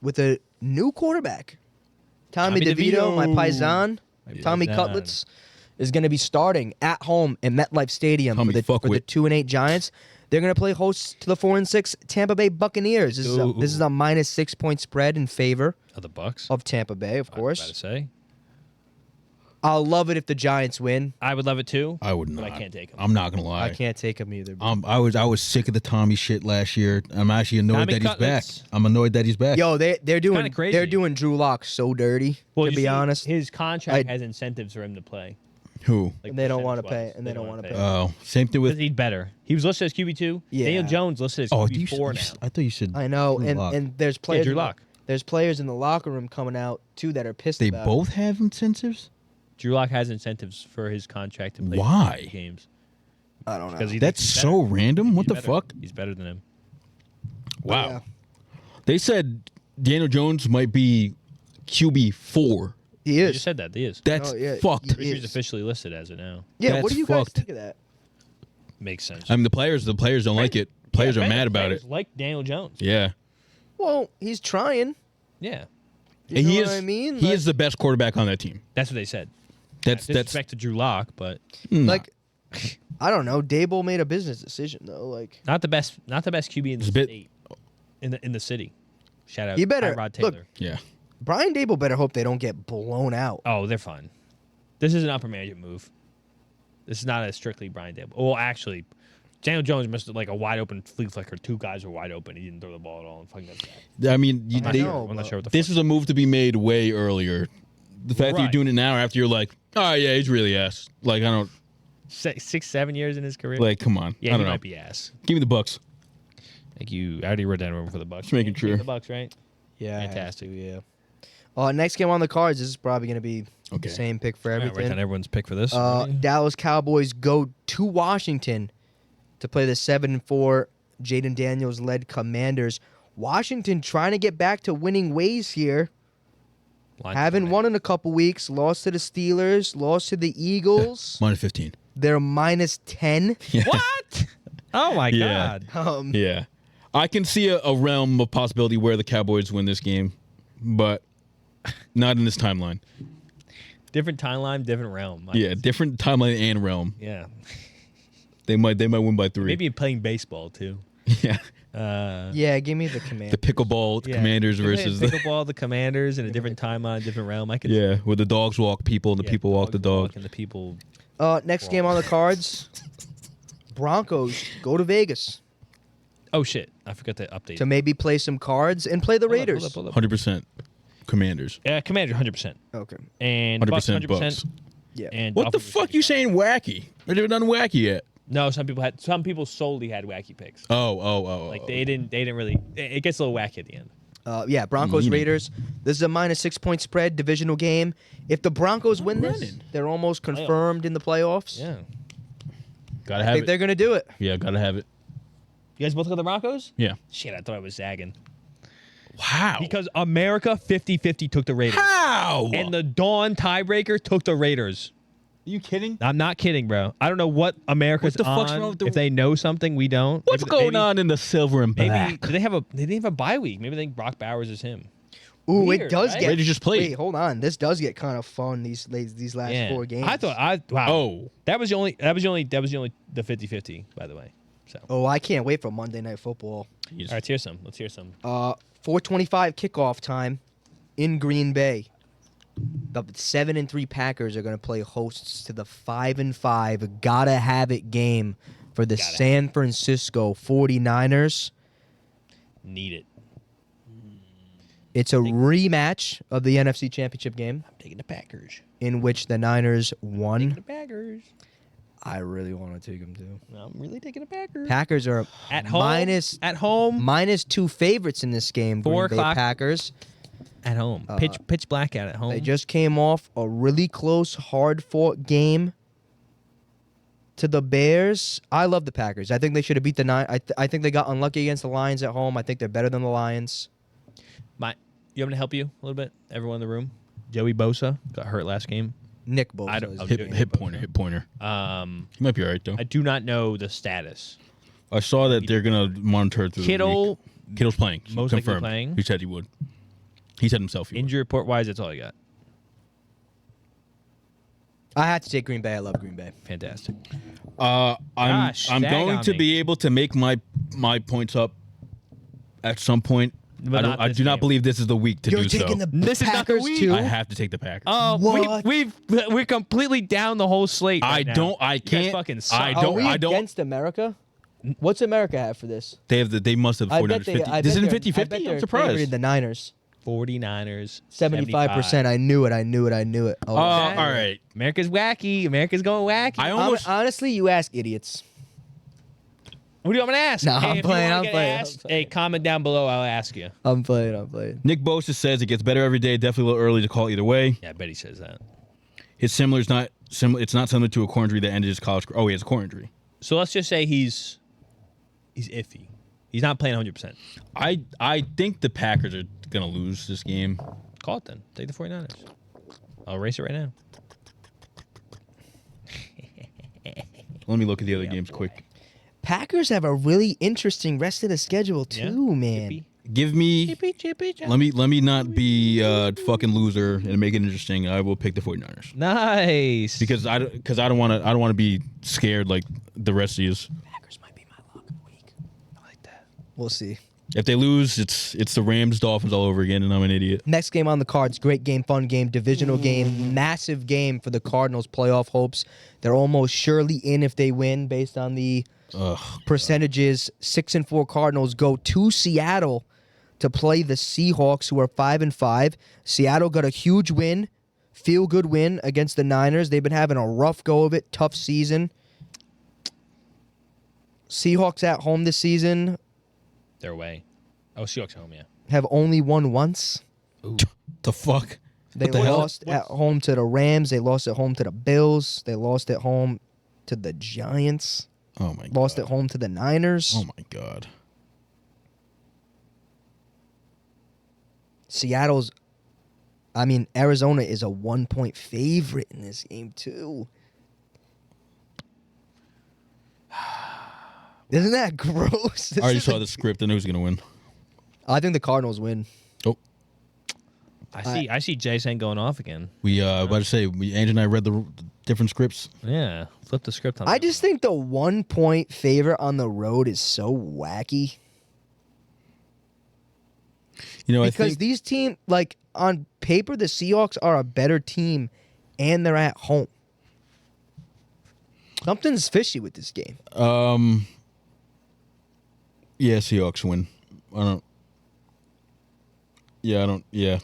with a new quarterback. Tommy Tommy DeVito, my DeVito. paisan, Tommy paisan. Cutlets, is going to be starting at home in MetLife Stadium Tommy for the Fuckwit. 2-8 Giants. They're going to play host to the 4-6 Tampa Bay Buccaneers. This is a -6 point spread in favor Of the Bucks. of Tampa Bay, of I was about course. to say. I'll love it if the Giants win. I would love it too. I would But not. I can't take 'em. I'm not gonna lie. I can't take them either. I was sick of the Tommy shit last year. I'm actually annoyed Tommy that he's Cutlets. back. I'm annoyed that he's back. Yo, they're doing kinda crazy. they're doing Drew Lock so dirty. Well, to you be see, honest, his contract I- has incentives for him to play. Who? Like And they don't wanna percentage-wise. pay, and they don't wanna pay. Oh, same thing Because with. he's better. He was listed as QB2. Yeah. Daniel Jones listed as Oh, QB4 now. I thought you said. I know, Drew and Lock. and there's players. Drew in the- Lock. There's players in the locker room coming out too that are pissed. They about both have incentives. Drew Lock has incentives for his contract to play Why? games. It. I don't know. Because That's so random. What the fuck? He's better than him. Wow. Yeah. They said Daniel Jones might be QB4. He You is. just said that. He is. That's Oh, yeah, fucked. he- He's officially listed as it now. Yeah. That's What do you guys fucked. think of that? Makes sense. I mean, the players don't like it. Players are mad about it. Like Daniel Jones. Yeah. Well, he's trying. Yeah. You And know he what is. I mean? He Like- is the best quarterback on that team. That's what they said. That's Disrespect to Drew Lock, but Like, I don't know. Dable made a business decision though. Like, not the best QB in the It's a bit- state. In the city. Shout out He better- Tyrod look, Taylor. Yeah. Brian Dable better hope they don't get blown out. Oh, they're fine. This is an upper management move. This is not a strictly Brian Dable. Well, actually, Daniel Jones missed like a wide open flea flicker. 2 guys were wide open. He didn't throw the ball at all. And fucking got that. I mean, I'm not they, sure. I'm not sure what the this fuck. was a move to be made way earlier. The fact that you're Right. doing it now after you're like, oh yeah, he's really ass. Like I don't 6, 7 years in his career. like. Come on. Yeah, I he don't know. might be ass. Give me the Bucks. Thank you. I already wrote down room for the Bucks. Just making Give me sure. The Bucks, right? Yeah. I have Fantastic. to, yeah. Next game on the cards. This is probably going to be Okay. the same pick for All right, everything. write down everyone's pick for this. Dallas Cowboys go to Washington to play the 7-4 Jaden Daniels led Commanders. Washington trying to get back to winning ways here. Line Haven't coming won in a couple weeks. Lost to the Steelers. Lost to the Eagles. -15. They're -10. Yeah. What? Oh my Yeah. God. Yeah. I can see a realm of possibility where the Cowboys win this game, but not in this timeline. Different timeline, different realm. Yeah, different timeline and realm. Yeah. They might win by 3. Maybe playing baseball too. Yeah. Yeah, give me the Commanders. The pickleball Yeah. Commanders Give me versus the pickleball, the Commanders in a different timeline, different realm. I could yeah, where the dogs walk people and the people walk the dog. and the people. Next game on the cards. Broncos go to Vegas Oh shit! I forgot to update. to maybe play some cards and play the Raiders. Hold up. 100% Commanders. Commander, 100%, Okay. and Bucks, 100% 100%. Bucks. Yeah. And What the Dolphins, fuck you saying wacky? Or they've done wacky yet? No, some people solely had wacky picks. Oh. Like they didn't really. It gets a little wacky at the end. Yeah, Broncos Meaning. Raiders. This is a -6 point spread divisional game. If the Broncos win this, running. they're almost confirmed in the playoffs. Yeah. Gotta I have think it. they're gonna do it. Yeah, gotta have it. You guys both got the Broncos? Yeah. Shit, I thought I was zagging. Wow. Because America 50-50 took the Raiders. How? And the Dawn tiebreaker took the Raiders. Are you kidding? I'm not kidding, bro. I don't know what America's What the fuck's on. wrong with the- If they know something we don't. What's going on in the silver and Maybe black? they didn't have a bye week. Maybe they think Brock Bowers is him. Ooh, Weird, it does right? get. Raiders just played. Wait, hold on. This does get kind of fun. These last Yeah. 4 games. Wow. Oh. That was the only the 50-50, by the way. So Oh, I can't wait for Monday Night Football. all right, let's hear some. Let's hear some. 4:25 kickoff time in Green Bay. The 7-3 Packers are going to play hosts to the 5-5 gotta have it game for the San Francisco 49ers. Need it. It's a rematch of the NFC Championship game I'm taking the Packers. in which the Niners Taking won. the Packers. I really want to take them too. I'm really taking the Packers. Packers are At home. At home. -2 favorites in this game. 4 Green Bay o'clock. Packers. At home. Pitch blackout at home. They just came off a really close, hard-fought game to the Bears. I love the Packers. I think they should have beat the I think they got unlucky against the Lions at home. I think they're better than the Lions. You want me to help you a little bit? Everyone in the room. Joey Bosa got hurt last game. Nick Bosa. I don't- is I'll the do game. it. Hip pointer. He might be all right, though. I do not know the status. I saw that they're going to monitor it through the Kittle, week. Kittle's playing. most likely Confirmed. playing. He said he would. He said himself he would. injury report wise, that's all I got. I had to take Green Bay. I love Green Bay. Fantastic. I'm Gosh, I'm dag going on to me. be able to make my points up at some point. But not I this do not game. believe this is the week to You're do so. taking the This is not the Packers week. too. I have to take the Packers. Oh, What? we're completely down the whole slate. I right now. don't- I You guys can't- fucking suck. I Are don't- we don't- against America? What's America have for this? They must have 49ers 50. This isn't 50-50? I'm surprised. The Niners. 49ers. 75%. I knew it. Oh, All right. America's wacky. America's going wacky. I almost honestly, you ask idiots. What do you want me to ask? No, Hey, I'm if playing, You wanna I'm get playing, asked, I'm playing. Hey, comment down below. I'll ask you. I'm playing. Nick Bosa says it gets better every day. Definitely a little early to call either way. Yeah, I bet he says that. It's similar. It's not similar. It's not similar to a core injury that ended his college. Oh, he has a core injury. So let's just say he's iffy. He's not playing 100%. I think the Packers are gonna lose this game. Call it then. Take the 49ers. I'll erase it right now. Let me look at the other games quick. Packers have a really interesting rest of the schedule too, man. Chippy. Give me. Chippy. Let me not be a fucking loser and make it interesting. I will pick the 49ers Nice. because I don't want to be scared like the rest of you. Packers might be my lock of the week. I like that. We'll see. If they lose, it's the Rams Dolphins all over again, and I'm an idiot. Next game on the cards, great game, fun game, divisional game, massive game for the Cardinals' playoff hopes. They're almost surely in if they win based on the percentages. 6-4 Cardinals go to Seattle to play the Seahawks, who are 5-5. Seattle got a huge win, feel-good win against the Niners. They've been having a rough go of it, tough season. Seahawks at home this season They're away. Oh, Seahawks home, yeah. have only won once. The fuck? They What the hell? lost at home to the Rams. They lost at home to the Bills. They lost at home to the Giants. Oh my god. Lost at home to the Niners. Oh my god. Arizona is a 1-point favorite in this game too. Isn't that gross? I already saw the script. I knew he was gonna win. I think the Cardinals win. Oh, I see Jason going off again. we about to say Andrew and I read the different scripts. Yeah. Flip the script on I that. just think the 1-point favorite on the road is so wacky. You know, I Because think these teams, like, on paper, the Seahawks are a better team, and they're at home. Something's fishy with this game. yeah, Seahawks win. Yeah.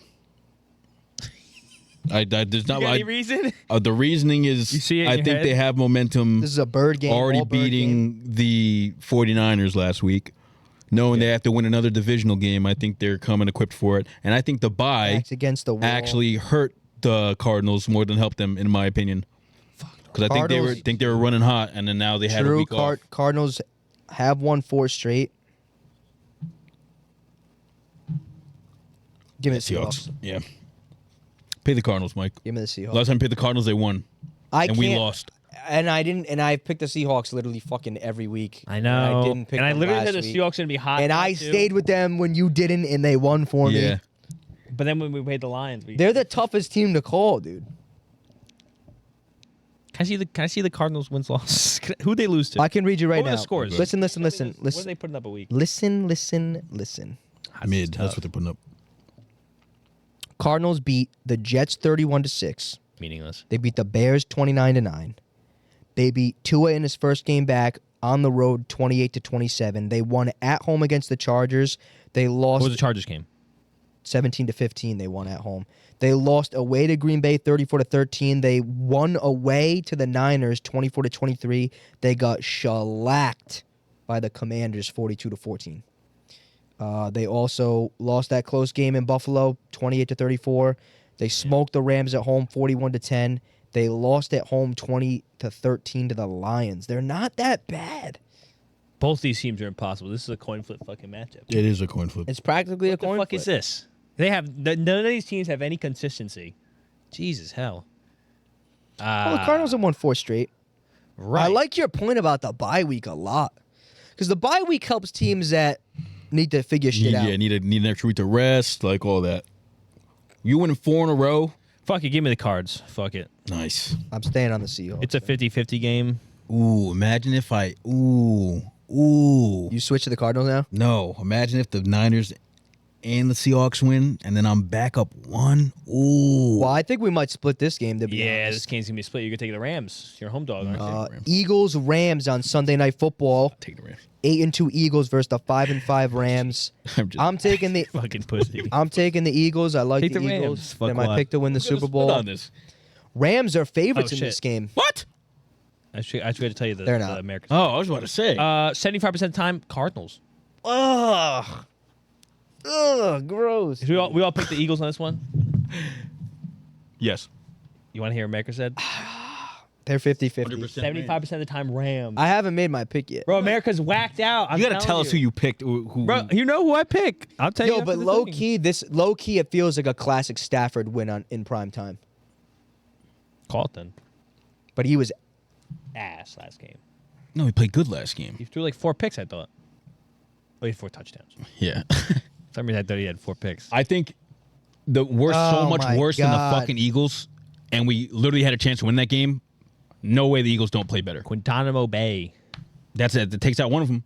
There's not You got any reason? the reasoning is You see it in I your think head? they have momentum This is a bird game. already all bird beating game. the 49ers last week. Knowing they have to win another divisional game, I think they're coming equipped for it. And I think the bye Backs against the wall. actually hurt the Cardinals more than helped them, in my opinion. Because I Cardinals- think they were running hot, and then now they had a True. week off. Cardinals have won 4 straight. Give me the Seahawks. Yeah. Pay the Cardinals, Mike. Give me the Seahawks. Last time we paid the Cardinals, they won, and we can't- lost. And I didn't. And I picked the Seahawks literally fucking every week. I know. And I didn't pick and I them literally last said the week. Seahawks going to be hot. And I too. stayed with them when you didn't, and they won for me. Yeah. But then when we played the Lions, They're the toughest team to call, dude. Can I see the Cardinals wins loss? Who they lose to? I can read you right What were now. the scores? Listen. What are they putting up a week? Listen. Mid. That's what they're putting up. Cardinals beat the Jets 31-6. Meaningless. They beat the Bears 29-9. They beat Tua in his first game back on the road 28-27. They won at home against the Chargers. They lost What was the Chargers game? 17-15. They won at home. They lost away to Green Bay 34-13. They won away to the Niners 24-23. They got shellacked by the Commanders 42-14. They also lost that close game in Buffalo 28-34. They smoked the Rams at home 41-10. They lost at home 20-13 to the Lions. They're not that bad. Both these teams are impossible. This is a coin flip fucking matchup. It is a coin flip. It's practically a What the coin fuck flip. is this? They have none of these teams have any consistency. Jesus hell. Well, the Cardinals have won 4 straight. Right. I like your point about the bye week a lot. Because the bye week helps teams that need to figure shit out. Yeah, need an extra week to rest, like all that. You winning 4 in a row? Fuck it. Give me the Cards. Fuck it. Nice. I'm staying on the Seahawks. It's a 50-50 game. Ooh, imagine if I. Ooh. You switch to the Cardinals now? No, imagine if the Niners and the Seahawks win, and then I'm back up 1. Ooh. Well, I think we might split this game, to be Yeah, this honest. game's gonna be split. You're gonna take the Rams. You're a home dog, aren't you? Eagles Rams on Sunday Night Football. Take the Rams. 8-2 Eagles versus the 5-5 Rams. I'm taking the Fucking pussy. I'm taking the Eagles. I like Take the the Rams. Eagles. Fuck They're my what? pick to win the Super Bowl. On this. Rams are favorites Oh, in shit. this game. What? I should to tell you the, They're the not. Americans. Oh, I was about to say. 75% of the time, Cardinals. Ugh. Gross. We all picked the Eagles on this one. yes. You want to hear America said? They're 50-50. 100%. 75% of the time, Rams. I haven't made my pick yet. Bro, America's whacked out. I'm You got to telling tell us who you picked. Who? Bro, you know who I pick. I'll tell you. Yo, after but the low thing. key, it feels like a classic Stafford win in prime time. Call it then. But he was Ass last game. No, he played good last game. He threw like 4 picks, I thought. Oh, he had 4 touchdowns. Yeah. For some reason, I thought he had 4 picks. I think we're so Oh much my worse than God. the fucking Eagles, and we literally had a chance to win that game. No way the Eagles don't play better. Guantanamo Bay. That's it. It takes out one of them.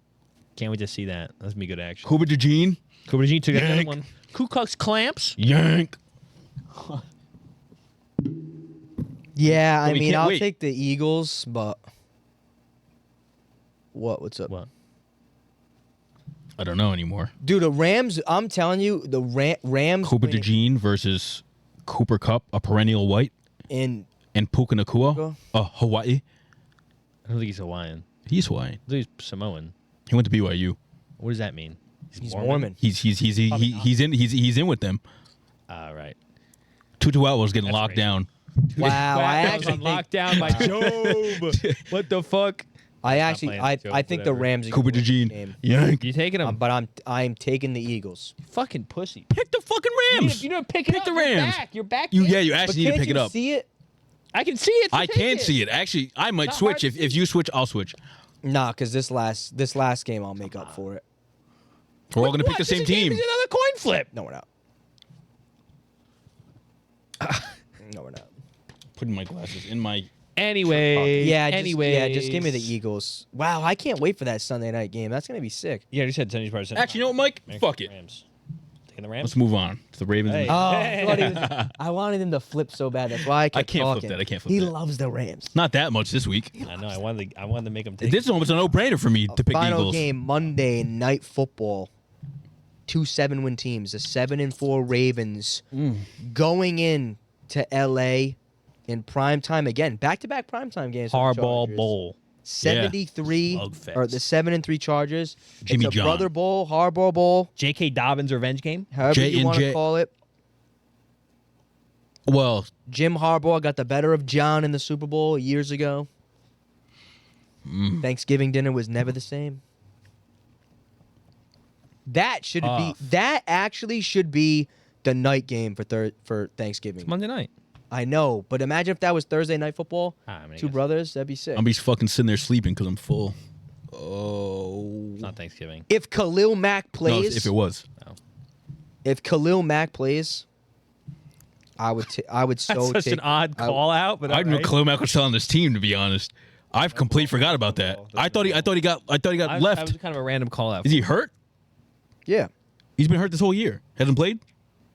Can't wait to see that. That's gonna be good action. Kuba Jean. Cooper Jean took another Yank. one. Ku Klux Clamps. Yank. Yeah, I we mean, can't I'll wait. take the Eagles, but what's up? What? I don't know anymore. Dude, the Rams, I'm telling you, the Rams Kuba winning Jean versus Cooper Cup, a perennial white, in and Puka Nakua, Hawaii. I don't think he's Hawaiian. He's Hawaiian. I think he's Samoan. He went to BYU. What does that mean? he's Mormon. He's in with them. All right. Tutu Atwell's getting That's locked right. down. Wow, I That was actually on think, lockdown by Job. What the fuck? I playing, I Joe, think the whatever. Rams are Kuba gonna win this Jean. game. Yank. You taking him? But I'm taking the Eagles. fucking pussy. Pick the fucking Rams. You didn't pick it Pick up. the You're Rams. back. You're back. You there. actually But need to can't pick it you up. see it? I can see it. so I take can see it. Actually, I might Not switch. hard. If you switch, I'll switch. Nah, because this last game I'll make up for it. We're all gonna pick What? the same This is team. another coin flip. No, we're not. No, we're not. Putting my glasses in my. Anyway. Just give me the Eagles. Wow, I can't wait for that Sunday night game. That's gonna be sick. Yeah, you said 75%. Actually, you know what, Mike? American Fuck it. Rams. Taking the Rams. Let's move on to the Ravens. Hey. Oh, I wanted him to flip so bad. That's why I kept can't flip talking. that. I can't flip He that. loves the Rams. Not that much this week. I know. I wanted to make him take. This is almost a no-brainer for me to pick the Final Eagles. game Monday Night Football. 2 7-win teams. The 7-4 Ravens going in to LA in prime time again. Back-to-back primetime games. for the Hardball Chargers. Bowl. 73 Slugfest. or the 7-3 Chargers. Jimmy it's a John. Brother Bowl, Hardball Bowl, J.K. Dobbins revenge game. however you want to J&J. call it. Well, Jim Harbaugh got the better of John in the Super Bowl years ago. Thanksgiving dinner was never the same. That should be. That actually should be the night game for Thanksgiving. It's Monday night. I know, but imagine if that was Thursday night football. I mean, I Two guess brothers, that'd be sick. I'll be fucking sitting there sleeping because I'm full. Oh. It's not Thanksgiving. If Khalil Mack No, plays, if it was. if Khalil Mack plays, I would so That's such take. an odd call out, but I didn't know alright. Khalil Mack was still on this team, to be honest. I've completely forgot about that. I thought he got I left. was kind of a random call out. Is he hurt? Yeah, He's been hurt this whole year. Hasn't played?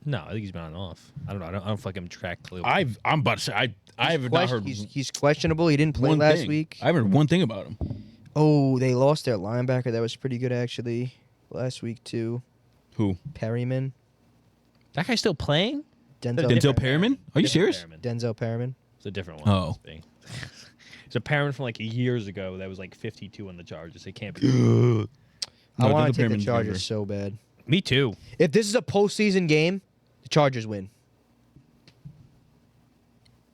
No, I think he's been on and off. I don't know. I don't fucking track Khalil. I'm about to say I have not heard he's questionable. He didn't play one last thing. week. I haven't heard one thing about him. Oh, they lost their linebacker. That was pretty good actually last week too. Who? Perryman, That guy's still playing? Denzel Perryman? Are you serious? Denzel Perryman. It's a different one. Oh. It's a parent from like years ago that was like 52 on the Chargers. It can't be. I No, want Denzel to take the Perryman's Chargers never- so bad. Me too. If this is a postseason game, the Chargers win.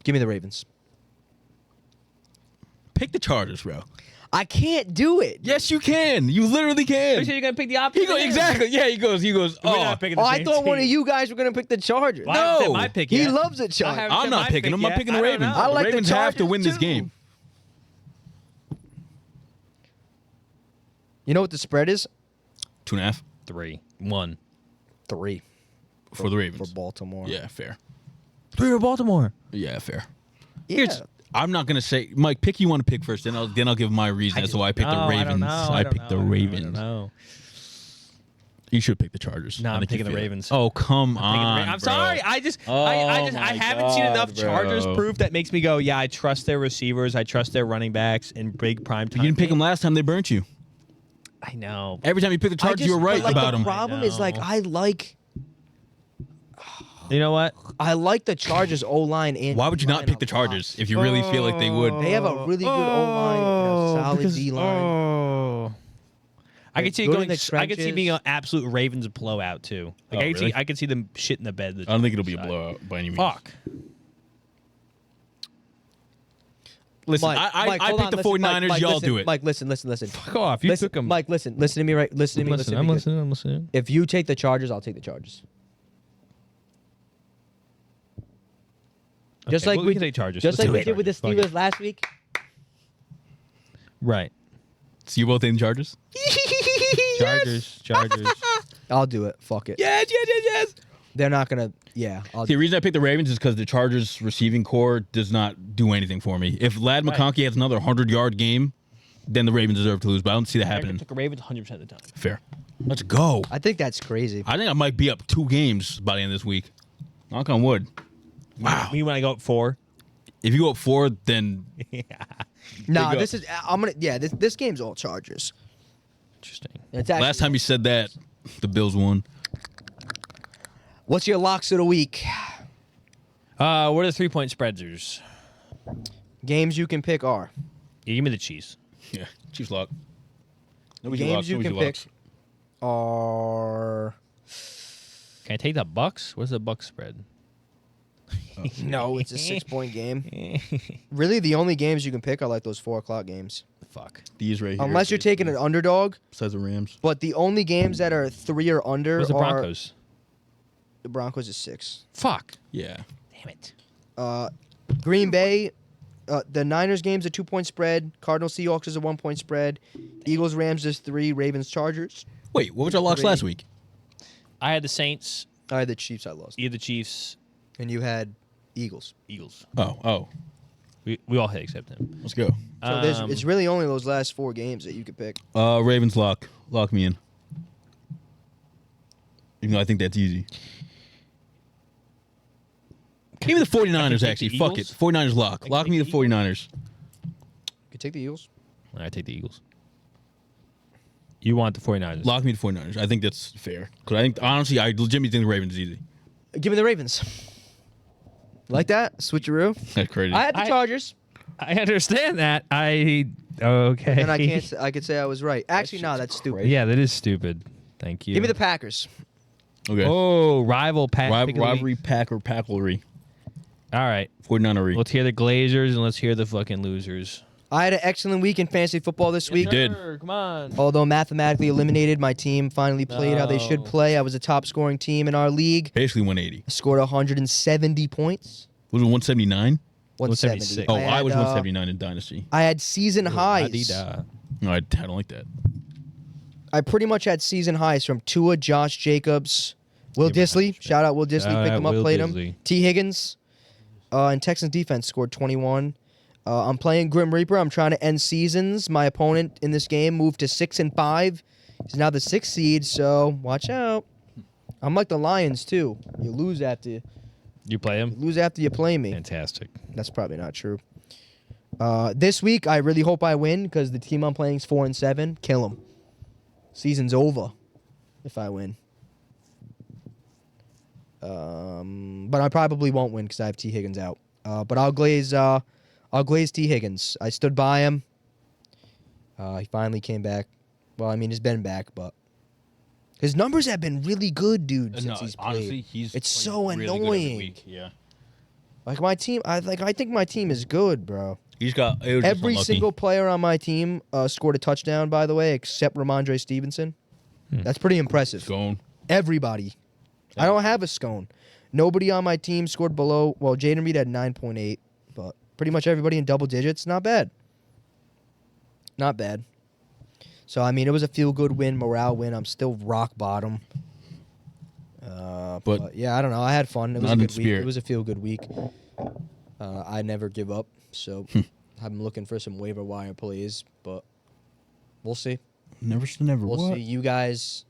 Give me the Ravens. Pick the Chargers, bro. I can't do it. Yes, you can. You literally You can. said you're gonna pick the opposite. He goes exactly. Yeah, he goes. We're Oh, not picking the Oh, I same thought one of team. you guys were gonna pick the Chargers. Well, I haven't said No. my pick He yet. loves the I Chargers. haven't I'm said not my picking pick him. I'm yet. picking the I don't Ravens. know. I like the the Ravens have to Chargers, win this too. game. You know what the spread is? 2.5 3, 1. 3 for the Ravens. for Baltimore. Yeah, fair. 3 for Baltimore. Yeah, fair. Yeah. Here's- I'm not gonna say, Mike. Pick you want to pick first, then I'll give my reason as to why I picked the Ravens. I picked the Ravens. No, You should pick the Chargers. No, I I'm think you picking the feel it. Ravens. Oh, come on. I'm bro. sorry. I Oh I my haven't seen enough God, bro. Chargers proof that makes me go, yeah, I trust their receivers. I trust their running backs in big prime time. You didn't pick them games. last time; they burnt you. I know. Every time you pick the I Chargers, just- you were right but, like, about the them. problem is like know. I like You know what? the Chargers O line and Why would you D not line pick the a lot. Chargers if you really feel like they would? They have a really good O line and a solid D line. Oh. I could see it Good in going. the I could see it being an trenches. absolute Ravens blowout too. Like Oh, I could really? see. I could see them shit in the bed. I don't think it'll be a blowout by any means. Fuck. Listen, Mike, I hold picked on, the listen, 49ers. Mike, y'all listen, do it. Mike, listen. Fuck off. You Listen, took them. Mike, listen to me right. Listen to me. Listen to I'm me. good. listening. If you take the Chargers, I'll take the Chargers. Just Okay, like well, we can take Chargers. Just Let's like do we it. did with the Fuck it. Steelers last week. Right. So you both think Chargers? Chargers. I'll do it. Fuck it. Yes. They're not gonna. Yeah. I'll The reason I picked the Ravens is because the Chargers receiving core does not do anything for me. If Lad McConkey has another 100-yard game, then the Ravens deserve to lose. But I don't see that I happening. took the Ravens 100% of the time. Fair. Let's go. I think that's crazy. I think I might be up 2 games by the end of this week. Knock on wood. Wow. Me when I go up 4. If you go up 4, then Nah, Big up. this is. I'm gonna. Yeah, this game's all Chargers. Interesting. It's actually, last time you said that, the Bills won. What's your locks of the week? What are the 3-point spreadsers? Games you can pick are Yeah, give me the cheese. Yeah, Chiefs lock. games you can pick are. Can I take the Bucks? What's the Bucks spread? No, it's a 6-point game. Really, the only games you can pick are like those 4:00 games. Fuck. These right here. Unless you're taking an underdog, Besides the Rams. but the only games that are 3 or under Where's the are Broncos? the Broncos is 6. Fuck. Yeah. Damn it. Green Bay, the Niners game's a 2-point spread. Cardinals Seahawks is a 1-point spread. Eagles Rams is 3. Ravens Chargers. Wait, what was our locks Three. last week? I had the Saints. I had the Chiefs. I lost, You had the Chiefs. and you had Eagles. Eagles. Oh. We all hit except him. Let's go. So it's really only those last 4 games that you could pick. Ravens lock. Lock me in. Even though I think that's easy. Give me the 49ers, take actually. the Fuck it. Eagles? 49ers lock. I can Lock take me the the Eagles? 49ers. You could take the Eagles. I take the Eagles. You want the 49ers. Lock me the 49ers. I think that's fair. Because I think, honestly, I legitimately think the Ravens is easy. Give me the Ravens. Like that? Switcheroo. That's crazy. I had the Chargers, I understand that. Okay. and I could say I was right. Actually, no, that's stupid. Yeah, that is stupid. Thank you. Give me the Packers. okay. Oh, rival pack. pick of the week. Rivalry pack or packlery. All right. 49er. Let's hear the Glazers and let's hear the fucking losers. I had an excellent week in fantasy football this week. did. Come on. Although mathematically eliminated, my team finally played how they should No. play. I was a top scoring team in our league. Basically 180. I scored 170 points. Was it 179? 170. 176. Oh, I was had, 179 in Dynasty. I had season highs. Adida. No, I don't like that. I pretty much had season highs from Tua, Josh Jacobs, Will Give him Disley. that. Shout out Will Disley. Shout Picked out him up, Will played Disley. him. T. Higgins. And Texans defense scored 21. I'm playing Grim Reaper. I'm trying to end seasons. My opponent in this game moved to 6-5. He's now the 6th seed, so watch out. I'm like the Lions too. You lose after You play him? you play me. Fantastic. That's probably not true. This week, I really hope I win because the team I'm playing is 4-7. Kill them. Season's over if I win. But I probably won't win because I have T. Higgins out. But I'll glaze T. Higgins. I stood by him. He finally came back. Well, I mean, he's been back, but his numbers have been really good, dude, since he's played. honestly, he's It's played so really good every annoying. week. Yeah. Like my team, I think my team is good, bro. He's got it was just Every unlucky. single player on my team scored a touchdown, by the way, except Ramondre Stevenson. That's pretty impressive. Scone. Everybody. I don't have a scone. Nobody on my team scored below. Well, Jaden Reed had 9.8, but pretty much everybody in double digits. Not bad. Not bad. So, I mean, it was a feel-good win, morale win. I'm still rock bottom. But yeah, I don't know. I had fun. It was Not a in good week. spirit. It was a feel-good week. I never give up, so I'm looking for some waiver wire plays, but we'll see. Never say never. We'll What? see. You guys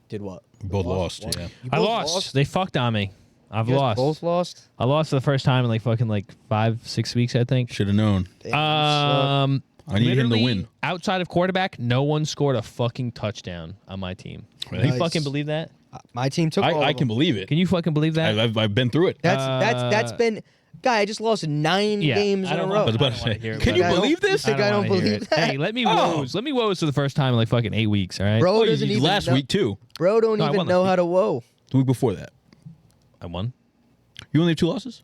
did what? We both lost. What? Yeah. You I both lost. They fucked on me. I've You guys lost. both lost? I lost for the first time in like 5-6 weeks, I think. Should have known. Damn, you suck. I need him to literally, win. Outside of quarterback, no one scored a fucking touchdown on my team. Can you Nice. fucking believe that? My team took all I of can them. believe it. Can you fucking believe that? I've been through it. That's been... Guy, I just lost 9 games in a row. I was about to say, can you I don't- believe this? I think I don't wanna hear believe it. that. Hey, let me Oh. woes. Let me woes for the first time in like fucking 8 weeks, all right? Bro Oh, doesn't even last know, week too. Bro don't No, I even won know last how to woe. The week before that. I won. You only have 2 losses.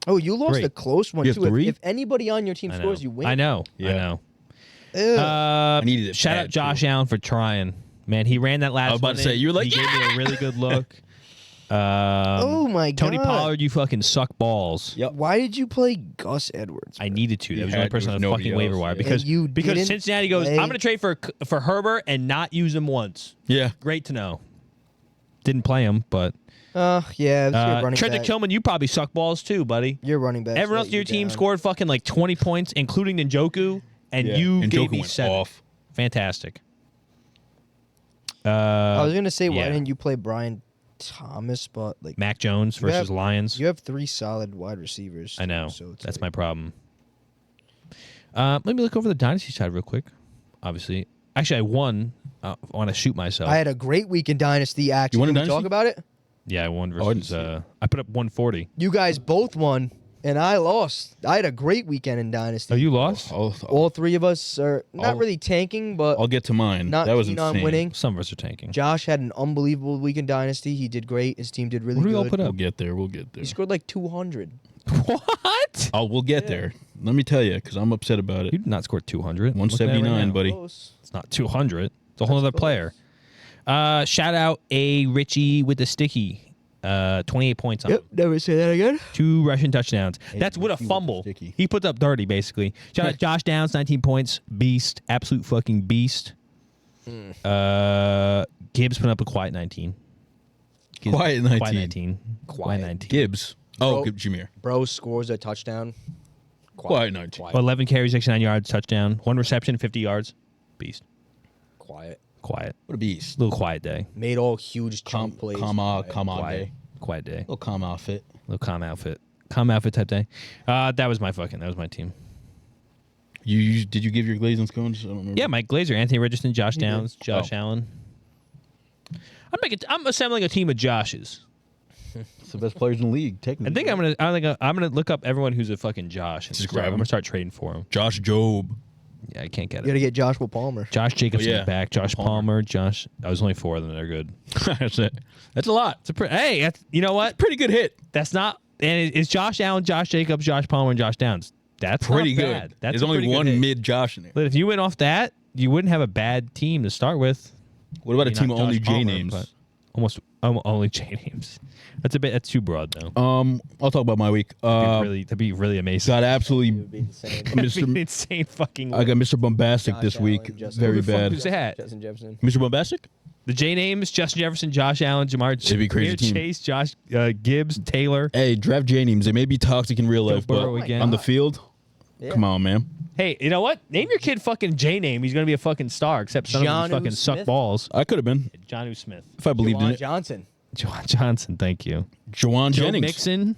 Oh, you lost 3. a close one You have too. 3? If anybody on your team I know. scores, you win. I know. I Yeah. know. Ugh. needed it Shout bad, out Josh too. Allen for trying. Man, he ran that last I was about one to say, in. you were like, he gave me a really good look. Oh my Tony God. Pollard, you fucking suck balls. Yep. Why did you play Gus Edwards? I needed to. That You was the only had- person there on was the nobody fucking waiver else, wire yeah. because And you didn't Cincinnati goes, play- I'm going to trade for Herbert and not use him once. Yeah. Great to know. Didn't play him, but Yeah, it's your running Trent back. Tillman, you probably suck balls too, buddy. Your running back. Everyone else in your team scored fucking like 20 points, including Njoku, and Yeah. you And gave Joker me went 7. off. Fantastic. I was gonna say, why yeah. didn't you play Brian Thomas? But like, Mac Jones You versus have- Lions. you have 3 solid wide receivers. I know. So it's That's like- my problem. Let me look over the Dynasty side real quick. Obviously. Actually, I won. I want to shoot myself. I had a great week in Dynasty. Actually, won in Can we talk Dynasty? about it? yeah, I won I didn't versus... see it. I put up 140. You guys both won, and I lost. I had a great weekend in Dynasty. Oh, you lost? All 3 of us are not I'll- really tanking, but I'll get to mine. not that was keen insane. on winning. Some of us are tanking. Josh had an unbelievable week in Dynasty. He did great. His team did really What do we good. all put We'll up? get there. We'll get there. He scored like 200. What? Oh, we'll get there. Let me tell you, because I'm upset about it. You did not score 200. I'm looking at it 179, now. buddy. Close. It's not 200. It's a whole That's other close. player. Shout out a Richie with the sticky. 28 points on him. Never say that again. 2 rushing touchdowns. Hey, That's with a Richie with the fumble. sticky. He puts up 30, basically. Shout out Josh Downs, 19 points. Beast. Absolute fucking beast. Gibbs put up a quiet 19. Quiet 19. Quiet 19. Quiet 19. Gibbs. Oh, Bro. Jameer. Bro scores a touchdown. Quiet 19. 11 carries, 69 yards, touchdown. 1 reception, 50 yards. Beast. Quiet. Quiet. What a beast. Little quiet day. Made all huge chunk plays. Calm on Quiet. day. Quiet day. Little calm outfit. Little calm outfit. Calm outfit type day. That was my team. Did you give your Glazes scones? I don't remember. Yeah, Mike Glazer, Anthony Richardson, Josh You did. Downs, Josh Oh. Allen. I'm assembling a team of Joshes. It's the best players in the league. I Technically. think I'm gonna look up everyone who's a fucking Josh. And Just start- grab I'm him. gonna start trading for him. Josh Job. Yeah, I can't get You got it. to get Joshua Palmer. Josh Jacobson Oh, yeah. is back. Josh Palmer. Josh. I was only 4 of them. They're good. That's it. That's a lot. Hey, you know what? Pretty good hit. That's not. And it's Josh Allen, Josh Jacobs, Josh Palmer, and Josh Downs. That's Pretty not good. bad. That's There's a only pretty good one hit. mid Josh in there. But if you went off that, you wouldn't have a bad team to start with. What about a Maybe team not of only Josh J Palmer, names? but almost only J names. That's too broad though. I'll talk about my week. That'd be really amazing. Got It absolutely would be insane. That'd be an Mr. insane fucking. I got Mr. Bombastic Josh this Allen, week. Justin- Very Who the fuck bad. was that? Justin Jefferson. Mr. Bombastic? The J names: Justin Jefferson, Josh Allen, Jamar It'd be a crazy team. Chase, Josh Gibbs, Taylor. Hey, draft J names. They may be toxic in real Joe life, but Burrow again. on the field, Yeah. come on, man. Hey, you know what? Name your kid fucking J name. He's gonna be a fucking star. Except some of them Jonnu fucking suck Smith? balls. I could have been Jonnu Smith, if I believed in Juwan it. Johnson. Juwan Johnson. Thank you. Juwan Joe Jennings. Mixon.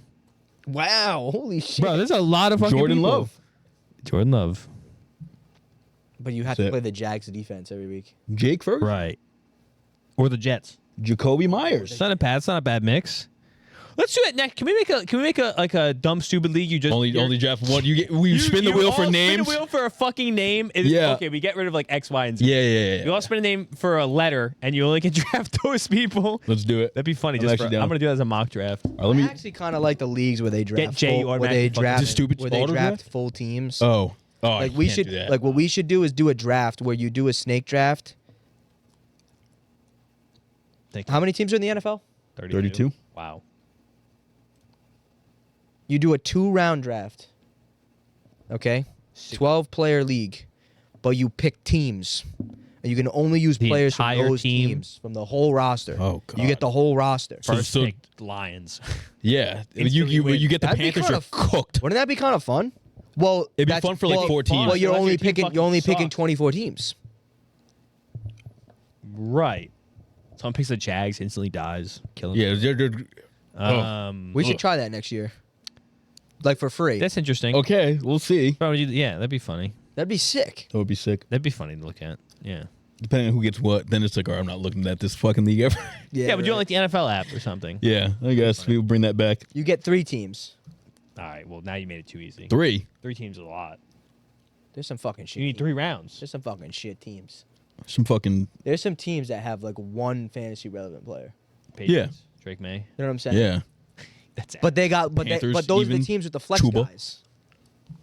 Wow, holy shit. Bro, there's a lot of fucking Jordan people. Love. Jordan Love. But you have That's to it. play the Jags defense every week. Jake Ferguson. Right. Or the Jets. Jacoby Myers. It's not a bad. It's not a bad mix. Let's do it next. Can we make a like a dumb stupid league? You just Only Jeff. What you get? We you- spin the you wheel all for spin names. the wheel for a fucking name. Yeah. Okay, we get rid of like X, Y, and Z. Yeah. You all spin a name for a letter, and you only can draft those people. Let's do it. That'd be funny. I'm Just actually for, down. I'm gonna do that as a mock draft. All right, let I me. actually kind of like the leagues where they draft J full, where automatically they fucking- draft The stupid where they auto draft draft? full teams. Oh, like I we can't should do that. like what we should do is do a draft where you do a snake draft. Thank How many teams are in the NFL? 32. Wow. You do a 2-round draft. Okay? 12-player league. But you pick teams. And you can only use The players from entire those team? teams from the whole roster. Oh, You God. get the whole roster. First so- pick Lions. Yeah, Instantly win. you get the That'd be Panthers. kinda You're cooked. Wouldn't that be kind of fun? Well, It'd be that's- fun for, like, well, 4 teams. Well, you're Unless only your team picking fucking sucks. 24 teams. Right. Someone picks the Jags, instantly dies. Kill him. Yeah, they're- We should try that next year. Like for free. That's interesting. okay. We'll see. Probably, yeah, that'd be funny. That'd be sick. That would be sick. That'd be funny to look at. Yeah. Depending on who gets what, then it's like, all right, I'm not looking at this fucking league ever. Yeah, but do it right. like the NFL app or something. yeah, I guess we'll bring that back. You get 3 teams. All right. Well, now you made it too easy. 3. 3 teams is a lot. There's some fucking shit. You need teams. 3 rounds. There's some fucking shit teams. Some fucking There's some teams that have like one fantasy relevant player. Patriots, Drake May. You know what I'm saying? yeah. That's it. But they got Panthers, but those are the even teams with the flex Chuba. guys.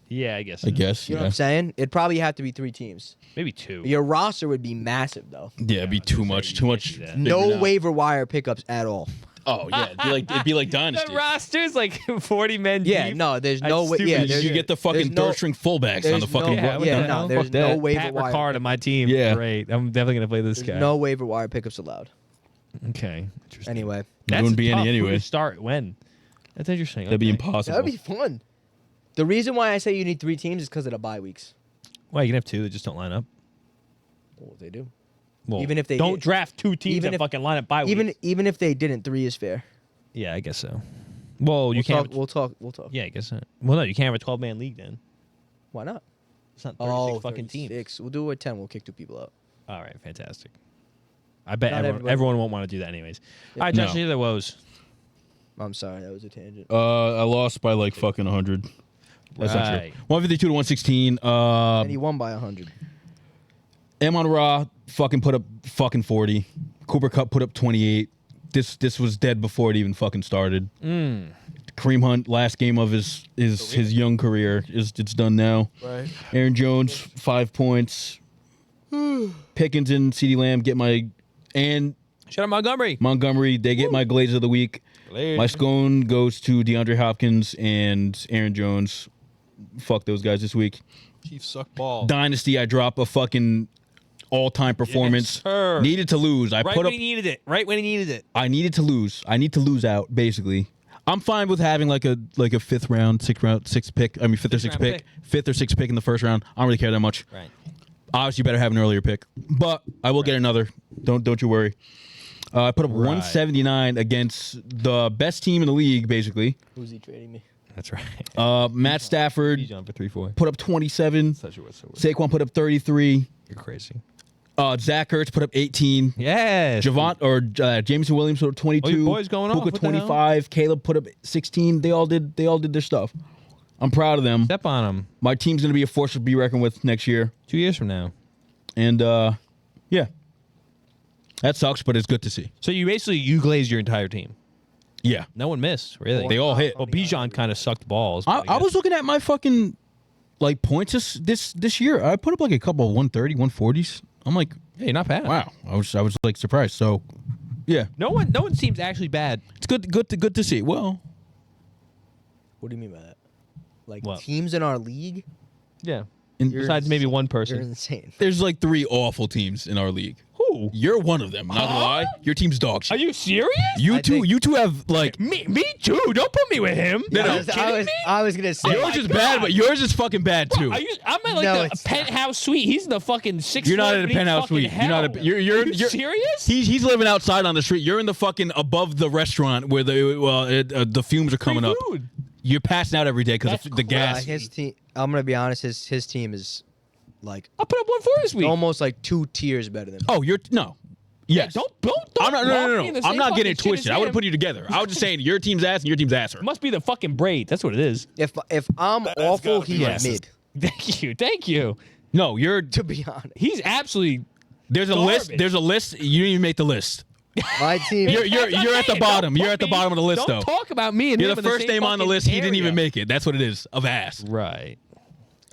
Yeah, I guess. I guess. You know yeah. what I'm saying? It'd probably have to be 3 teams. Maybe 2. Your roster would be massive though. Yeah, it'd be I was too gonna much. say, Too you much. can't do that. figuring No out. waiver wire pickups at all. Oh yeah, it'd be like Dynasty. The roster's like 40 men Yeah, deep. no, there's That's no way. stupid. Yeah, You there's, you get the fucking there's no- third string fullbacks on there's the fucking. Yeah, what yeah, the no, hell? there's Fuck no that. waiver Pat wire. Ricard on my team. Yeah. Great. I'm definitely going to play this There's guy. no waiver wire pickups allowed. Okay. Interesting. Anyway, There wouldn't be any tough. Who anyway. to start when? That's interesting. That'd be Okay. impossible. that'd be fun. The reason why I say you need 3 teams is because of the bye weeks. Well, you can have 2 that just don't line up. Well, they do. Well, Even if they don't did. draft 2 teams Even that if- fucking line up by Even if they didn't, 3 is fair. Yeah, I guess so. Well, you We'll can't. talk. We'll talk. Yeah, I guess so. Well, no, you can't have a 12-man league then. Why not? It's not 36 Oh, fucking teams. 36. We'll do it at 10. We'll kick 2 people out. All right, fantastic. I bet Not everybody. everyone won't want to do that anyways. Yeah. All right, No. Josh, the woes. I'm sorry, that was a tangent. I lost by like fucking 100. That's not true. Right. 152 to 116. And he won by 100. Amon Ra fucking put up fucking 40. Cooper Kupp put up 28. This was dead before it even fucking started. Kareem Hunt, last game of his young career, it's done now. Right. Aaron Jones, 5 points. Pickens and CeeDee Lamb get my and Shout out Montgomery, they get my Glaze of the week. Glaze. My scone goes to DeAndre Hopkins and Aaron Jones. Fuck those guys this week. Chiefs suck ball. Dynasty, I drop a fucking all-time performance. sir. Needed to lose. I Right put when up. he needed it. Right when he needed it. I needed to lose. I need to lose out. Basically, I'm fine with having like a 5th round, 6th pick. I mean 5th or 6th round pick, 5th or 6th pick in the first round. I don't really care that much. Right. Obviously, you better have an earlier pick, but I will get another. Don't you worry. I put up 179 against the best team in the league, basically. Who's he trading me? That's right. Matt Stafford He's on for 3-4. put up 27. Such a what's Saquon put up 33. You're crazy. Zach Ertz put up 18. Yes. Jameson Williams put up 22. Oh, your boy's going off. Puka What the hell? 25. Caleb put up 16. They all did their stuff. I'm proud of them. Step on him. My team's gonna be a force to be reckoned with next year. 2 years from now. And yeah, that sucks, but it's good to see. So you glazed your entire team. Yeah. No one missed, really. They all hit. Well, Bijan kind of sucked balls. I but guess- was looking at my fucking like points this year. I put up like a couple of 130, 140s. I'm like, hey, not bad. wow. I was like surprised. So, yeah, No one seems actually bad. it's good to see. Well, What do you mean by that? Like What? teams in our league? Yeah. and Besides maybe one You're person. insane. there's like 3 awful teams in our league. Who? You're one of them. Not gonna lie, your team's dog shit. Are you serious? You I two, think- you two have like Me too. Don't put me with him. No, no. Are you kidding me? I was gonna say yours is bad, but yours is fucking bad too. I'm at like No, the it's penthouse suite. He's in the fucking 6th You're not floor in a beneath penthouse fucking suite. You're not hell. a. You're Are you serious? He's living outside on the street. You're in the fucking above the restaurant where the fumes are coming up. Rude. You're passing out every day because That's of the gas. his team. I'm gonna be honest. His team is like I'll put up 1-4 this week. almost like 2 tiers better than. Oh, you're no. Yes. Don't I'm not. lump me No. in the I'm same not getting fucking it shit twisted. as I would him. have put you together. I was just saying your team's ass and your team's asser. Must be the fucking braid. That's what it is. If I'm awful, gotta be he's racist. mid. Thank you. No, you're. To be honest, He's absolutely. There's a Garbage. list. There's a list. You didn't even make the list. my team. You're That's what I'm at the saying. bottom. Don't You're put at the me- bottom of the list, don't though. talk about me and You're him the in the first same name on the fucking list. He didn't even area. make it. That's what it is. Of ass. Right.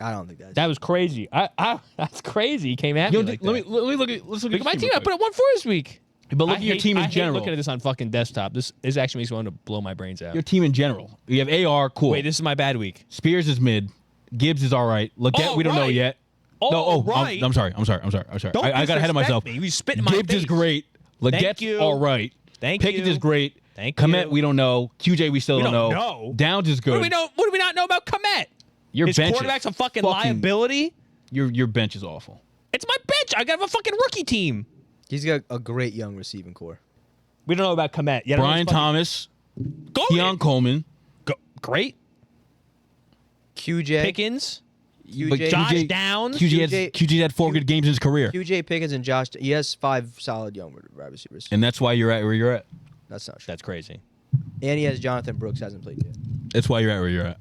I don't think that's. That was crazy. That's crazy. He came at Yo, me like let that. me look at. Let's look Look at my your team. I real put up 1-4 this week. quick. But look at your team I in hate general. looking at this on fucking desktop. This actually makes me want to blow my brains out. Your team in general. You have AR, cool. Wait, this is my bad week. Spears is mid. Gibbs is all right. Leggett, All we don't know right. yet. All no, oh, right. I'm sorry. Don't I got ahead of myself. disrespect me. You spit in my Gibbs is face. great. Leggett's you. all right. Thank Pickens you. is great. Thank Komet, you. we don't know. QJ, we still We don't don't know. know. Downs is good. What do we not know about Komet? Your His bench quarterback's is a fucking liability. Your bench is awful. It's my bench. I got a fucking rookie team. He's got a great young receiving core. We don't know about Komet. Yeah, Brian Thomas, Go Keon Coleman, Great. QJ Pickens. but QJ, Josh Downs. QJ had 4 good games in his career, QJ Pickens and Josh. He has 5 solid young wide receivers. and that's why you're at where you're at. That's not true. That's crazy. And he has Jonathan Brooks, hasn't played yet. That's why you're at where you're at.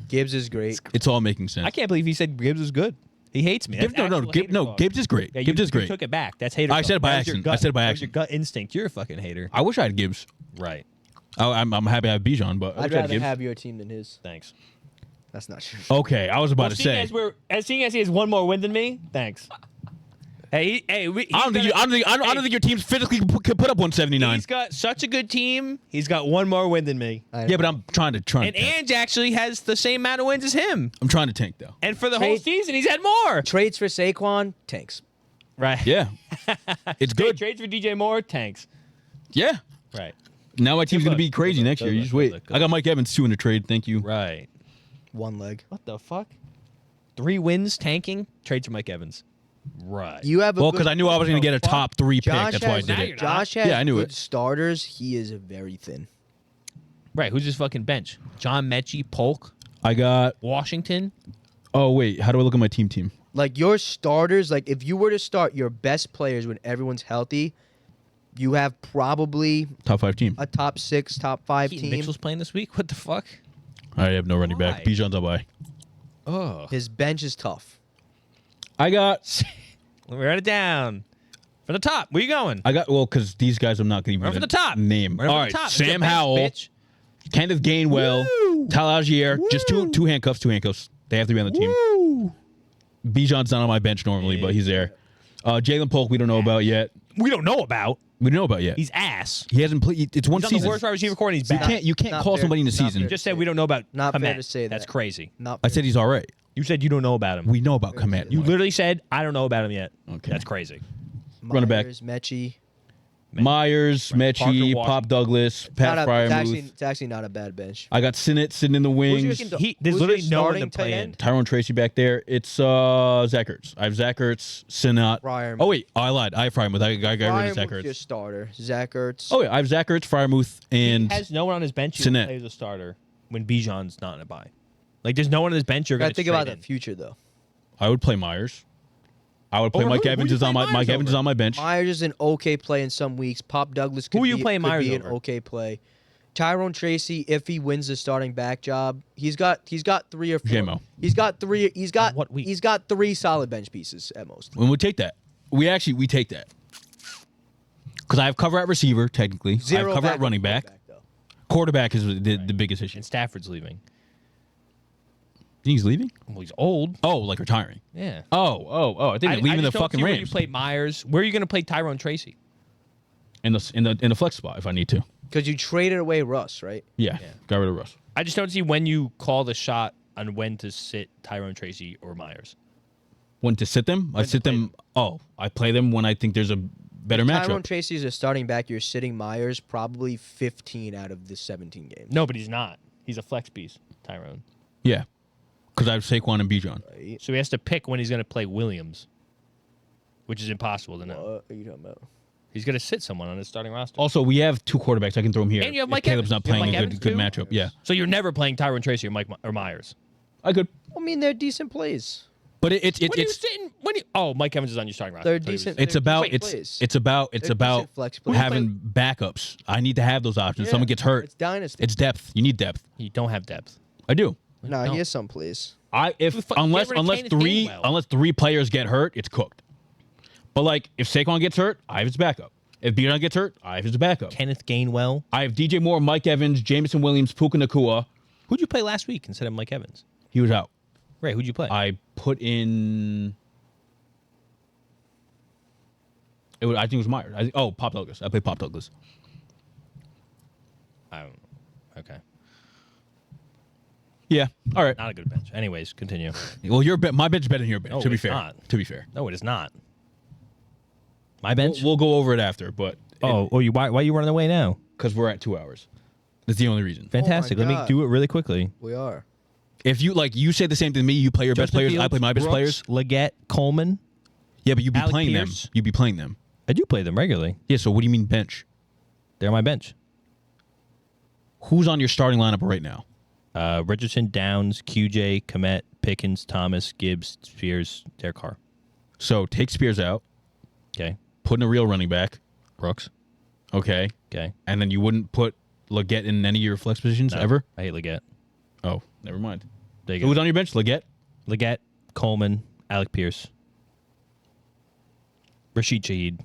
Gibbs is great. It's all making sense. I can't believe he said Gibbs is good. He hates me. Gibbs, That's actual hater talk. Gibbs is great. Yeah, Gibbs you, is great. You took it back. That's hater. I said it talk. by That was your accident. gut- I said it by that was your accident. gut instinct. You're a fucking hater. I wish I had Gibbs. Right. I'm happy I have Bijan, but I I'd wish I had rather Gibbs. have your team than his. Thanks. That's not true. Okay, I was about to say. Seeing as he has one more win than me, thanks. Hey, I don't think your team physically could put up 179. He's got such a good team. He's got one more win than me. Yeah, but I'm trying to And tank. Ange actually has the same amount of wins as him. I'm trying to tank though. And for the whole Trade- season, he's had more. Trades for Saquon, tanks. Right. Yeah, it's good. Trades for DJ Moore, tanks. Yeah. Right. Now my team's Good gonna be luck. crazy Good next luck. year. You Good just luck. wait. Good luck. I got Mike Evans 2 in the trade. Thank you. Right. One leg. What the fuck? 3 wins, tanking, trades for Mike Evans. Right. You have a Well, good- because I knew I was gonna get a top 3 pick. Josh That's why I has, did Now it. you're not. Josh has Yeah, I knew good it. starters. He is very thin. Right. Who's his fucking bench? John Mechie, Polk, I got. Washington. Oh wait, how do I look at my team? Like your starters, like if you were to start your best players when everyone's healthy, you have probably Top 5 team. a top 6, top 5 Keaton team. Mitchell's playing this week. What the fuck? I have no running back. Why? Bijan's up by. Oh. His bench is tough. I got. Let me write it down. From the top. Where you going? Well, because these guys I'm not gonna even Run from the top. name. Run All from right, the top. It's your Sam bench, Howell, bitch. Kenneth Gainwell, Tyler Algier, just two handcuffs. They have to be on the team. Bijan's not on my bench normally, but he's there. Jalen Polk, we don't know about yet. We don't know about. We don't know about yet. He's ass. He hasn't played. It's one He's on the season. worst wide receiver core and he's You bad. can't Not call fair. somebody in the Not season. fair. Just said we don't know about Not Komet. fair to say That's that. crazy. Not I said he's all right. You said you don't know about him. We know about Komet. You literally said I don't know about him yet. Okay. That's crazy. running back. Mechie. Myers, Parker Mechie, Washington. Pop Douglas, Pat Fryermuth. It's actually not a bad bench. I got Sinnott sitting in the Who's your wings. fucking- There's who's literally your no one starting to play tight in. end? Tyrone Tracy back there. It's Zach Ertz. I have Zach Ertz, Sinnott. Fryermuth. Oh wait, I lied. I have Fryermuth. I got rid of Zach Fryermuth's your Ertz. starter. Zach Ertz. Oh yeah, I have Zach Ertz, Fryermuth, and He has no one on his bench who Sinnett. plays a starter when Bijan's not in a bye. Like there's no one on his bench you're You going gotta to think about the future though. I would play Myers. I would play Over Mike who? Evans Who is you on play my Myers Mike Evans is over? on my bench. Myers is an okay play in some weeks. Pop Douglas could Who are you be, playing could Myers be an over? okay play. Tyrone Tracy, if he wins the starting back job, he's got 3 or 4. JMO. He's got 3. What week? He's got 3 solid bench pieces at most. When we take that, we take that because I have cover at receiver technically. I have cover at running back. though. Quarterback is the biggest issue. And Stafford's leaving. Think he's leaving? Well, he's old. Oh, like retiring. Yeah. Oh. I think they're leaving the fucking Where Rams. you play Myers. Where are you going to play Tyrone Tracy? In the flex spot if I need to. Because you traded away Russ, right? Yeah. Got rid of Russ. I just don't see when you call the shot on when to sit Tyrone Tracy or Myers. When to sit them? I sit them. Oh, I play them when I think there's a better matchup. Tyrone Tracy is a starting back. You're sitting Myers probably 15 out of the 17 games. No, but he's not. He's a flex piece, Tyrone. Yeah. Because I have Saquon and Bijan. Right. So he has to pick when he's going to play Williams, which is impossible to know. What are you talking about? He's going to sit someone on his starting roster. Also, we have 2 quarterbacks. I can throw them here. And you have if Mike Caleb's Evans. not You have playing Mike a Evans good too? matchup. Yeah. So you're never playing Tyrone Tracy or Myers. I could. I mean, they're decent plays. But it's Mike Evans is on your starting roster. They're That's what he was decent. saying. it's about decent it's plays. it's about They're decent flex plays. having backups. I need to have those options. Yeah, Someone gets hurt. It's dynasty. It's depth. You need depth. You don't have depth. I do. No, No. he has some plays. Unless rid of Kenneth three Gainwell. 3 players get hurt, it's cooked. But like if Saquon gets hurt, I have his backup. If Bijan gets hurt, I have his backup. Kenneth Gainwell. I have DJ Moore, Mike Evans, Jameson Williams, Puka Nakua. Who'd you play last week instead of Mike Evans? He was out. Ray, who'd you play? I put in. I think it was Myers. Pop Douglas. I played Pop Douglas. I don't know. Okay. Yeah. All right. Not a good bench. Anyways, continue. Well, my bench is better than your bench. No, to be it's fair. not. To be fair. No, it is not. My bench? We'll go over it after, but why are you running away now? because we're at 2 hours. That's the only reason. Fantastic. Let me God. do it really quickly. We are. If you say the same thing to me, you play your best Justin players, I Fields, play my best Brooks, players. Leggett, Coleman. Yeah, but you'd be Alec playing Pierce. them. You'd be playing them. I do play them regularly. Yeah, so what do you mean bench? They're on my bench. Who's on your starting lineup right now? Richardson, Downs, QJ, Komet, Pickens, Thomas, Gibbs, Spears, Derek Carr. So take Spears out, Okay. put in a real running back. Brooks. Okay. Okay. And then you wouldn't put Leggett in any of your flex positions No, ever? I hate Leggett. Oh, never mind. There you go. Who's on your bench? Leggett? Leggett, Coleman, Alec Pierce, Rashid Shaheed.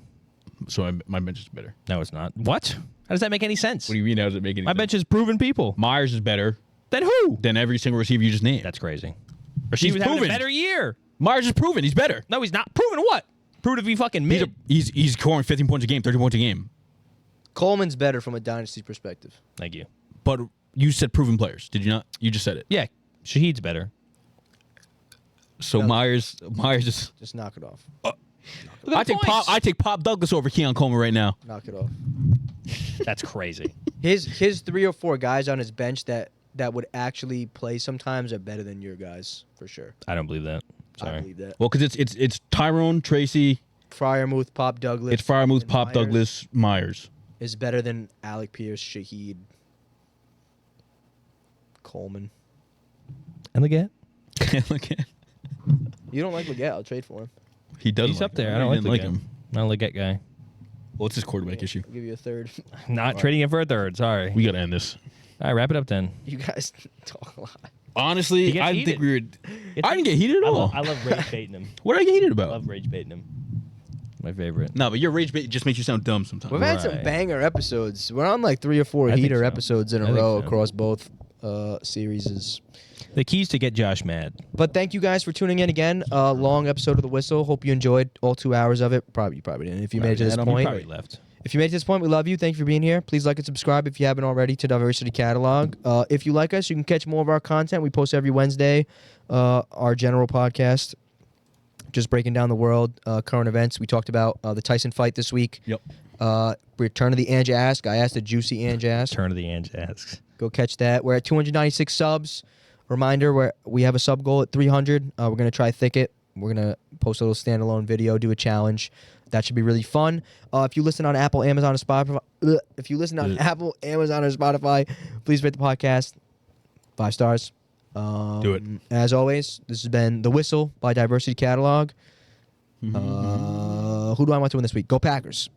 So my bench is better. No, it's not. What? How does that make any sense? What do you mean? How does it make any My sense? bench is proven people. Myers is better Then who? than every single receiver you just named. That's crazy. He's Rashid was having a proven. better year. Myers is proven. He's better. No, he's not. Proven what? Proven to be fucking mid. He's scoring 15 points a game, 30 points a game. Coleman's better from a dynasty perspective. Thank you. But you said proven players, did you not? You just said it. Yeah, Shaheed's better. So No. Myers is. Just knock it off. I take Pop Douglas over Keon Coleman right now. Knock it off. That's crazy. His 3 or 4 guys on his bench that would actually play sometimes are better than your guys for sure. I don't believe that. I Sorry. believe that. Well, because it's Tyrone, Tracy, Fryermuth, Pop Douglas. it's Firemouth, and Pop Myers Douglas, Myers. is better than Alec Pierce, Shaheed, Coleman. And Leggett? Look at You don't like Leggett? I'll trade for him. he does. He's like up there. him. I don't didn't like him. Leggett. Not a Leggett guy. What's his quarterback issue? I'll give you a third. Not trading it for a third. Sorry. We gotta end this. All right, wrap it up then. You guys talk a lot. Honestly, He gets I heated. think we were. I didn't get heated at all. I love rage baiting him. What did I get heated I about? love rage baiting him. My favorite. No, but your rage bait just makes you sound dumb sometimes. We've had some Right. banger episodes. We're on like 3 or 4 I think heater so. episodes in I a think row so. across both series. The keys to get Josh mad. But thank you guys for tuning in again. Long episode of The Whistle. Hope you enjoyed all 2 hours of it. You probably didn't. If you made it to this point. Probably left. If you made it to this point, we love you. Thank you for being here. Please like and subscribe if you haven't already to Diversity Catalog. If you like us, you can catch more of our content. We post every Wednesday. Our general podcast, just breaking down the world, current events. We talked about the Tyson fight this week. Yep. Return of the Ange Ask. I asked a juicy Ange Ask. Turn of the Ange asks. Go catch that. We're at 296 subs. Reminder, we have a sub goal at 300. We're going to try Thicket. We're going to post a little standalone video, do a challenge. That should be really fun. If you listen on Apple, Amazon, or Spotify, please rate the podcast 5 stars. Do it. As always, this has been The Whistle by Diversity Catalog. Who do I want to win this week? Go Packers.